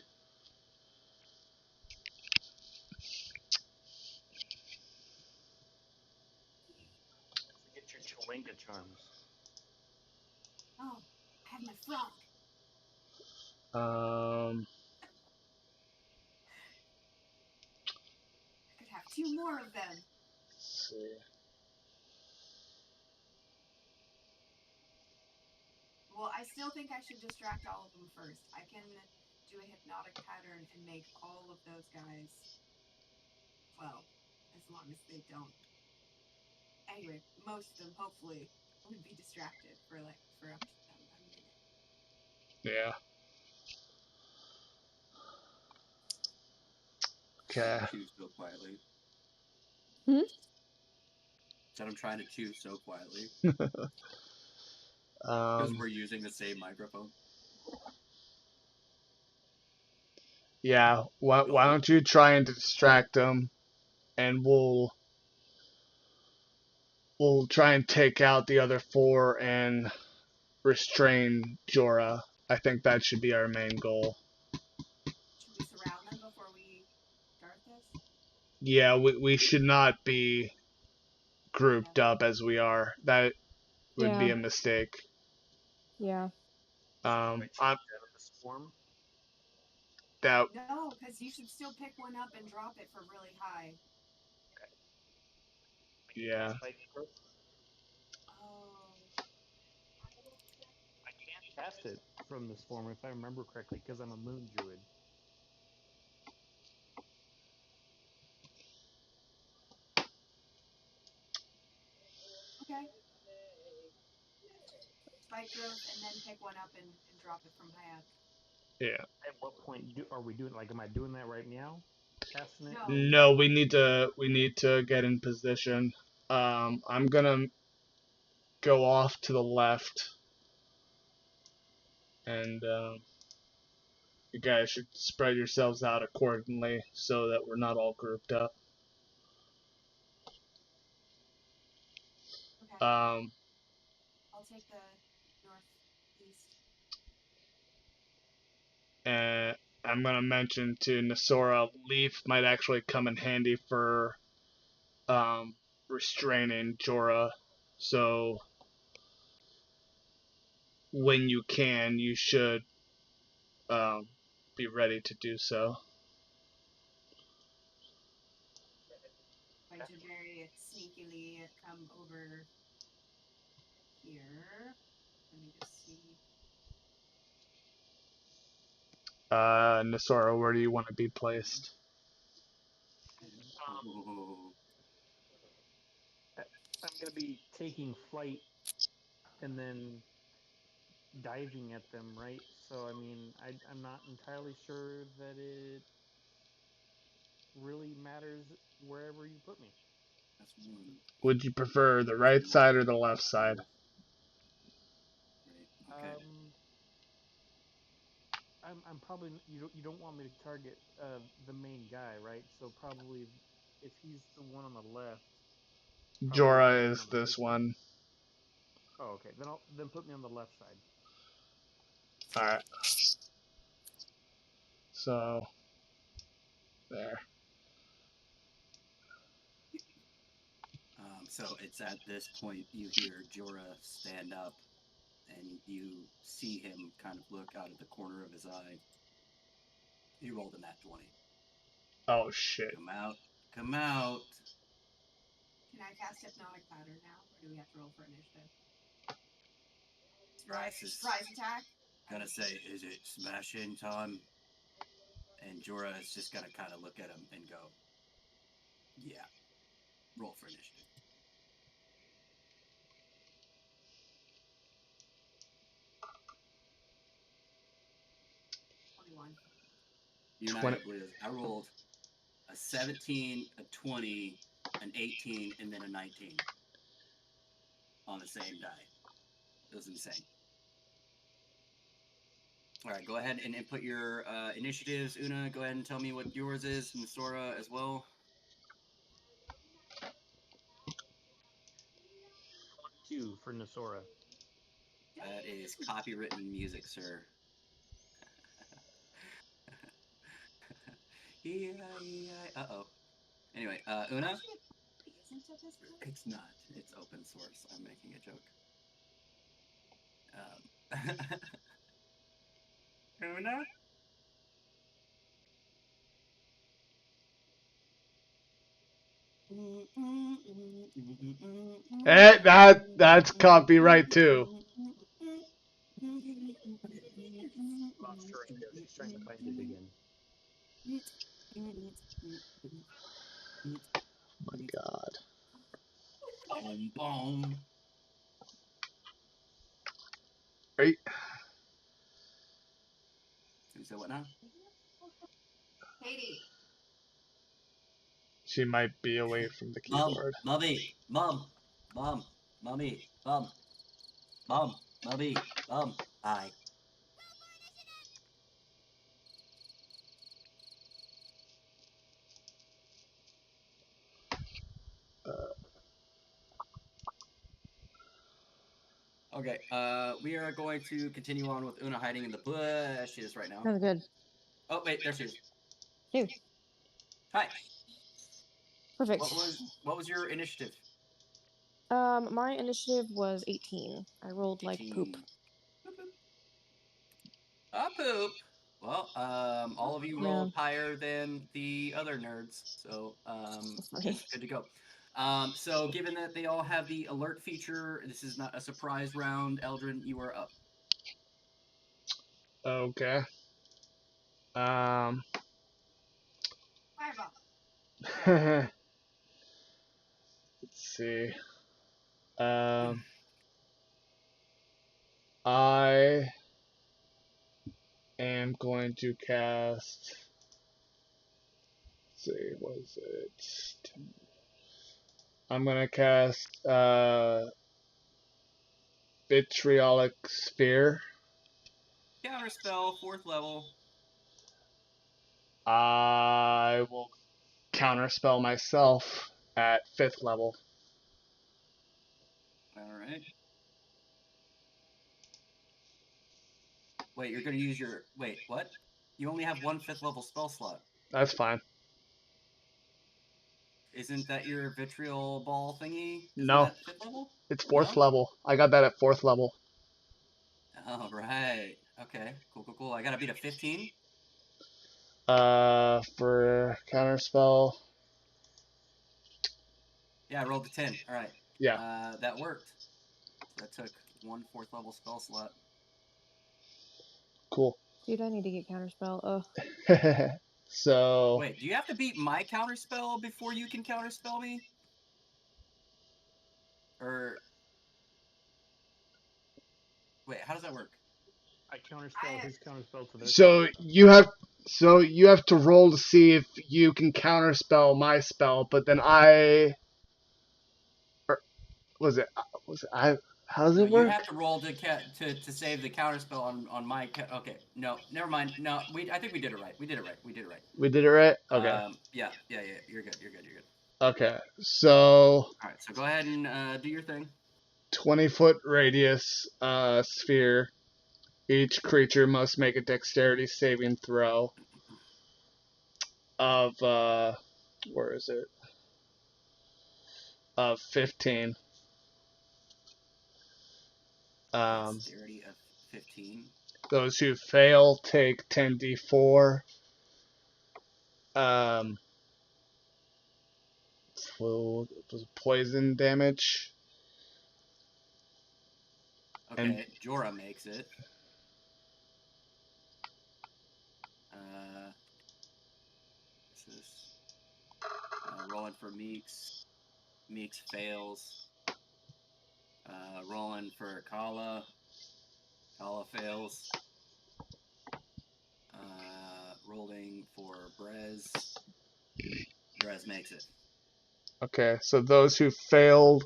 Forget your Chewinga charms. Oh, I have my frog. I could have 2 more of them. Let's see. Well, I still think I should distract all of them first. I can do a hypnotic pattern and make all of those guys, well, as long as they don't. Anyway, most of them hopefully would be distracted for up to a minute. Yeah. Okay. Chew so quietly. Hmm? Said I'm trying to chew so quietly because we're using the same microphone. Yeah. Why don't you try and distract them, and we'll try and take out the other 4 and restrain Jorah. I think that should be our main goal. Should we surround them before we start this? Yeah, we should not be grouped up as we are. That would be Yeah. a mistake. Yeah. I'm out of the swarm. that No, because you should still pick one up and drop it from really high. yeah. Oh. I can't cast it from the swarm if I remember correctly because I'm a moon druid. Okay. Spike growth and then pick one up and drop it from high up. Yeah. At what point are we doing? Like, am I doing that right now? Casting it? No, we need to get in position. I'm gonna go off to the left, and you guys should spread yourselves out accordingly so that we're not all grouped up. Okay. I'll take the northeast. And I'm gonna mention to Nessora, Leaf might actually come in handy for restraining Jorah. So when you can, you should be ready to do so. Going to very sneakily come over here. Let me just see. Nessora, where do you want to be placed? I'm gonna be taking flight and then diving at them, right? So I mean, I'm not entirely sure that it really matters wherever you put me. That's one. Would you prefer the right side or the left side? Right. Okay. I'm probably you don't want me to target the main guy, right? So probably if he's the one on the left, Jorah is this one. Oh, okay. Then put me on the left side. All right. So there. So it's at this point you hear Jorah stand up, and you see him kind of look out of the corner of his eye. He rolled a nat 20. Oh shit. Come out. Come out. Can I cast hypnotic pattern now, or do we have to roll for initiative? Surprise attack. Gonna say, is it smashing time? And Jorah is just gonna kind of look at him and go, yeah. Roll for initiative. I rolled a 17, a 20, an 18, and then a 19 on the same die. It was insane. All right, go ahead and input your initiatives. Una, go ahead and tell me what yours is. Nessora as well. 2 for Nessora. That is copywritten music, sir. Uh-oh. Anyway, Una? It's not. It's open source. I'm making a joke. Una? That's copyright too. Lost her idea. She's trying to find God. Boom, boom. Right. Who said what now? Katie. She might be away from the Mom, keyboard. Mummy, Mum, Mum, Mummy, Mum, Mum, Mummy, Mum. Hi. Okay, we are going to continue on with Una hiding in the bushes right now. Sounds good. Oh, wait, there she is. Hey, Hi. perfect. What was your initiative? My initiative was 18. I rolled like poop. 18. Poop. Well, all of you Yeah. rolled higher than the other nerds, so That's funny. good to go. So given that they all have the alert feature, this is not a surprise round. Eldrin, you are up. Okay. Fireball. Let's see. I am going to cast. Let's see, what is it? I'm gonna cast Vitriolic Sphere. Counterspell, 4th level. I will counterspell myself at 5th level. Alright. Wait, you're gonna use your... Wait, what? You only have one 5th level spell slot. That's fine. Isn't that your vitriol ball thingy? Isn't No. that 5th level? It's 4th No? level. I got that at 4th level. Oh, right. Okay, cool. I gotta beat a 15? For counterspell. Yeah, I rolled a 10. Alright. Yeah. That worked. So that took one 4th level spell slot. Cool. Dude, I need to get counterspell. Ugh. So. Wait, do you have to beat my counterspell before you can counterspell me? Or... Wait, how does that work? I counterspell his counterspell to their So you have to roll to see if you can counterspell my spell, but then how does No, it you work? have to roll to save the counterspell on my... Okay, no, never mind. No, I think we did it right. We did it right. We did it right? Okay. Yeah, you're good. Okay. So Alright, so go ahead and do your thing. 20-foot radius sphere. Each creature must make a dexterity saving throw of where is it? Of 15. Dexterity of 15. Those who fail take 10d4. Poison damage. Okay, And Jorah makes it. What's this? Rolling for Meeks. Meeks fails. Rolling for Kala. Kala fails. Rolling for Brez. Brez makes it. okay, so those who failed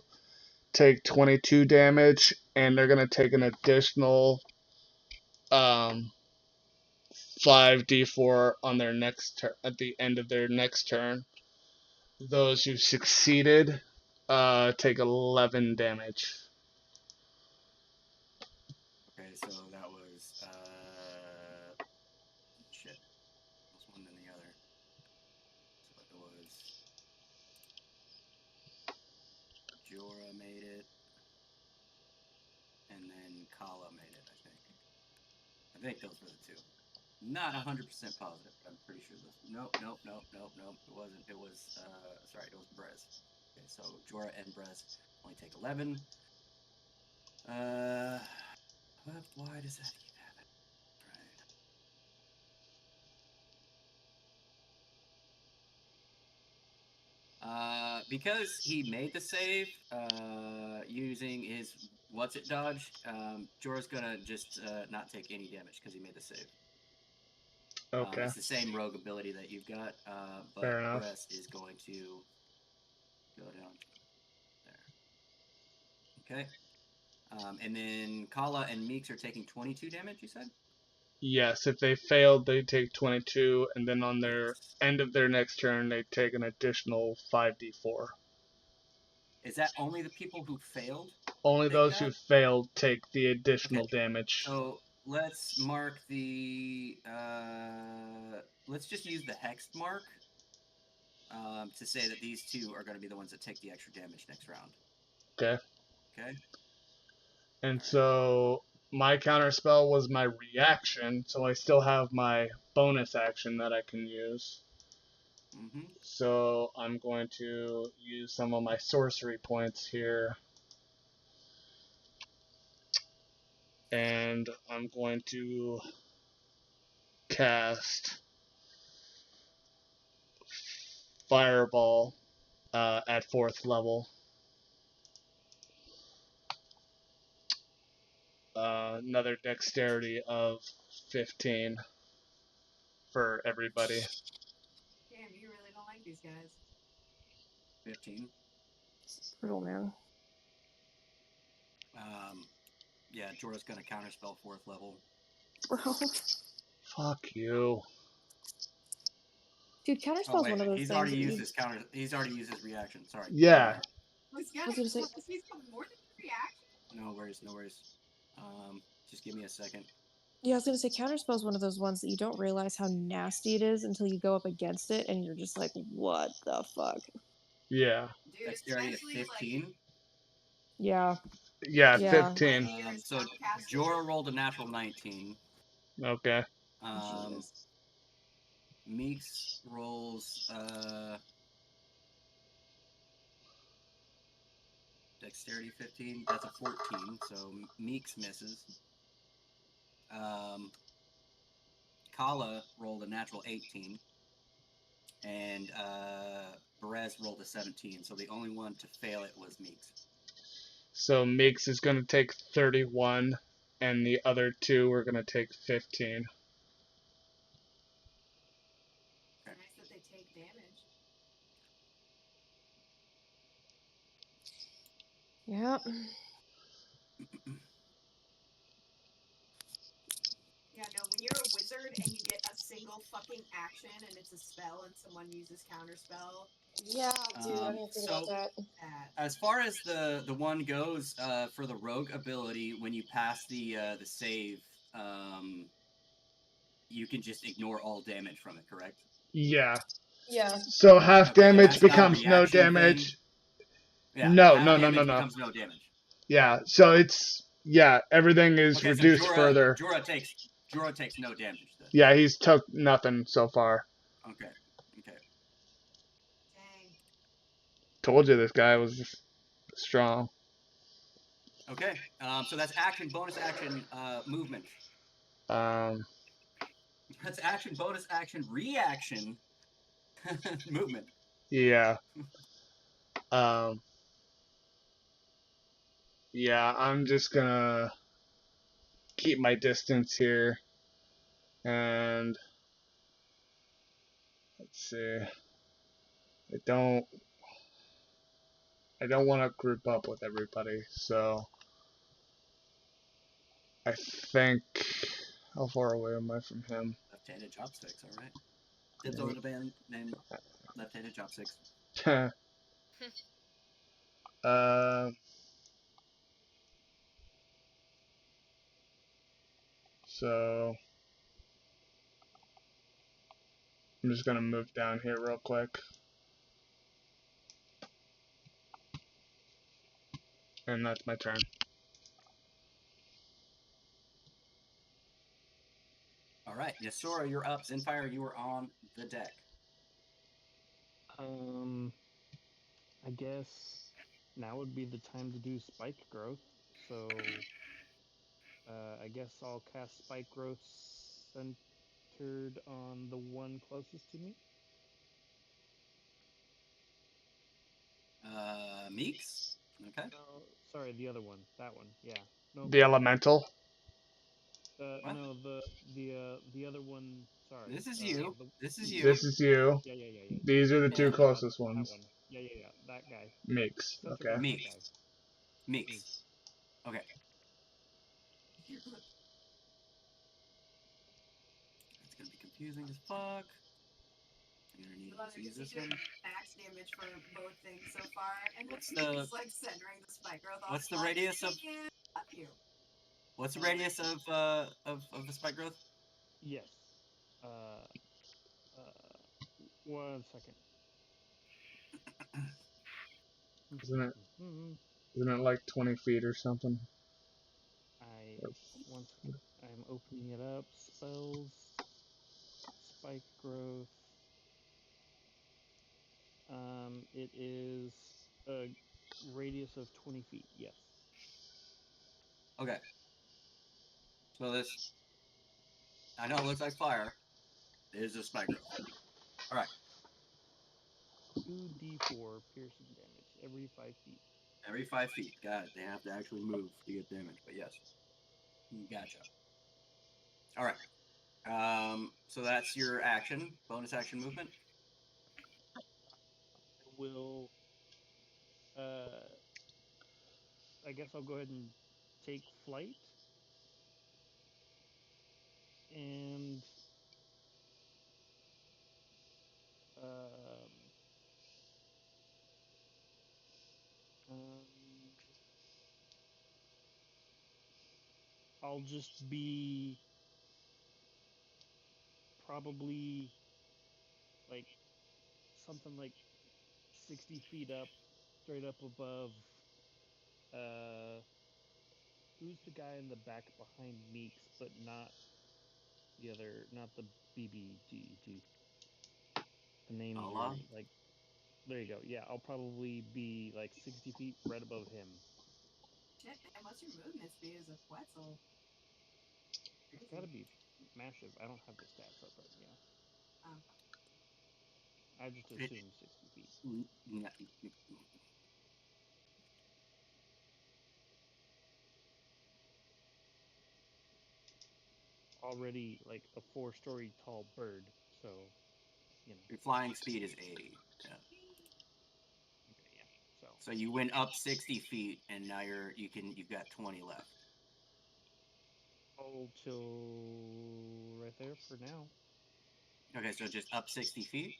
take 22 damage, and they're gonna take an additional 5d4 on their next turn at the end of their next turn. Those who succeeded take 11 damage. Okay, so that was shit. It was one than the other. So it was Jorah made it, and then Kala made it. I think those were the two. Not 100% positive, but I'm pretty sure those. Nope. It wasn't. It was sorry. It was Brez. Okay, so Jorah and Brez only take 11. Why does that keep happening? Right. because he made the save using his what's-it dodge, Jorah's gonna just not take any damage because he made the save. Okay. It's the same rogue ability that you've got, but Fair enough. Bress is going to go down there. Okay. And then Kala and Meeks are taking 22 damage, you said? Yes, if they failed, they take 22, and then on their end of their next turn, they take an additional 5d4. Is that only the people who failed? Only take those that? who failed take the additional damage. So let's mark the. Let's just use the hexed mark to say that these two are going to be the ones that take the extra damage next round. Okay. Okay. And so my counterspell was my reaction, so I still have my bonus action that I can use. Mm-hmm. So I'm going to use some of my sorcery points here. And I'm going to cast Fireball at 4th level. Another dexterity of 15 for everybody. Damn, you really don't like these guys. 15. Brutal, man. Yeah, Jorah's going to counterspell 4th level. Bro. Fuck you. Dude, counterspell's Oh, wait, one of those he's things. already that used you- his counter. He's already used his reaction. Sorry. Yeah. Was I was gonna say- he's got more than a reaction? No worries. No worries. Just give me a second. Yeah, I was gonna say counterspell's one of those ones that you don't realize how nasty it is until you go up against it, and you're just like, "What the fuck?" Yeah. Dude, Dexterity of especially 15. Yeah. Yeah, Yeah. 15. So Jorah rolled a natural 19. Okay. Jesus. Meeks rolls dexterity 15. That's a 14, so Meeks misses. Kala rolled a natural 18. And Perez rolled a 17, so the only one to fail it was Meeks. So Meeks is going to take 31, and the other two are going to take 15. Nice that they take damage. Yep. Yeah, no, when you're a wizard and you get a single fucking action and it's a spell and someone uses counterspell. Yeah, dude, I didn't think about that. As far as the one goes, for the rogue ability, when you pass the save, you can just ignore all damage from it, correct? Yeah. Yeah. So half Okay, damage that's not a becomes no reaction damage. thing. Yeah, No, half no, no, damage no, no. becomes no damage. Yeah, so it's, yeah, everything is Okay, reduced so further. Jorah takes no damage then. Yeah, he's took nothing so far. Okay. Dang. Told you this guy was strong. Okay, so that's action, bonus action, movement. That's action, bonus action, reaction, movement. Yeah. Yeah, I'm just gonna keep my distance here. And let's see. I don't want to group up with everybody, so I think, how far away am I from him? Left-handed chopsticks, all right. Dibs over the band named left-handed chopsticks. So I'm just gonna move down here real quick. And that's my turn. All right, Nessora, you're up. Zenfire, you are on the deck. I guess now would be the time to do spike growth. So, I guess I'll cast spike growth centered on the one closest to me. Meeks. Okay. No, sorry, the other one. That one. Yeah. No. The elemental. What? No, the other one. Sorry. This is you. This is you. This is you. Yeah. These are the two And- closest That ones. one. Yeah. That guy. Mix. Center Okay. guard, Meeks. that guy. Meeks. Okay. It's gonna be confusing as fuck. I'm gonna need to use this one. Max damage for both things so far, and What's it's the- like centering the spike growth. What's the radius of? You. What's the radius of the spike growth? Yes. 1 second. Isn't it like 20 feet or something? 1 second. I'm opening it up. Spells. Spike growth. It is a radius of 20 feet. Yes. Okay. So this, I know it looks like fire. It is a spike growth. All right. 2d4 piercing damage every 5 feet. Every 5 feet. God, they have to actually move to get damage. But yes, gotcha. All right. So that's your action, bonus action movement. I will. I guess I'll go ahead and take flight. And I'll just be probably like something like 60 feet up, straight up above. Who's the guy in the back behind Meeks, but not the BBGG? The name's Allah? weird. Like, there you go. Yeah, I'll probably be like 60 feet right above him. Shit, man, what's your movement speed as a Quetzal? It's gotta be massive. I don't have the stats up right now. Oh. I just assume 60 feet. Already like a 4-story tall bird, so you know. Your flying speed is 80. Yeah. Okay, yeah. So you went up 60 feet, and now you've got 20 left. Hold till right there for now. Okay, so just up 60 feet.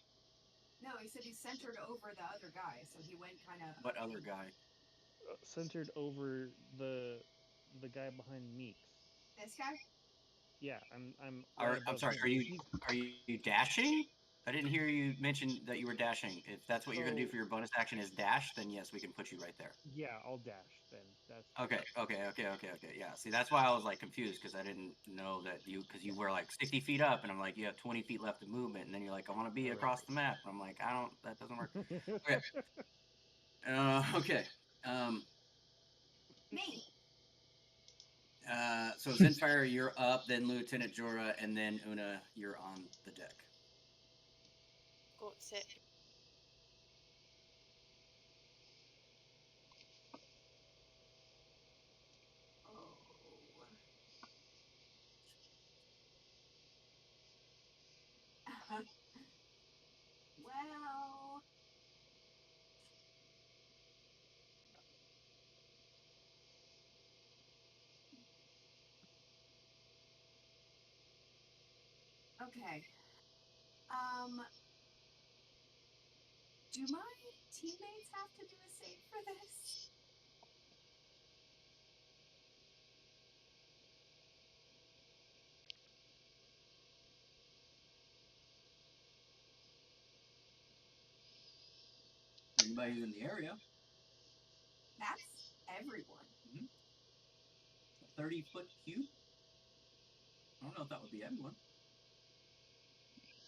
No, he said he centered over the other guy, so he went kind of. What other guy? Centered over the guy behind Meeks. This guy? Yeah, I'm sorry. him. Are you dashing? I didn't hear you mention that you were dashing. If that's what you're gonna do for your bonus action is dash, then yes, we can put you right there. Yeah, I'll dash then. That's Okay. Yeah. See, that's why I was like confused because I didn't know that because you were like 60 feet up, and I'm like, you have 20 feet left of movement, and then you're like, I want to be across the map. And I'm like, that doesn't work. Okay. Okay. Me. So Zenfire, you're up, then Lieutenant Jorah, and then Una, you're on the deck. Go sit. Well. Okay. Do my teammates have to do a save for this? Anybody who's in the area? That's everyone. A 30-foot cube? I don't know if that would be everyone.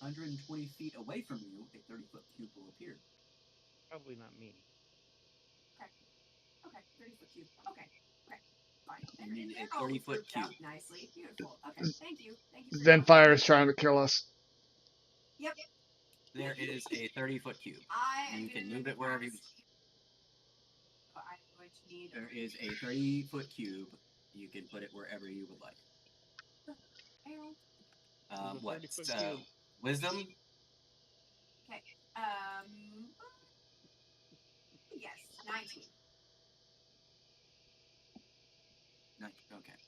120 feet away from you, a 30-foot cube will appear. probably not me. Okay, 30-foot cube. Okay, fine. You need They're a all 30-foot grouped cube. out nicely. Beautiful. Okay, thank you. For Zenfire is trying to kill us. Yep. There is a 30-foot cube. I You can move it wherever you. need. There is a 30-foot cube. You can put it wherever you would like. There's a What? 30-foot cube. Wisdom? Okay. Yes, 19. Okay.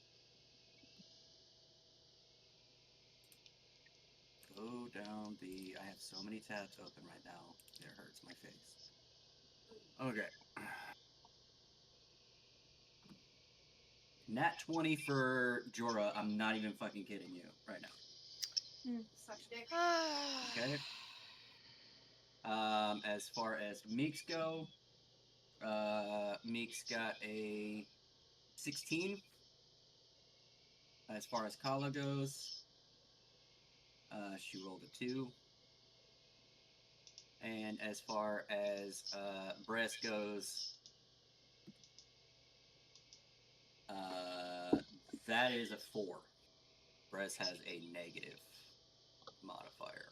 Go down the... I have so many tabs open right now. It hurts my face. Okay. Nat 20 for Jorah. I'm not even fucking kidding you right now. Such dick. Okay. As far as Meeks go, Meeks got a 16. As far as Kala goes, she rolled a 2. And as far as Bress goes, that is a 4. Bress has a negative modifier.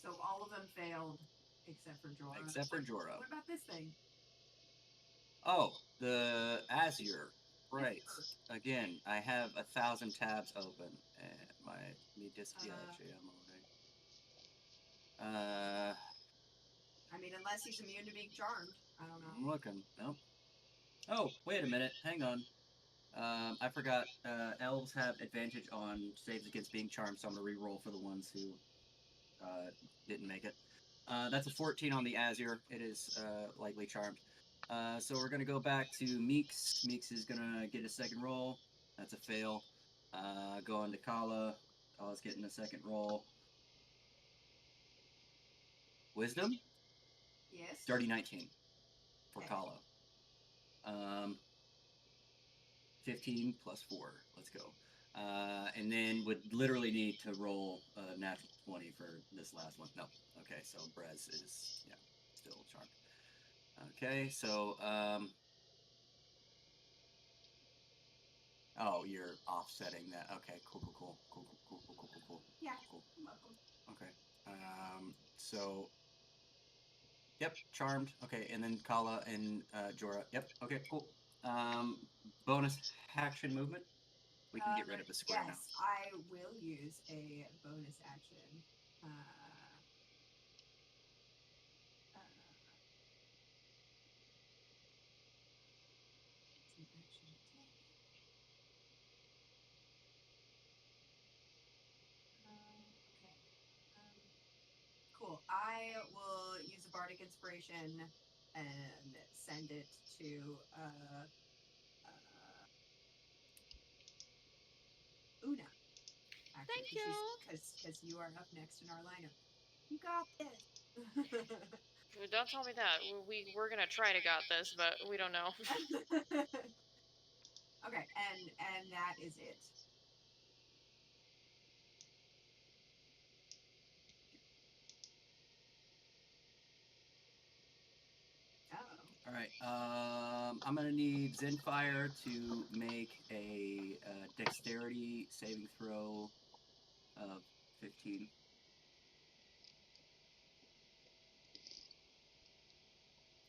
So all of them failed, except for Jorah. Except for Jorah. What about this thing? Oh, the Azure. Right. Again, I have 1,000 tabs open. My actually, I'm okay. I mean, unless he's immune to being charmed. I don't know. I'm looking. Nope. Oh, wait a minute. Hang on. I forgot. Elves have advantage on saves against being charmed, so I'm gonna re-roll for the ones who didn't make it. That's a 14 on the Azure. It is likely charmed. So we're gonna go back to Meeks. Meeks is gonna get a second roll. That's a fail. Going to Kala. Kala's getting a second roll. Wisdom? Yes. Dirty 19 for Okay. Kala. 15 plus 4. Let's go. And then would literally need to roll a natural 20 for this last one. No. Okay, so Brez is, yeah, still charmed. Okay, so, oh, you're offsetting that. Okay, cool. Yeah. Cool. You're welcome. Okay. So, yep, charmed. Okay, and then Kala and Jorah. Yep, okay, cool. Bonus action movement. We can get rid of the square now. Yes, I will use a bonus action. Cool. I will use a bardic inspiration and send it to Una. Actually, Thank you. Because you are up next in our lineup. You got this. Don't tell me that. We're gonna try to got this, but we don't know. Okay, and that is it. All right. I'm gonna need Zenfire to make a dexterity saving throw of 15.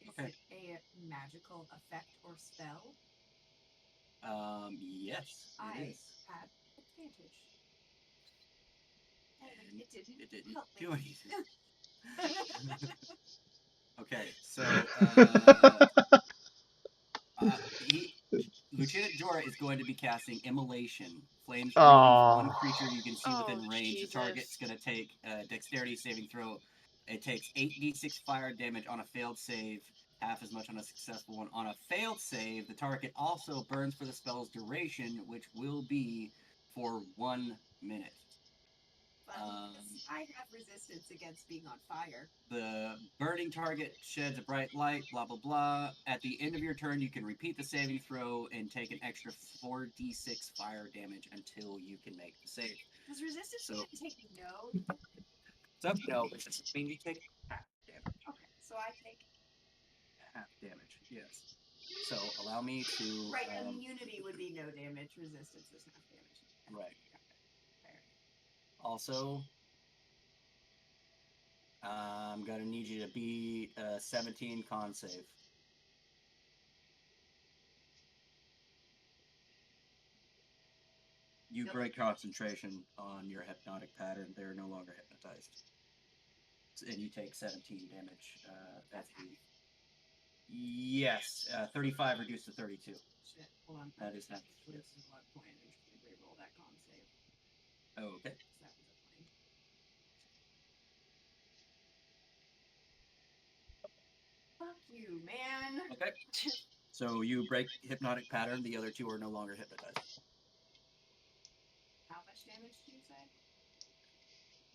Is Okay. it a magical effect or spell? Yes, it is. I had advantage. And it didn't help do me. anything. Okay, so Lieutenant Jorah is going to be casting Immolation. Flames wreath one creature you can see within range. Jesus. The target's going to take a dexterity saving throw. It takes 8d6 fire damage on a failed save, half as much on a successful one. On a failed save, the target also burns for the spell's duration, which will be for 1 minute. But I have resistance against being on fire. The burning target sheds a bright light, blah, blah, blah. At the end of your turn, you can repeat the saving throw and take an extra 4d6 fire damage until you can make the save. Does resistance mean I take no? No, it doesn't mean you take half damage. Okay, so I take Half damage, yes. So allow me to... Right, immunity would be no damage, resistance is half damage. Right. Also, I'm going to need you to be 17 con save. You break concentration on your hypnotic pattern. They're no longer hypnotized. And you take 17 damage. That's the... Yes, 35 reduced to 32. Shit, hold on. That is half. This Yes. is what point I should re-roll that con save. Oh, okay. So that was a 20. Fuck you, man. Okay. So you break hypnotic pattern. The other two are no longer hypnotized. How much damage did you say?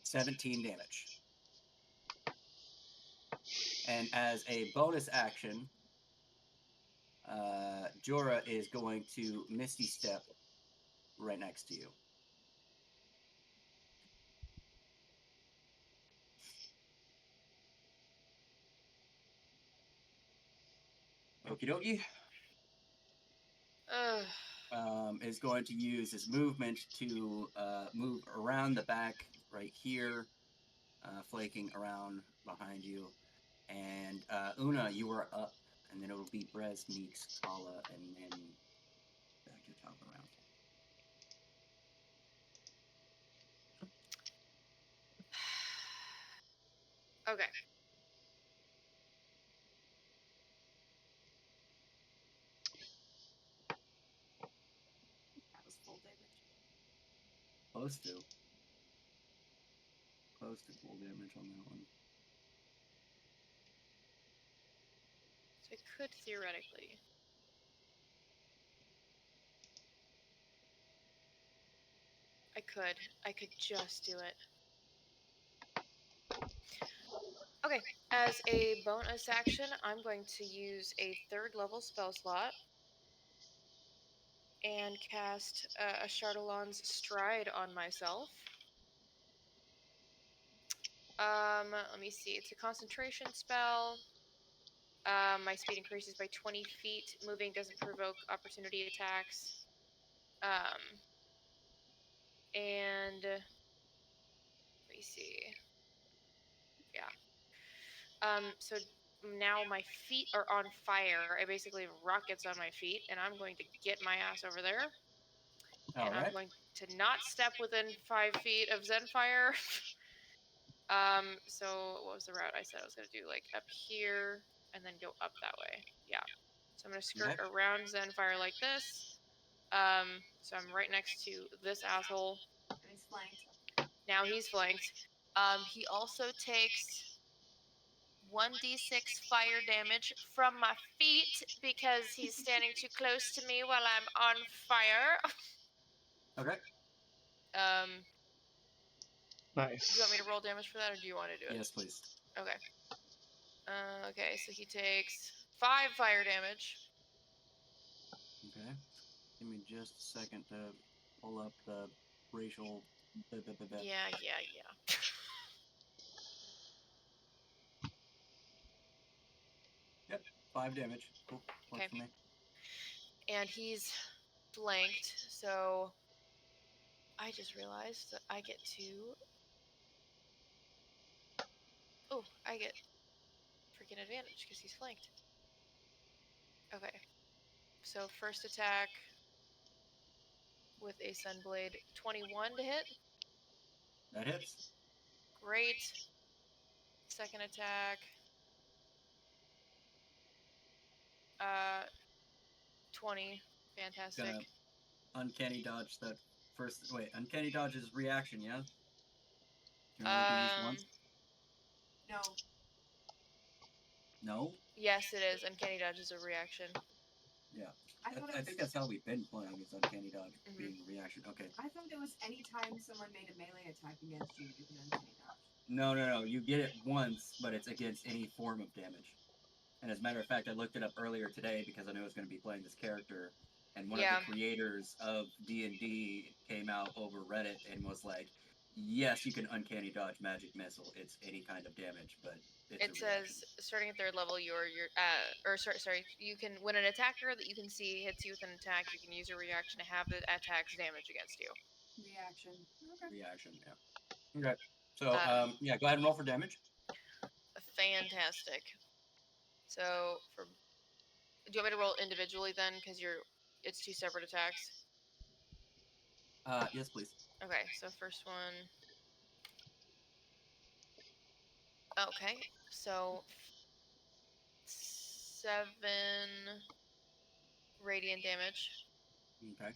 17 damage. And as a bonus action, Jorah is going to Misty Step right next to you. Okie dokie. Is going to use his movement to move around the back right here, flanking around behind you. And Una, you are up, and then it'll be Brez, Meeks, Kala, and then back to top around. Okay. That was full damage. Close to. Close to full damage on that one. So I could theoretically. I could just do it. Okay, as a bonus action, I'm going to use a 3rd level spell slot and cast a Shardalon's Stride on myself. Let me see. It's a concentration spell. My speed increases by 20 feet. Moving doesn't provoke opportunity attacks. And let me see. Yeah. So now my feet are on fire. I basically have rockets on my feet, and I'm going to get my ass over there. And I'm going to not step within 5 feet of Zenfire. So what was the route I said I was going to do? Like up here and then go up that way. Yeah. So I'm going to skirt around Zenfire like this. So I'm right next to this asshole. And he's flanked. Now he's flanked. He also takes 1d6 fire damage from my feet because he's standing too close to me while I'm on fire. Okay. Nice. Do you want me to roll damage for that, or do you want to do it? Yes, please. Okay. Okay, so he takes 5 fire damage. Okay. Give me just a second to pull up the racial. Yeah. Yep, 5 damage. Cool. Works Okay. for me. And he's flanked, so I just realized that I get to... Oh, I get freaking advantage because he's flanked. Okay. So first attack with a Sunblade, 21 to hit. That hits. Great. Second attack. 20. Fantastic. Gonna uncanny dodge that first. Wait, uncanny dodge is reaction, yeah? Can only be used once? No. No? Yes, it is. Uncanny dodge is a reaction. Yeah. I I think that's how we've been playing, is uncanny dodge being a reaction. Okay. I thought it was any time someone made a melee attack against you, you can uncanny dodge. No. You get it once, but it's against any form of damage. And as a matter of fact, I looked it up earlier today because I knew I was going to be playing this character. And one of the creators of D&D came out over Reddit and was like, yes, you can uncanny dodge magic missile. It's any kind of damage, but it says starting at 3rd level, you can, when an attacker that you can see hits you with an attack, you can use your reaction to have the attack's damage against you. Reaction. Okay. Reaction, yeah. Okay. So, yeah, go ahead and roll for damage. Fantastic. So, do you want me to roll individually then? Because it's 2 separate attacks. Yes, please. Okay, so first one. Okay, so 7 radiant damage. Okay.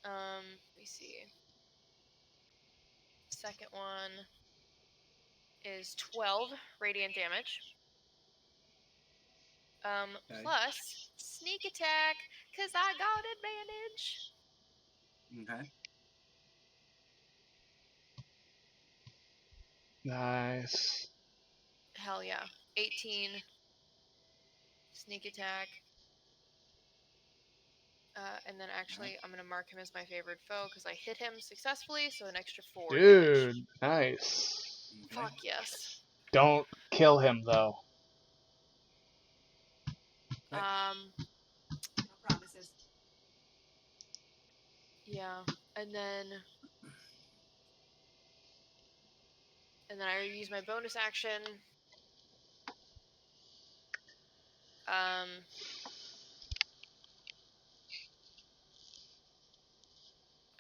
Let me see. Second one is 12 radiant damage. Okay. Plus sneak attack, cause I got advantage. Okay. Nice. Hell yeah. 18 sneak attack. And then actually, I'm gonna mark him as my favorite foe because I hit him successfully, so an extra 4 damage. Dude, nice. Okay. Fuck yes. Don't kill him though. Okay. No promises. Yeah, and then I use my bonus action.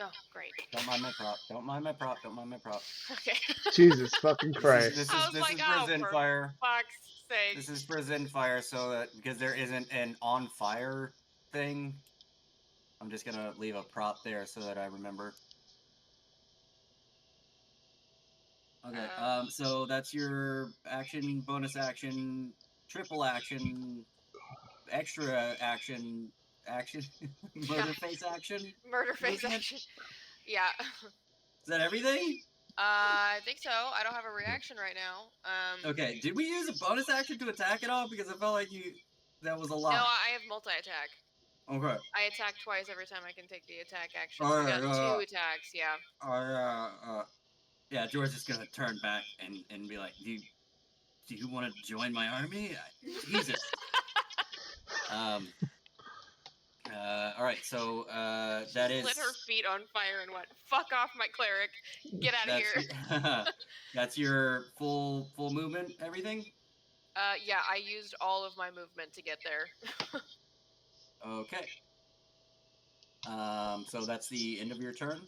Oh, great. Don't mind my prop. Don't mind my prop. Don't mind my prop. Okay. Jesus fucking Christ. This I is was this like, is for oh, for Zenfire. fuck's sake. This is for Zenfire, so that because there isn't an on fire thing, I'm just gonna leave a prop there so that I remember. Okay. So that's your action, bonus action, triple action, extra action, murder face action. Murder face movement? action. Yeah. Is that everything? I think so. I don't have a reaction right now. Okay. Did we use a bonus action to attack at all? Because I felt like that was a lot. No, I have multi-attack. Okay. I attack twice every time I can take the attack action. All So we right, got 2 attacks, yeah. Yeah, George is gonna turn back and be like, do you want to join my army? Jesus. All right, so that is. Lit her feet on fire and went, "Fuck off, my cleric! Get out of here!" That's your full movement, everything. Yeah, I used all of my movement to get there. Okay. So that's the end of your turn.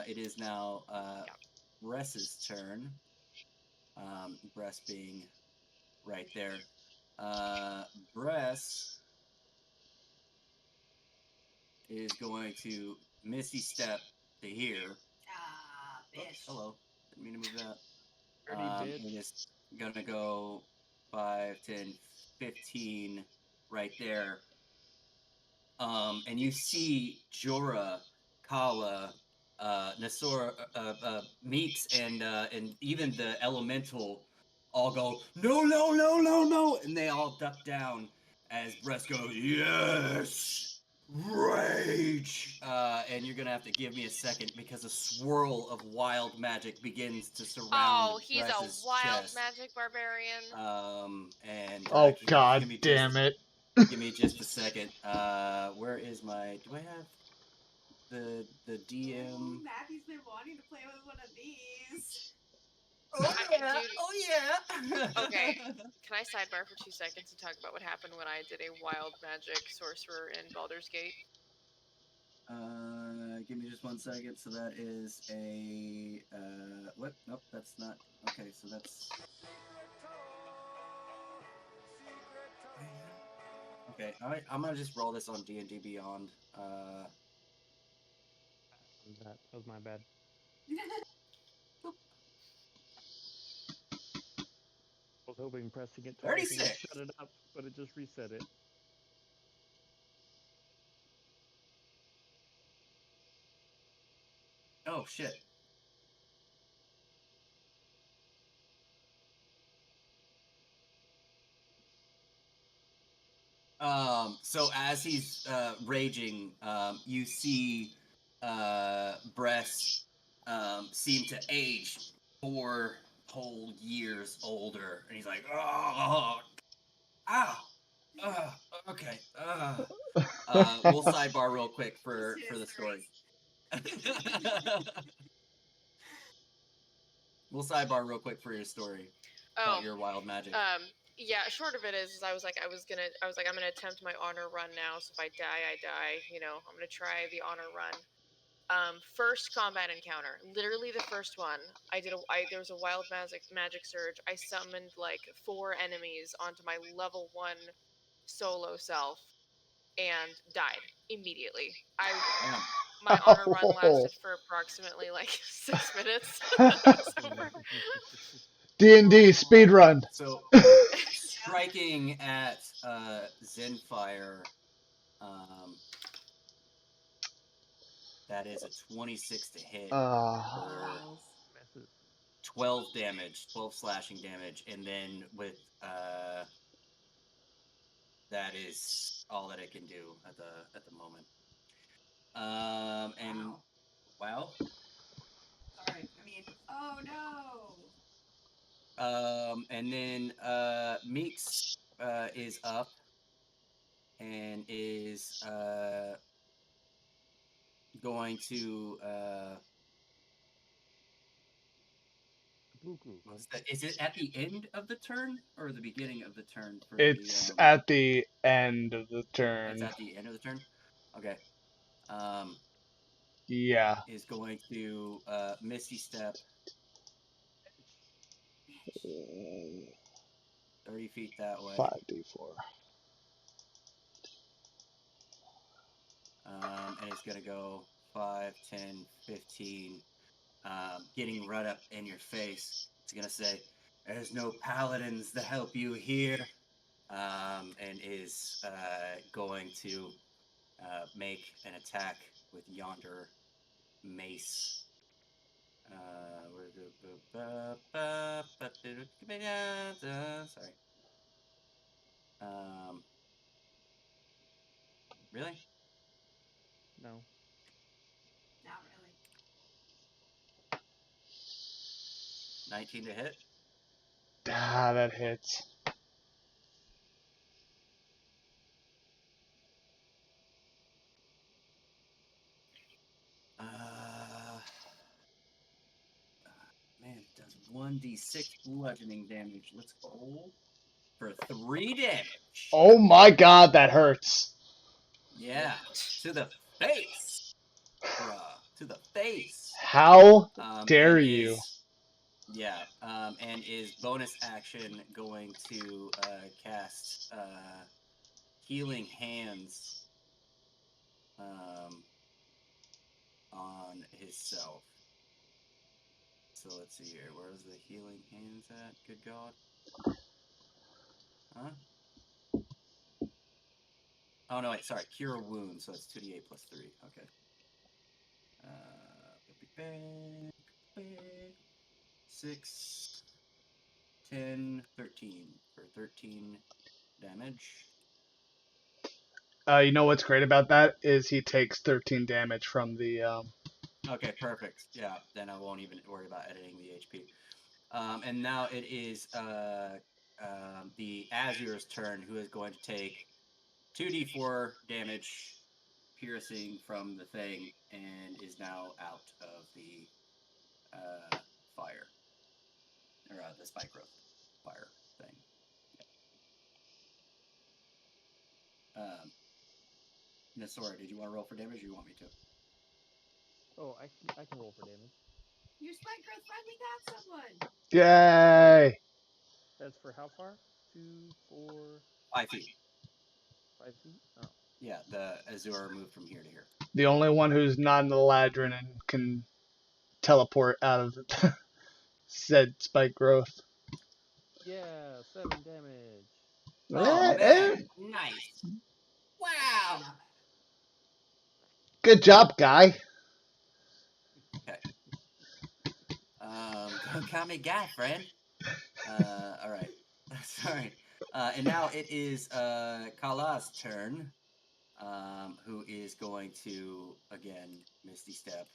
It is now Bress's turn. Bress being right there. Bress is going to Misty Step to here. Bitch. Oops, hello. Didn't mean to move that. Already did. And it's gonna go 5, 10, 15 right there. And you see Jorah, Kala, Nessora, Meeks, and even the Elemental all go, no, no, no, no, no, and they all duck down as Bress goes, yes, rage, and you're gonna have to give me a second because a swirl of wild magic begins to surround he's Bress's a wild chest. magic barbarian. And Oh god give me damn it. Give me just a second. Where is my? Do I have the DM? Ooh, Matthew's been wanting to play with one of these. Oh yeah! Oh yeah! Okay, can I sidebar for 2 seconds and talk about what happened when I did a wild magic sorcerer in Baldur's Gate? Give me just 1 second. So that is a what? Nope, that's not. Okay, so that's. Okay, I'm gonna just roll this on D&D Beyond. That was my bad. I was hoping pressing it twice would 36. shut it up, but it just reset it. Oh shit. So as he's raging, you see Bress seem to age 4 whole years older, and he's like, oh, ow, okay. We'll sidebar real quick for the story. We'll sidebar real quick for your story about your wild magic. Yeah, short of it is I was like, I'm gonna attempt my honor run now, so if I die, I die, I'm gonna try the honor run. First combat encounter, literally the first one. There was a wild magic surge. I summoned like 4 enemies onto my level 1 solo self and died immediately. My honor run lasted for approximately like 6 minutes. It was over. D&D speedrun. So striking at Zenfire, that is a 26 to hit for 12 damage, 12 slashing damage, and then with that is all that it can do at the moment. And wow. Sorry, I mean, oh no. And then Meeks is up and is going to is it at the end of the turn or the beginning of the turn? It's at the end of the turn. It's at the end of the turn? Okay. Yeah. Is going to Misty Step 30 feet that way. 5d4. And it's going to go 5, 10, 15, getting right up in your face. It's going to say, "There's no paladins to help you here," and is going to make an attack with yonder mace. Sorry. Really? No. Not really. 19 to hit? Ah, that hits. Man, it does 1d6 bludgeoning damage. Let's go for 3 damage. Oh my god, that hurts. Yeah, to the face. Bruh, to the face. How dare you? Yeah, and is bonus action going to cast Healing Hands on himself. So let's see here. Where's the Healing Hands at? Good God. Huh? Oh, no, wait, sorry. Cure Wounds, so it's 2d8 plus 3. Okay. 6, 10, 13 for 13 damage. You know what's great about that is he takes 13 damage from the. Okay, perfect. Yeah, then I won't even worry about editing the HP. And now it is the Azur's turn, who is going to take 2d4 damage piercing from the thing and is now out of the fire. Or the spike growth fire thing. Nessora, did you want to roll for damage or you want me to? Oh, I can roll for damage. Your spike growth finally got someone. Yay! That's for how far? 2, 4, 5 feet. 5 feet? Oh. Yeah, the Azur moved from here to here. The only one who's not an Eladrin and can teleport out of said spike growth. Yeah, 7 damage. Oh, man. Nice. Wow. Good job, guy. Okay. Don't call me guy, friend. All right. Sorry. And now it is Kala's turn, who is going to, again, Misty Step.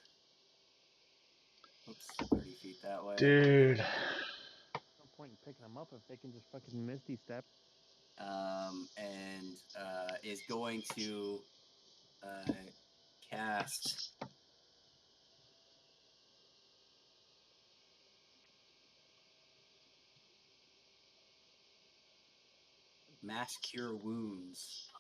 Oops, 30 feet that way. Dude. No point in picking them up if they can just fucking Misty Step. And is going to cast Mass Cure Wounds.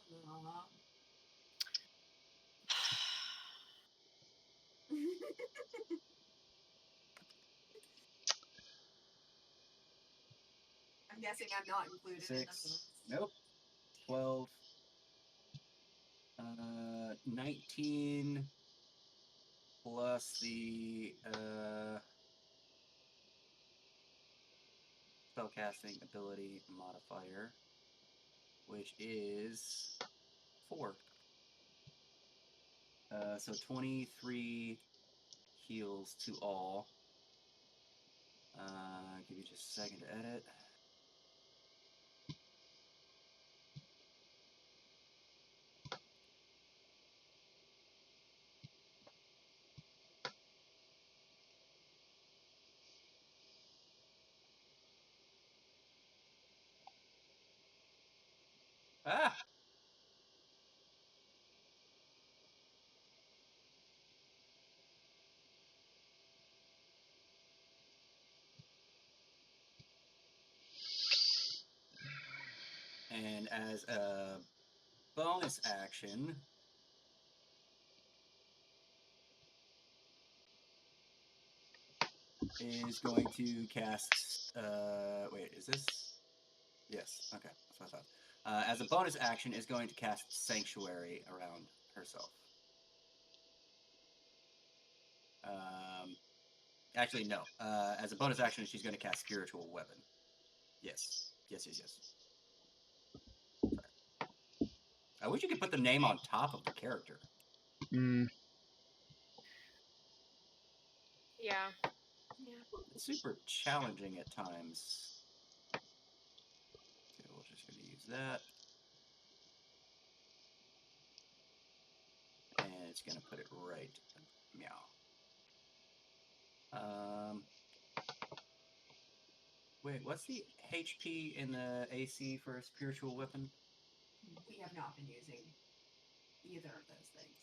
I'm guessing I'm not included in 6. those. Nope. 12. 19 plus the spellcasting ability modifier, which is 4. So 23 heals to all. Give you just a second to edit. Ah! And as a bonus action, is going to cast. Wait, is this? Yes. Okay, that's what I thought. As a bonus action, is going to cast Sanctuary around herself. Actually, no. As a bonus action, she's going to cast Spiritual Weapon. Yes. Yes. Sorry. I wish you could put the name on top of the character. Mm. Yeah. It's super challenging at times. Okay, we're just going to use that. And it's going to put it right. Meow. Wait, what's the HP in the AC for a spiritual weapon? We have not been using either of those things.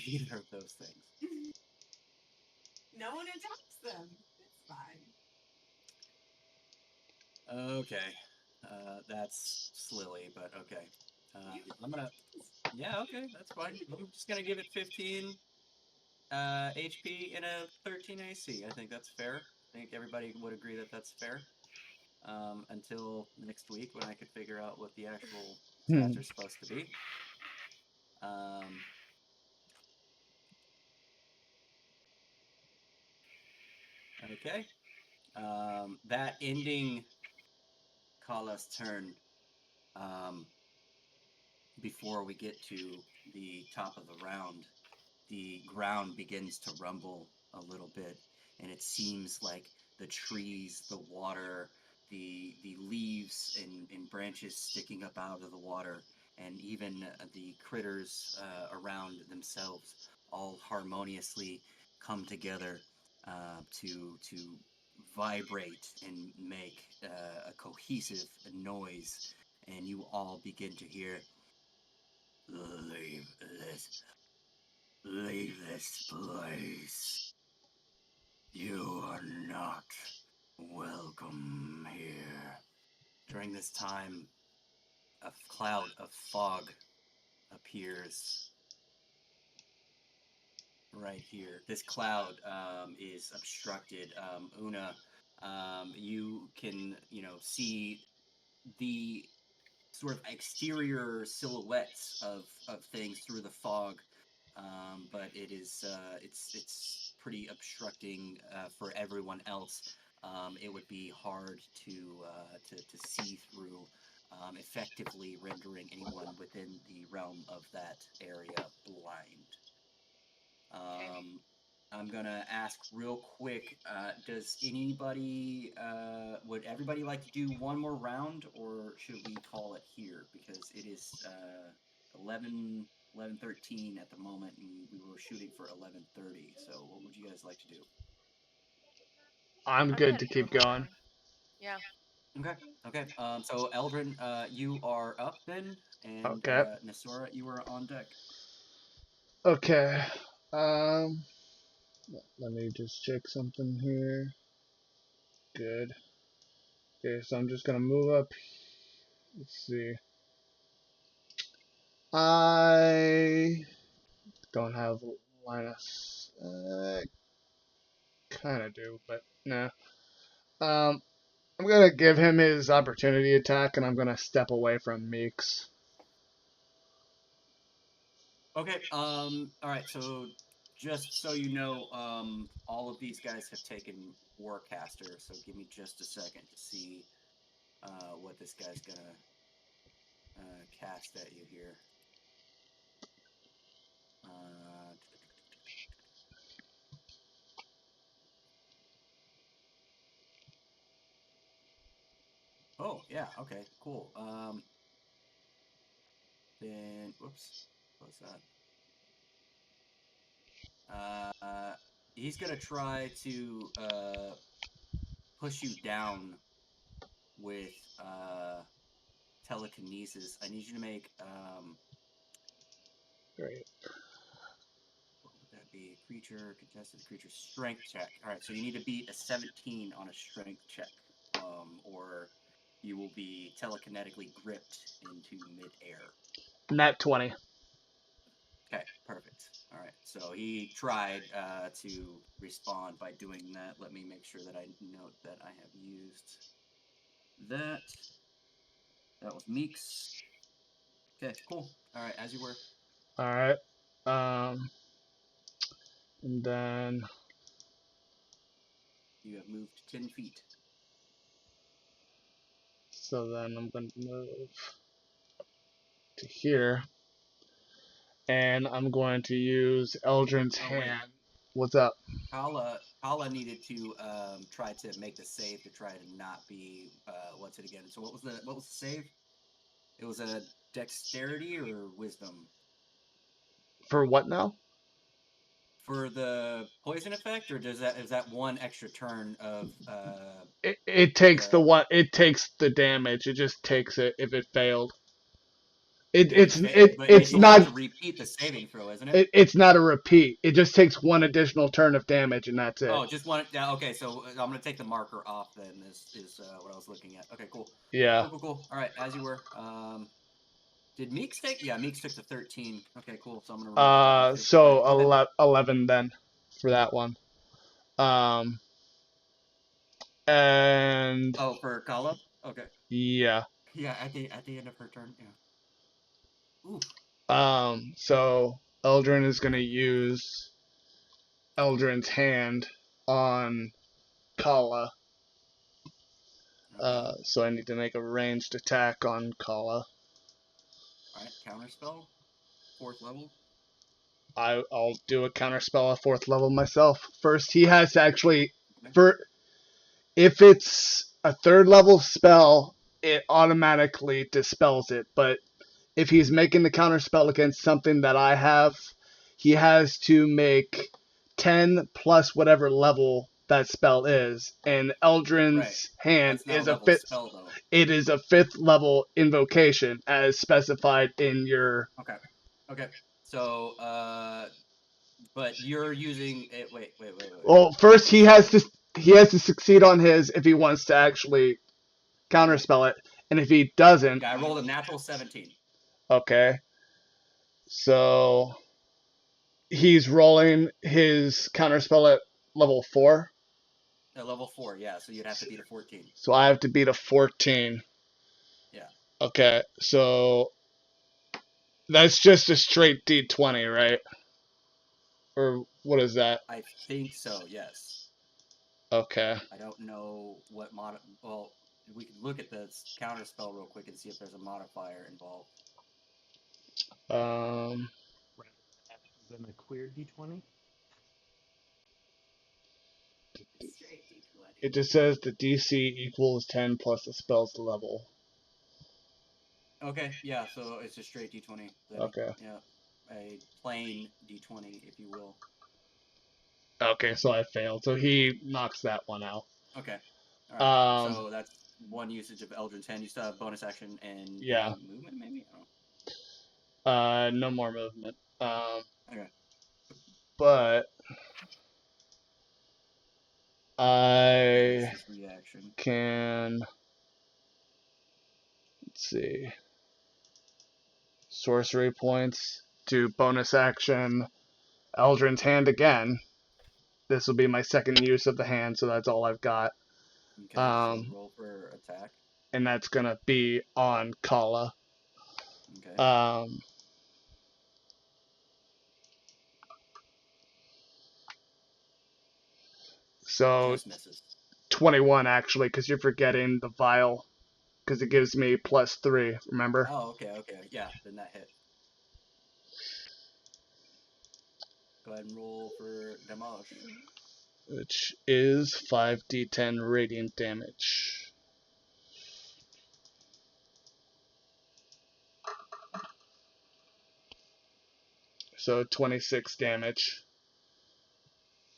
Either of those things. No one attacks them. It's fine. Okay. That's slilly, but okay. I'm gonna... Yeah, okay, that's fine. I'm just gonna give it 15 HP and a 13 AC. I think that's fair. I think everybody would agree that that's fair. Until next week when I could figure out what the actual stats are supposed to be. Okay. That ending Kala's turn, before we get to the top of the round, the ground begins to rumble a little bit, and it seems like the trees, the water, the leaves and branches sticking up out of the water, and even the critters around themselves all harmoniously come together to vibrate and make a cohesive noise, and you all begin to hear, "Leave this place. You are not welcome here." During this time, a cloud of fog appears right here. This cloud is obstructed. Una, you can, see the sort of exterior silhouettes of things through the fog, but it is it's pretty obstructing for everyone else. It would be hard to see through, effectively rendering anyone within the realm of that area blind. I'm gonna ask real quick, does anybody, would everybody like to do one more round, or should we call it here? Because it is 11:13 at the moment, and we were shooting for 11:30, so what would you guys like to do? I'm good to keep going. Yeah. Okay. So Eldrin, you are up then, and Okay. Nessora, you are on deck. Okay. Let me just check something here. Good. Okay, so I'm just gonna move up. Let's see. I don't have line of Kind of do, but nah. I'm gonna give him his opportunity attack, and I'm gonna step away from Meeks. Okay. All right. So just so you know, all of these guys have taken Warcaster. So give me just a second to see what this guy's gonna cast at you here. Oh yeah. Okay. Cool. Then whoops. What's that? He's gonna try to push you down with telekinesis. I need you to make Great. what would that be? Creature, contested creature strength check. All right, so you need to beat a 17 on a strength check, or you will be telekinetically gripped into midair. Nat 20. Okay, perfect. All right, so he tried to respond by doing that. Let me make sure that I note that I have used that. That was Meeks. Okay, cool. All right, as you were. All right. And then You have moved 10 feet. so then I'm gonna move to here, and I'm going to use Eldrin's hand. What's up? Kala needed to try to make the save to try to not be what's it again? So what was the save? It was a dexterity or wisdom For what now? for the poison effect, or is that one extra turn of It takes it takes the damage. It just takes it if it failed. but It's you have not to repeat the saving throw, isn't it? it's not a repeat. It just takes one additional turn of damage, and that's it. Oh, just one. Yeah, okay, so I'm gonna take the marker off. Then is what I was looking at. Okay, cool. Yeah. Cool. All right, as you were. Did Meeks take? Yeah, Meeks took the 13. Okay, cool. So I'm gonna remove that. So 11 then for that one. And Oh, for Kala? Okay. yeah. Yeah, at the end of her turn. Yeah. Oof. So Eldrin is gonna use Eldrin's hand on Kala. Okay. So I need to make a ranged attack on Kala. All right. Counter spell. 4th level. I'll do a counter spell at 4th level myself. First, he has to actually Okay. if it's a 3rd level spell, it automatically dispels it. But if he's making the counter spell against something that I have, he has to make 10 plus whatever level that spell is. And Eldrin's hand is a 5th spell, though. It is a 5th level invocation as specified in your. Okay. So, but you're using it. Wait. Well, first he has to succeed on his if he wants to actually counterspell it, and if he doesn't. Yeah, I rolled a natural 17. Okay. So he's rolling his counterspell at level 4. At level 4, yeah. So you'd have to beat a 14. So I have to beat a 14. Yeah. Okay, so that's just a straight D20, right? Or what is that? I think so. Yes. Okay. I don't know what Well, we can look at the counter spell real quick and see if there's a modifier involved. Than a queer D20. Straight D20. It just says the DC equals 10 plus the spell's level. Okay, yeah, so it's a straight D20. Then. Okay. Yeah, a plain D20, if you will. Okay, so I failed. So he knocks that one out. Okay. All right. So that's one usage of Eldrin's Hand. You still have bonus action and yeah. movement, maybe? No more movement. Okay. But I can. Let's see. Sorcery points. Do bonus action. Eldrin's Hand again. this will be my second use of the hand, so that's all I've got. Okay, so roll for attack. And that's going to be on Kala. Okay. So just misses. 21 actually, because you're forgetting the vial, because it gives me +3. Remember? Oh, okay. Yeah, then that hit. Go ahead and roll for demolish. Which is 5d10 radiant damage. So 26 damage.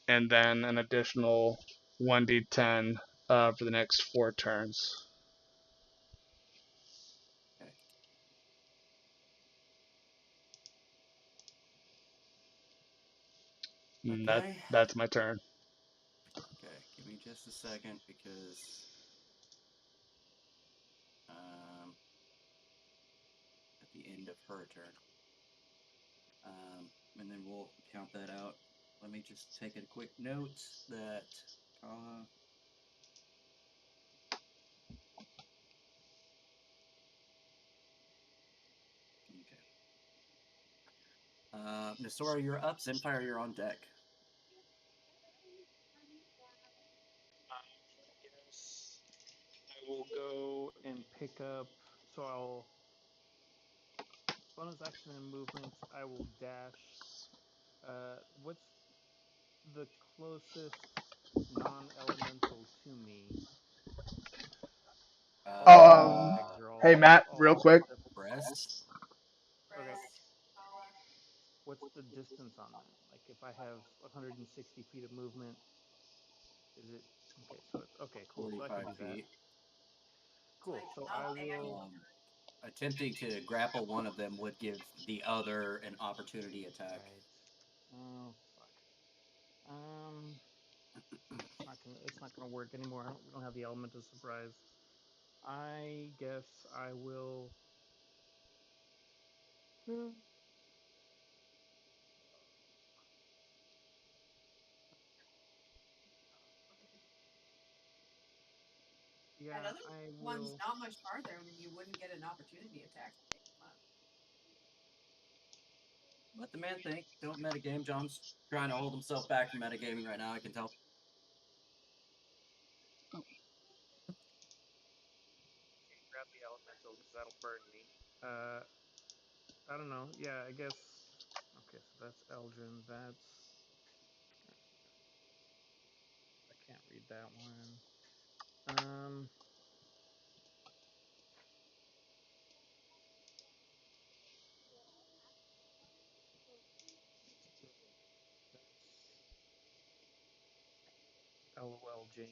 And then an additional 1d10 for the next 4 turns. Okay. That's my turn. Okay, give me just a second because at the end of her turn. And then we'll count that out. Let me just take a quick note that okay. Nessora, you're up. Zenfire, you're on deck. Yes. I will go and pick up. So I'll bonus action and movements. I will dash. What's the closest non-elemental to me? Hey Matt, real quick. Breast. Okay. What's the distance on that? Like if I have 160 feet of movement, is it okay? So it's okay, cool. So I can do feet. that. Cool. So I will. Attempting to grapple one of them would give the other an opportunity attack. Right. Oh fuck. It's not gonna work anymore. We don't have the element of surprise. I guess I will. Yeah, that other I one's will. not much farther when you wouldn't get an opportunity attack. Let the man think. Don't metagame. John's trying to hold himself back from metagaming right now, I can tell. Grab the elemental because that'll burn me. I don't know. Yeah, I guess. Okay, so that's Eldrin. That's. I can't read that one. LOL, James.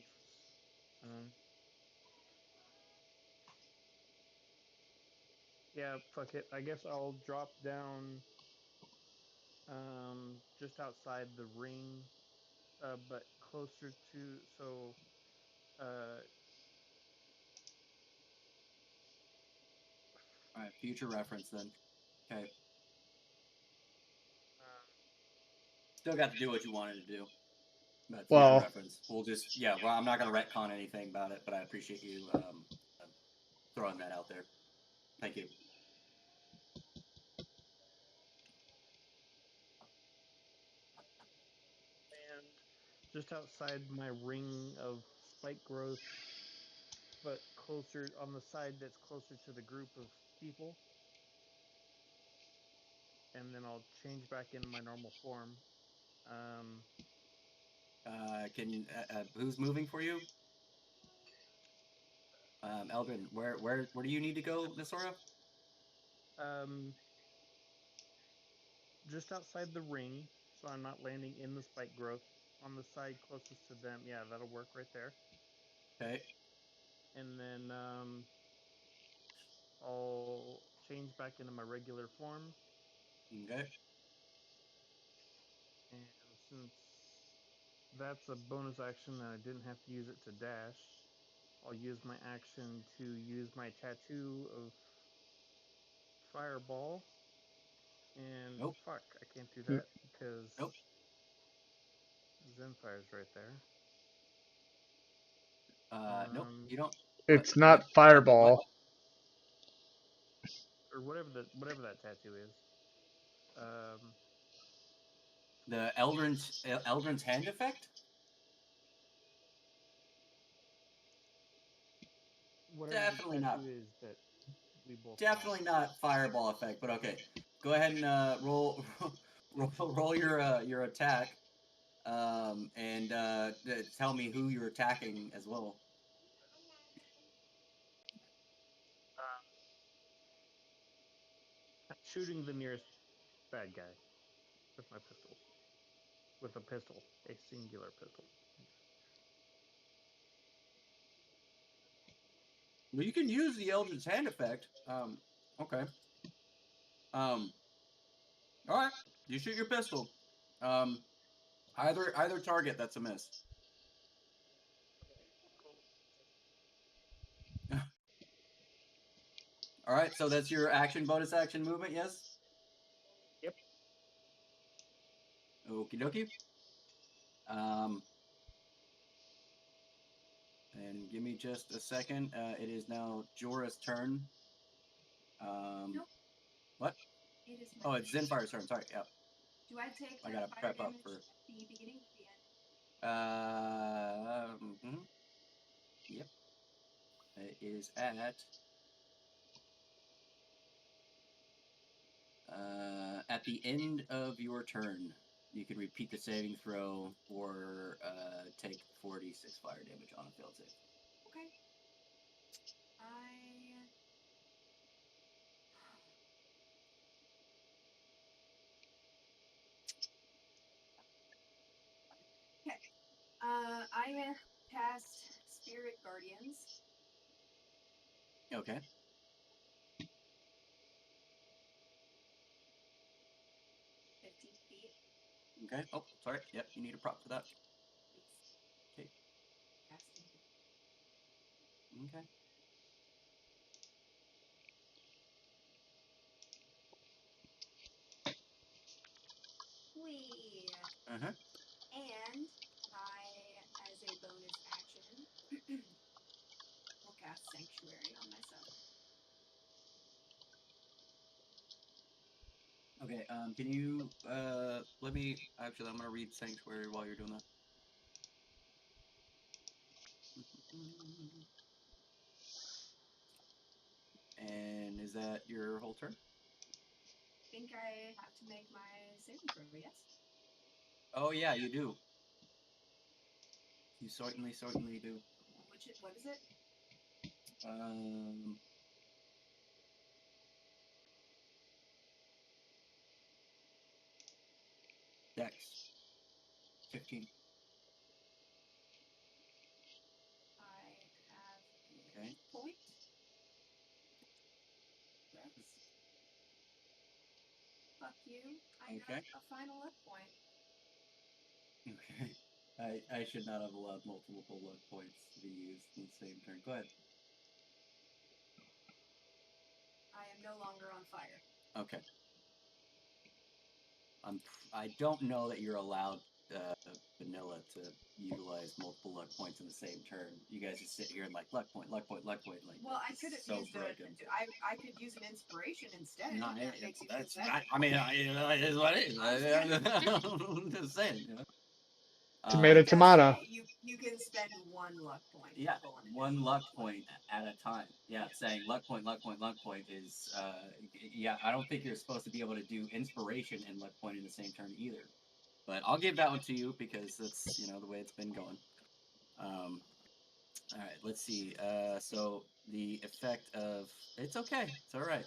Yeah, fuck it. I guess I'll drop down just outside the ring, but closer to Alright, future reference then. Okay. Still got to do what you wanted to do. But future reference. We'll just, well, I'm not going to retcon anything about it, but I appreciate you throwing that out there. Thank you. And just outside my ring of spike growth, but closer on the side that's closer to the group of people. And then I'll change back into my normal form. Who's moving for you? Eldrin, where do you need to go, Nessora? Just outside the ring, so I'm not landing in the spike growth. On the side closest to them, yeah, that'll work right there. Okay. And then I'll change back into my regular form. Okay. And since that's a bonus action and I didn't have to use it to dash, I'll use my action to use my tattoo of fireball. And fuck, I can't do that because Zenfire's right there. Nope, you don't. It's What? not What? fireball. Or whatever that tattoo is. The Eldrin's hand effect? Whatever Definitely the not. tattoo is that we both Definitely not fireball effect, but okay. Go ahead and roll your attack, and tell me who you're attacking as well. Shooting the nearest bad guy with my pistol. With a pistol, a singular pistol. Well, you can use the Eldrin's hand effect. Okay. All right. You shoot your pistol. Either target, that's a miss. All right. So that's your bonus action movement. Yes. Yep. Okie dokie. And give me just a second. It is now Jorah's turn. Nope. What? It is Oh, it's Zenfire's turn. Sorry. Yeah. Do I take I gotta fire prep up damage for. at the beginning or the end? Yep. It is at the end of your turn. You can repeat the saving throw or take 4d6 fire damage on a failed save. Okay. Okay. I cast Spirit Guardians. Okay. 15 feet. Okay. Oh, sorry. Yep, you need a prop for that. Okay. Okay. Whee! Uh-huh. And as a bonus action, will cast Sanctuary on myself. Okay, can you, let me, actually, I'm gonna read Sanctuary while you're doing that. And is that your whole turn? I think I have to make my saving throw, yes? Oh, yeah, you do. You certainly do. What is it? Dex. 15. I have Okay. point. Yes. Fuck you. I have a final luck point. Okay. I should not have allowed multiple luck points to be used in the same turn. Go ahead. I am no longer on fire. Okay. I don't know that you're allowed vanilla to utilize multiple luck points in the same turn. You guys just sit here and like luck point. Like, well, I could have used I could use an inspiration instead. No, that makes you that's feel better. I mean, it is what it is. I'm just saying. You know? Tomato. You can spend one luck point. Yeah, one luck point at a time. Yeah, saying luck point is, yeah, I don't think you're supposed to be able to do inspiration and luck point in the same turn either. But I'll give that one to you because that's, the way it's been going. All right, let's see. So the effect of, it's okay. It's all right.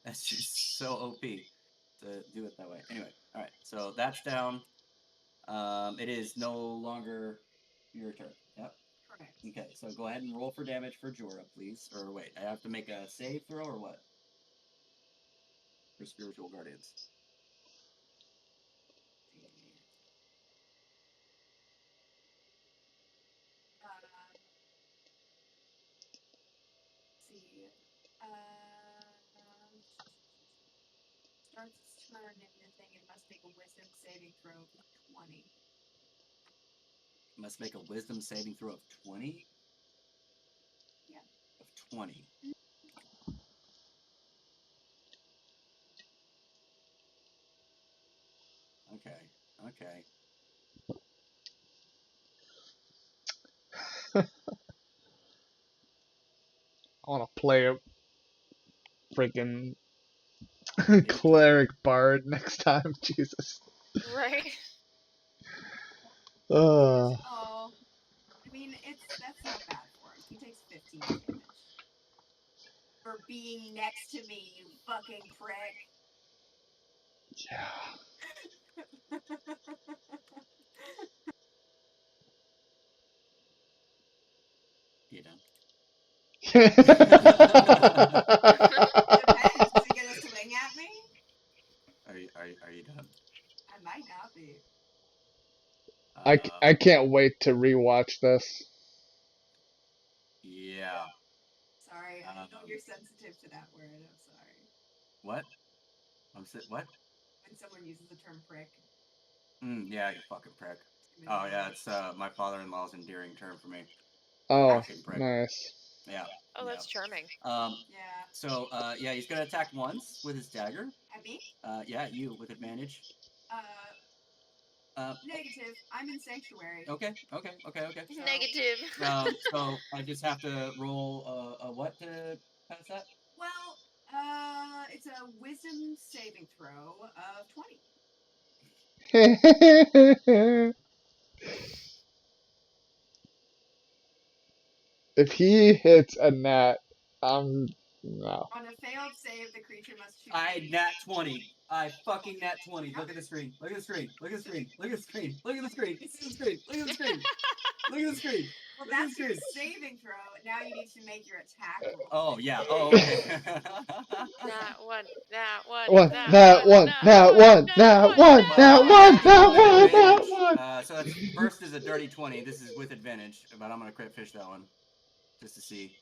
That's just so OP to do it that way. Anyway, all right, so that's down. It is no longer your turn. Yep. Correct. Okay, so go ahead and roll for damage for Jorah, please. Or wait, I have to make a save throw or what? For Spiritual Guardians. See. Starts its turn in the thing. It must make a wisdom saving throw of 20. must make a Wisdom saving throw of 20. Yeah. Of 20. Okay. Okay. I want to play a freaking Cleric Bard next time. Jesus. Right. Uh, Oh, I mean, that's not bad for him. He takes 15 damage for being next to me, you fucking prick. yeah. You know. Depends. Is he gonna swing at me? Are you done? I might not be. I can't wait to rewatch this. Yeah. Sorry, I know you're sensitive to that word. I'm sorry. What? What? When someone uses the term prick. Yeah, you fucking prick. Oh yeah, it's my father-in-law's endearing term for me. Oh, Fucking prick. nice. Yeah. Oh, that's charming. Yeah. So yeah, he's gonna attack once with his dagger. At me? Yeah, you with advantage. Negative. I'm in sanctuary. Okay. Negative. So I just have to roll a what to pass that? Well, it's a wisdom saving throw of 20. If he hits a nat, no. On a failed save, the creature must choose. I nat 20. I fucking nat 20. Look at the screen. Look at the screen. Look at the screen. Look at the screen. Look at the screen. Look at the screen. Look at the screen. Look at the screen. Well, that's your saving throw. Now you need to make your attack roll. Oh yeah. Oh okay. That one. That one. One, That nat one. one, nat one, nat one, nat one, nat one. So that's first is a dirty 20. This is with advantage, but I'm gonna crit fish that one, just to see.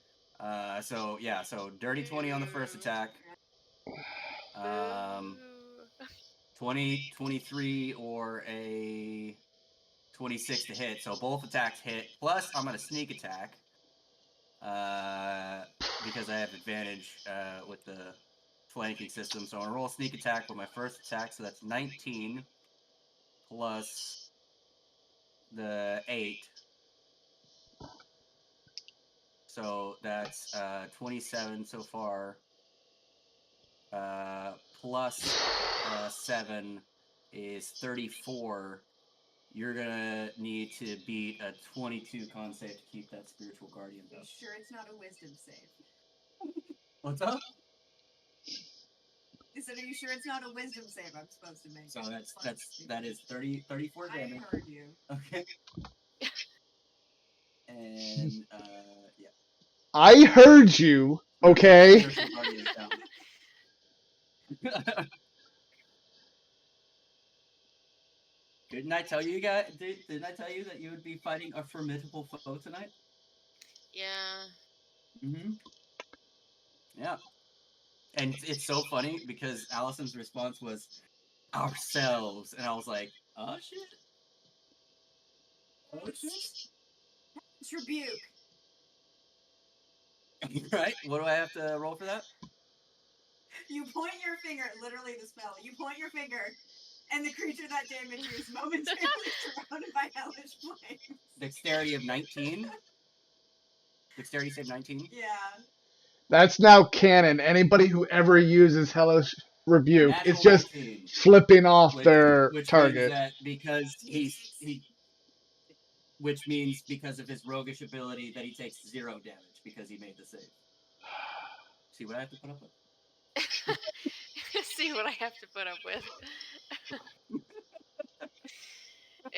So yeah, so dirty 20 on the first attack. 20, 23, or a 26 to hit. So both attacks hit. Plus, I'm gonna sneak attack. Because I have advantage with the flanking system. So I'm gonna roll a sneak attack with my first attack. So that's 19 plus the 8. So that's 27 so far. Plus 7 is 34. You're gonna need to beat a 22 con save to keep that spiritual guardian up. Sure, it's not a wisdom save. What's up? I said, are you sure it's not a wisdom save I'm supposed to make? So that is 34 damage. I heard you. Okay. And yeah. I heard you, okay? Didn't I tell you guys? Didn't I tell you that you would be fighting a formidable foe tonight? Yeah. Yeah. And it's so funny because Allison's response was ourselves, and I was like, oh shit. Oh shit. It's rebuke. Right? What do I have to roll for that? You point your finger, literally the spell. You point your finger, and the creature that damaged you is momentarily surrounded by hellish flames. Dexterity of 19. Dexterity save 19. Yeah. That's now canon. Anybody who ever uses Hellish Rebuke is Natural just 19, flipping off their which target. means that because which means because of his roguish ability that he takes 0 damage because he made the save. See what I have to put up with? See what I have to put up with.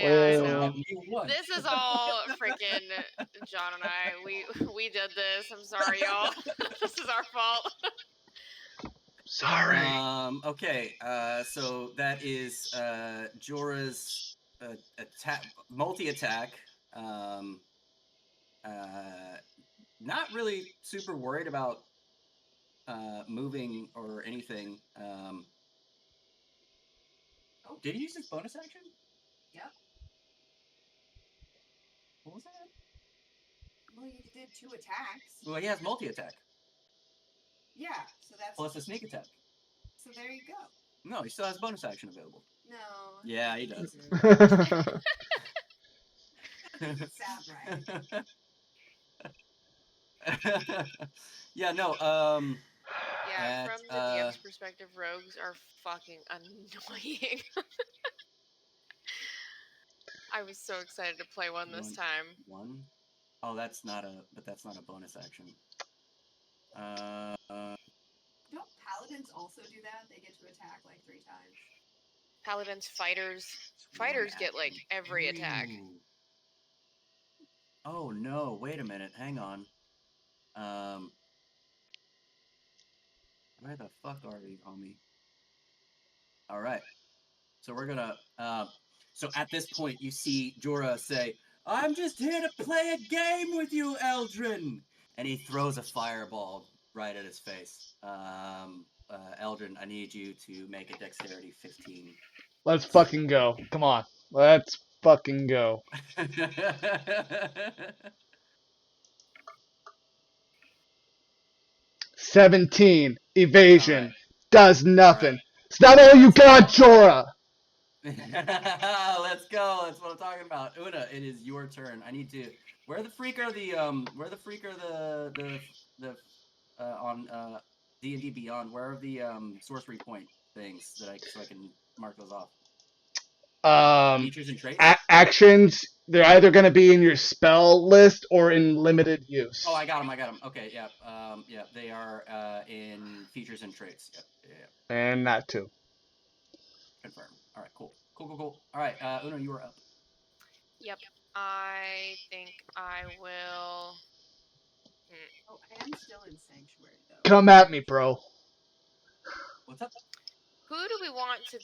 Well, Yeah, I know. This is all freaking John and I. We did this. I'm sorry, y'all. This is our fault. Sorry. Okay. So that is Jorah's attack, multi-attack. Not really super worried about moving or anything. Did he use his bonus action? Yep. What was that? Well, you did 2 attacks. Well, he has multi-attack. Yeah, so that's... Plus a sneak attack. So there you go. No, he still has bonus action available. No. Yeah, he does. Sound right. Yeah, no, Yeah, from the DM's perspective, rogues are fucking annoying. I was so excited to play one this time. One? Oh, that's not a bonus action. Don't paladins also do that? They get to attack like 3 times. Paladins, fighters get like every attack. Oh no, wait a minute, hang on. Where the fuck are we, homie? Alright. So we're gonna, so at this point you see Jorah say, "I'm just here to play a game with you, Eldrin!" And he throws a fireball right at his face. Eldrin, I need you to make a dexterity 15. Let's fucking go. Come on. Let's fucking go. 17. Evasion. Right. Does nothing. Right. It's not all you got, Jorah! Let's go. That's what I'm talking about. Una, it is your turn. I need to. Where the freak are the on D&D Beyond? Where are the sorcery point things that so I can mark those off? Features and traits. Actions. They're either going to be in your spell list or in limited use. Oh, I got them. Okay, yeah. Yeah, they are in features and traits. Yep. Yeah. And that too. Confirm. All right, cool. All right, Una, you are up. Yep. I think I will... Oh, I am still in Sanctuary, though. Come at me, bro. What's up? Who do we want to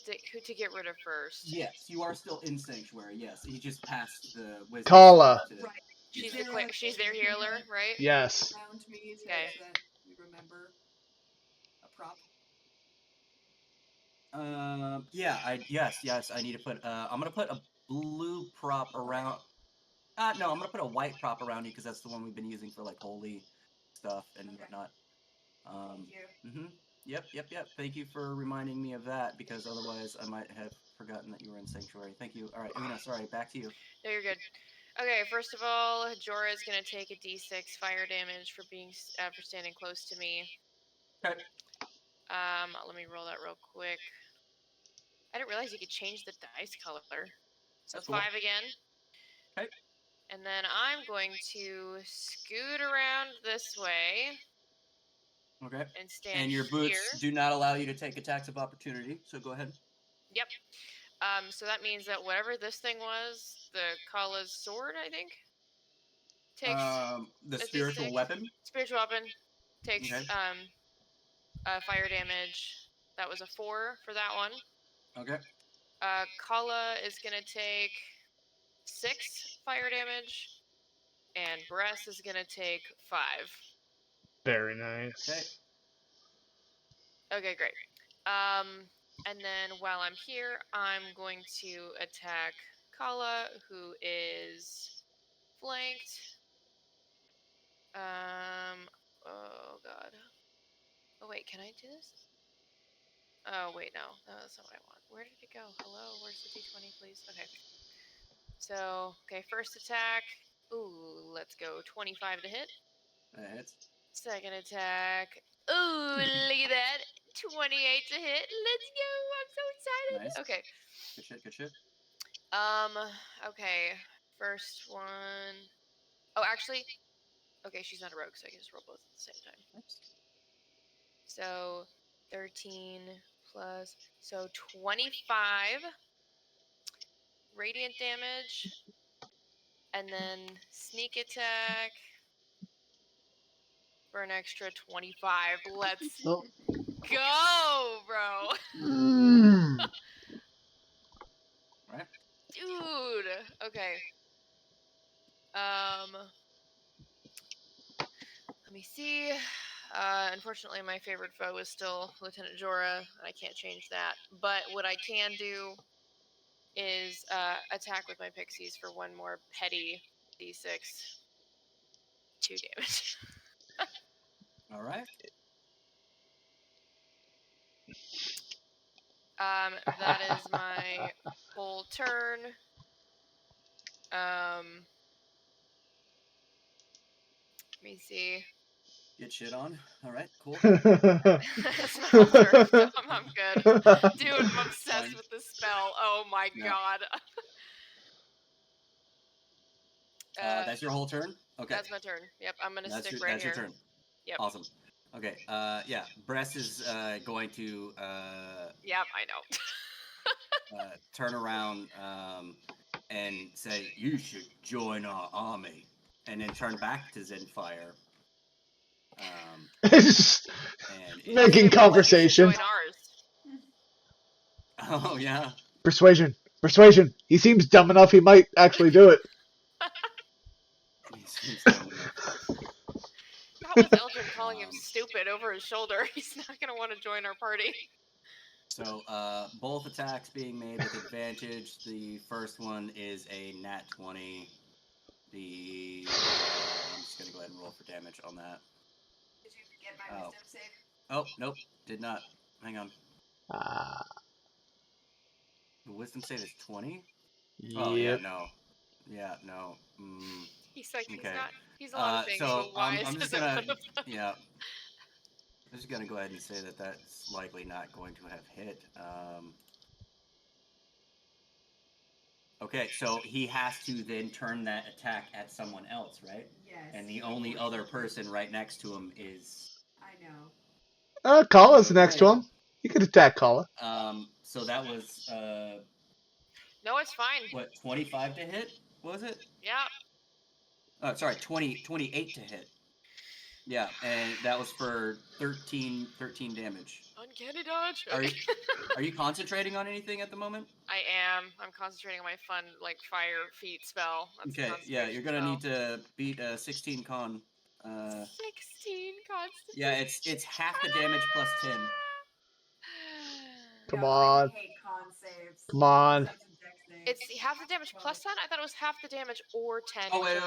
get rid of first? Yes, you are still in Sanctuary, yes. He just passed the wisdom. Kala. Right. She's their healer, right? Yes. Around me so Okay. that we remember a prop. Yes, I need to put, I'm gonna put a blue prop around, no, I'm gonna put a white prop around you, because that's the one we've been using for, like, holy stuff and whatnot. Thank you. Yep, thank you for reminding me of that, because otherwise I might have forgotten that you were in Sanctuary. Thank you. Alright, Una, sorry, back to you. No, you're good. Okay, first of all, Jorah is gonna take a d6 fire damage for being, for standing close to me. Okay. Let me roll that real quick. I didn't realize you could change the dice color. So That's cool. 5 again. Okay. And then I'm going to scoot around this way. Okay. And stand And your boots do not allow you to take attacks of opportunity, so go ahead. Yep. So that means that whatever this thing was, the Kala's sword, I think, takes the spiritual weapon. Spiritual weapon takes fire damage. That was a 4 for that one. Okay. Kala is gonna take 6 fire damage, and Bress is gonna take 5. Very nice. Okay, great. And then while I'm here, I'm going to attack Kala, who is flanked. Oh god. Oh wait, can I do this? Oh wait, no, that's not what I want. Where did it go? Hello, where's the d20, please? Okay. So, okay, first attack. Ooh, let's go. 25 to hit. That hits. Second attack. Ooh, look at that. 28 to hit. Let's go. I'm so excited. Nice. Okay. Good shit. Okay. First one. Oh, actually. Okay, she's not a rogue, so I can just roll both at the same time. Oops. So, 13 plus. So, 25 radiant damage. And then sneak attack for an extra 25. Let's go, bro. Right. Dude. Okay. Let me see. Unfortunately, my favorite foe is still Lieutenant Jorah, and I can't change that. But what I can do is attack with my pixies for one more petty D6. 2 damage. All right. That is my whole turn. Let me see. Get shit on. All right, cool. That's my whole turn. So I'm good. Dude, I'm obsessed Fine. with this spell. Oh my Yeah. god. That's your whole turn? Okay. That's my turn. Yep, I'm gonna stick right that's here. your turn. Yep. Awesome. Okay. Yeah. Bress is going to Yep, I know. turn around and say, "You should join our army," and then turn back to Zenfire. And Making Like, conversation. you should join ours. Oh yeah. Persuasion. He seems dumb enough. He might actually do it. He seems dumb enough. Not with Eldrin calling him stupid over his shoulder. He's not gonna want to join our party. So both attacks being made with advantage. The first one is a nat 20. I'm just gonna go ahead and roll for damage on that. Did you forget my wisdom save? Oh, nope, did not. Hang on. The wisdom save is 20? Oh, yeah, no. Yeah, no. He's like, okay. he's a lot of things, so but why I'm is just it gonna, one of them? yeah. I'm just gonna go ahead and say that that's likely not going to have hit. Okay, so he has to then turn that attack at someone else, right? Yes. And the only other person right next to him is... I know. Kala's next to him. You could attack Kala. So that was, No, it's fine. what, 25 to hit, was it? Yeah. Sorry, 28 to hit. Yeah, and that was for 13 damage. Uncanny dodge. Are you concentrating on anything at the moment? I am. I'm concentrating on my fun, like, fire feet spell. That's Okay, yeah, you're gonna need to beat a 16 con. 16 constitution. Yeah, it's half the damage plus 10. Come I on. hate con saves. Come on. It's half the damage plus 10? I thought it was half the damage or 10. Oh, wait.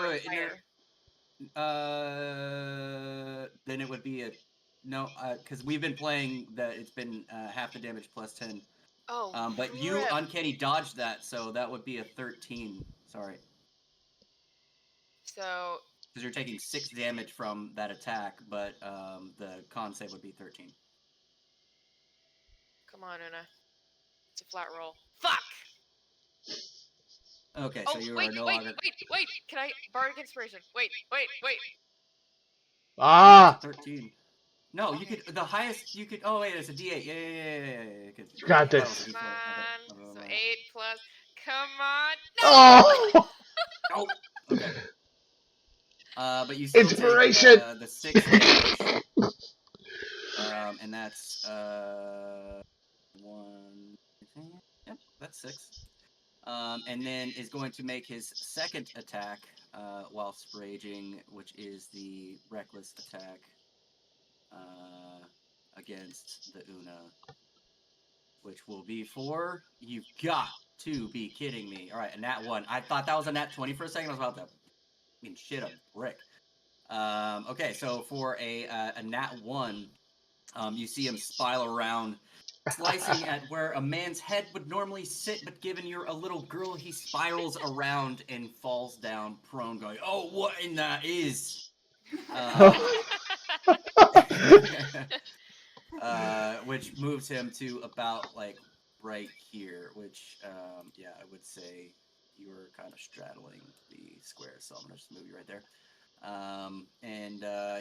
Then it would be a... No, because we've been playing that it's been half the damage plus 10. Oh, but you uncanny dodged that, so that would be a 13. Sorry. So... Because you're taking 6 damage from that attack, but the con save would be 13. Come on, Una. It's a flat roll. Fuck! Okay, so you are no longer... Wait! Can I... Bardic Inspiration. Wait. 13. No, you could... The highest you could... Oh, wait, it's a D8. Yeah. Got this. Come on. So 8 plus... Come on! No! Oh! Okay. But you still Inspiration! take the 6 damage. And that's 1... Yep, that's 6. And then is going to make his second attack whilst raging, which is the reckless attack against the Una, which will be for... You've got to be kidding me. All right, a nat 1. I thought that was a nat 20 for a second. I was about to shit a brick. Okay, so for a nat 1, you see him spiral around, slicing at where a man's head would normally sit, but given you're a little girl, he spirals around and falls down prone, going, "Oh, what in that is?" Which moves him to about, like, right here, which, yeah, I would say you were kind of straddling the square, so I'm going to just move you right there.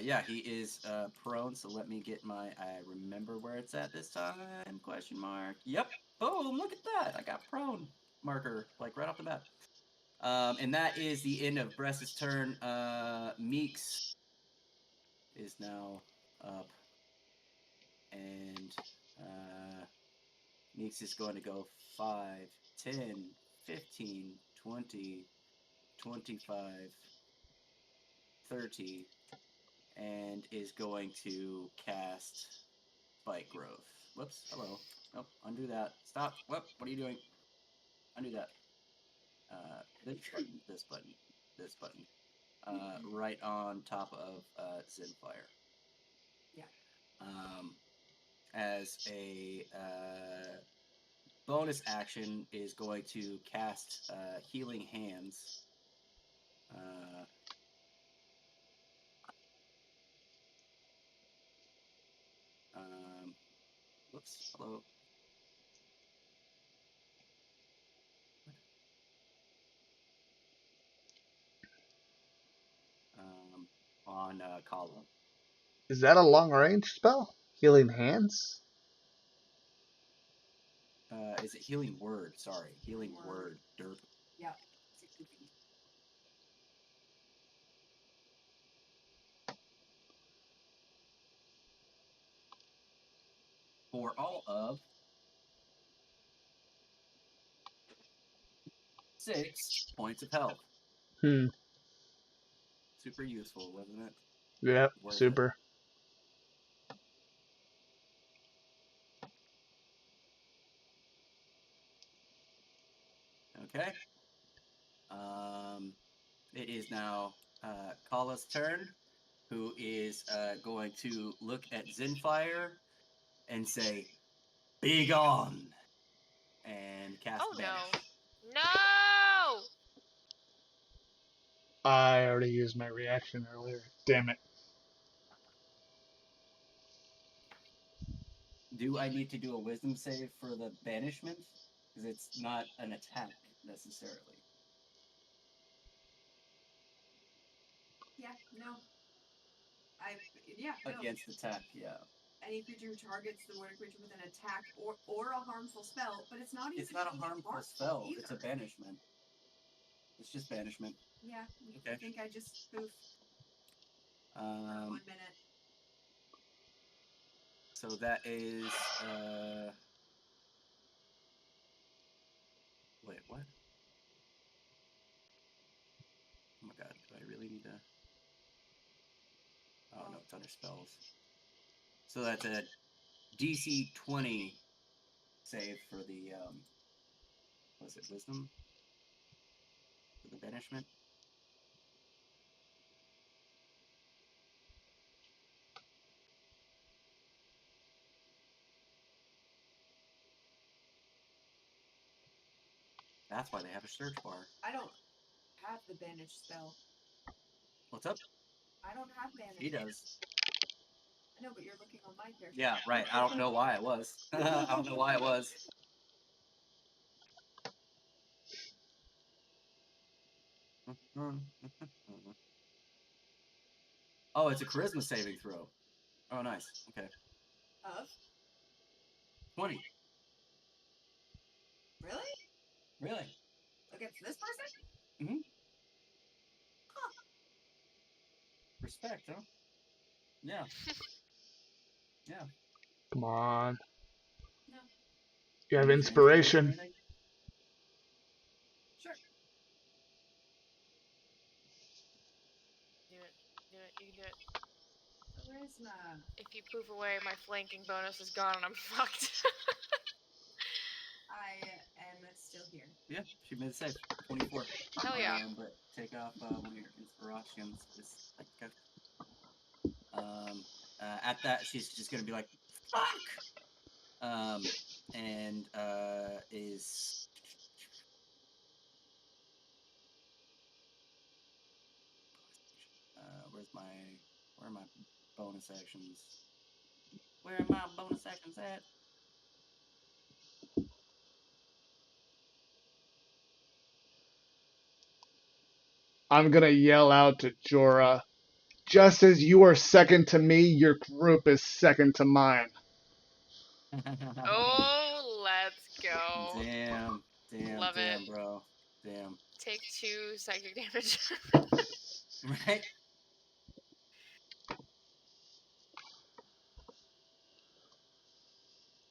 Yeah, he is prone, so let me get my... I remember where it's at this time, question mark. Yep, boom, look at that. I got prone marker, like, right off the bat. And that is the end of Bress's turn. Meeks is now up. And Meeks is going to go 5, 10, 15, 20, 25, 30, and is going to cast Spike Growth. Whoops, hello. Nope, undo that. Stop. Whoop, what are you doing? Undo that. This button. this button, right on top of Zenfire. Yeah. As a bonus action, is going to cast Healing Hands. Whoops. Hello. On Kala. Is that a long range spell? Healing Hands? Is it Healing Word? Sorry, Healing Word. Derp. Yeah. For all of 6 points of health. Super useful, wasn't it? Yep, Worth super. It. Okay. It is now Kala's turn, who is going to look at Zenfire and say, "Be gone," and cast Banish. No! I already used my reaction earlier. Damn it. Do I need to do a Wisdom save for the banishment? Because it's not an attack necessarily. Yeah, no. Against attack, yeah. Any creature who targets the warrior creature with an attack or a harmful spell, but it's not even. It's not a harmful spell. Either. It's a banishment. It's just banishment. Yeah. Okay. I think I just spoofed. For 1 minute. So that is. Wait, what? Oh my god, do I really need to? Oh no, it's under spells. So that's a DC 20 save for the was it Wisdom? For the banishment? That's why they have a search bar. I don't have the banish spell. What's up? I don't have banish. He does. I know, but you're looking on my character. Yeah, right. I don't know why it was. I don't know why it was. Oh, it's a charisma saving throw. Oh, nice. Okay. Of? 20. Really? Really? Against this person? Mm-hmm. Huh. Respect, huh? Yeah. Yeah. Come on. No. You have inspiration. Sure. Do it. You can do it. Charisma. If you poof away, my flanking bonus is gone and I'm fucked. I am still here. Yeah, she made a save. 24. Hell yeah. But take off one of your inspirations. At that, she's just gonna be like, "Fuck!" And is. Where are my bonus actions? Where are my bonus actions at? I'm gonna yell out to Jorah. Just as you are second to me, your group is second to mine. Oh, let's go. Damn, Love it. bro. Damn. Take 2 psychic damage. Right?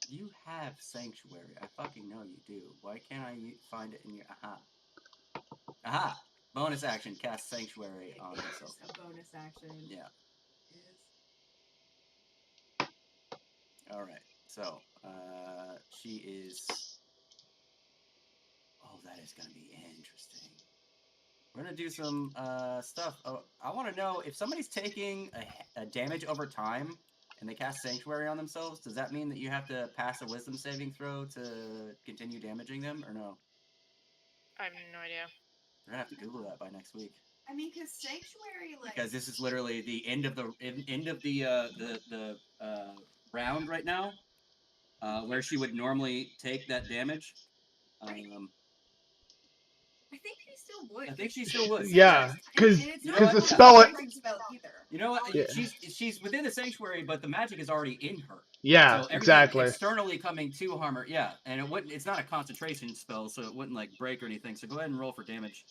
You have Sanctuary. I fucking know you do. Why can't I find it in your... Aha. Aha! Bonus action, cast Sanctuary on myself. A bonus action. Yeah. Alright, so, she is... Oh, that is gonna be interesting. We're gonna do some stuff. Oh, I want to know if somebody's taking a damage over time and they cast Sanctuary on themselves. Does that mean that you have to pass a Wisdom saving throw to continue damaging them, or no? I have no idea. We're gonna have to Google that by next week. I mean, because Sanctuary, like, Because this is literally the end of the round right now, where she would normally take that damage. I think she still would. I think she still would. Yeah, because You know what? the Yeah. spell. Spell either. You know what? Yeah. She's within the sanctuary, but the magic is already in her. Yeah, So everything exactly. externally coming to harm her. Yeah, and it wouldn't. It's not a concentration spell, so it wouldn't like break or anything. So go ahead and roll for damage.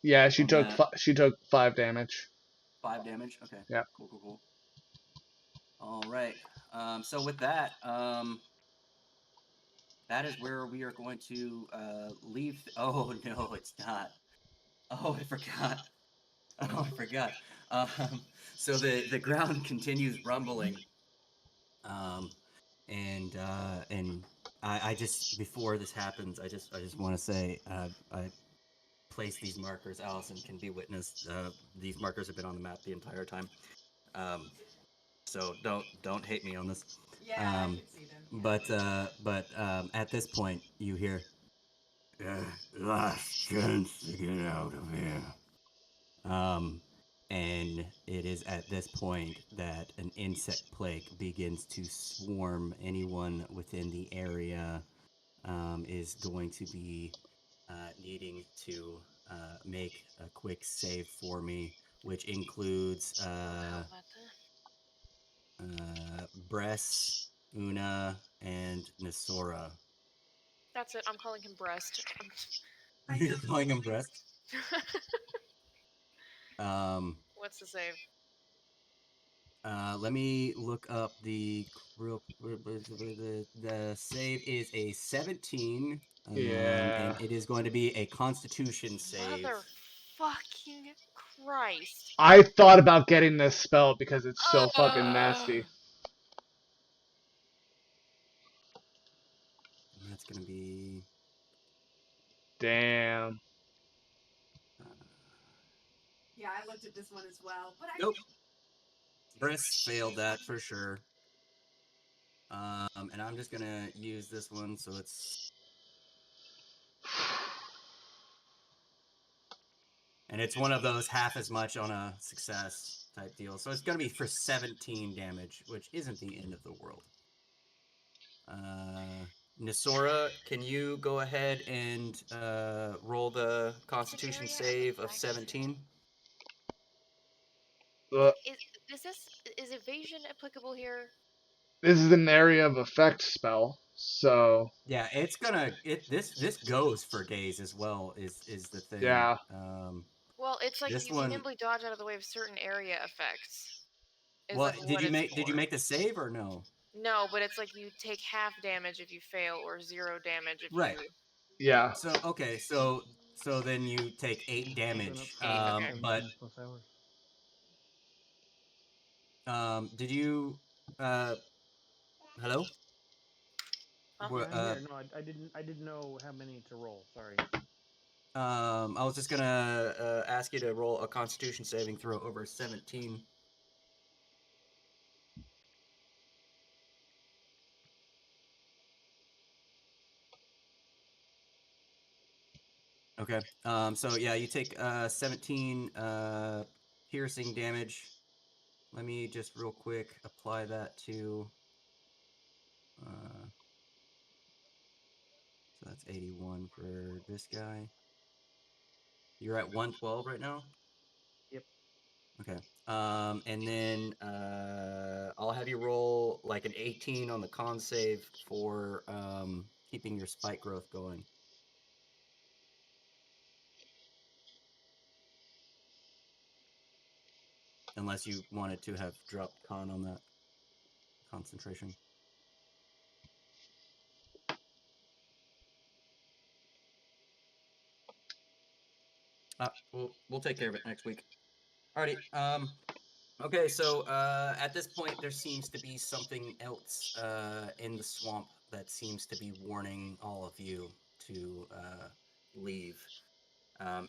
Yeah, she on took that. she took 5 damage. 5 damage. Okay. Yeah. Cool. All right. So with that, that is where we are going to leave. Oh no, it's not. Oh, I forgot. So the ground continues rumbling. And I just, before this happens, I just want to say I placed these markers. Allison can be witness. These markers have been on the map the entire time. So don't hate me on this. Yeah, I can see them. Yeah. But at this point, you hear, last chance to get out of here. And it is at this point that an insect plague begins to swarm anyone within the area. Is going to be needing to make a quick save for me, which includes Bress, Una, and Nessora. That's it. I'm calling him Breast. You're calling him Bress? What's the save? Let me look up the save is a 17. Yeah. And it is going to be a Constitution save. Mother fucking Christ! I thought about getting this spell because it's so fucking nasty. And that's gonna be. Damn. Yeah, I looked at this one as well, but Nope. Briss failed that for sure. And I'm just gonna use this one, so it's. And it's one of those half as much on a success type deal. So it's gonna be for 17 damage, which isn't the end of the world. Nessora, can you go ahead and roll the Constitution save of 17? Is evasion applicable here? This is an area of effect spell, so yeah, it's gonna this goes for gaze as well. Is the thing? Yeah. Well, it's like This you one- can nimbly dodge out of the way of certain area effects. Well, did you make the save or no? No, but it's like you take half damage if you fail, or 0 damage if Right. you. Yeah. So okay, so then you take 8 damage. Okay. But did you hello? Yeah, I'm here. No, I didn't know how many to roll. Sorry. I was just gonna ask you to roll a Constitution saving throw over 17. Okay. So yeah, you take 17 piercing damage. Let me just real quick apply that to. So that's 81 for this guy. You're at 112 right now? Yep. Okay. And then I'll have you roll like an 18 on the con save for keeping your spike growth going. Unless you wanted to have dropped con on that concentration. We'll take care of it next week. Alrighty. Okay, so at this point, there seems to be something else in the swamp that seems to be warning all of you to leave.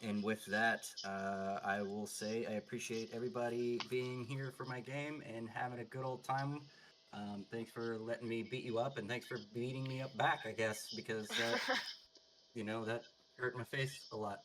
And with that, I will say I appreciate everybody being here for my game and having a good old time. Thanks for letting me beat you up, and thanks for beating me up back, I guess, because that, that hurt my face a lot.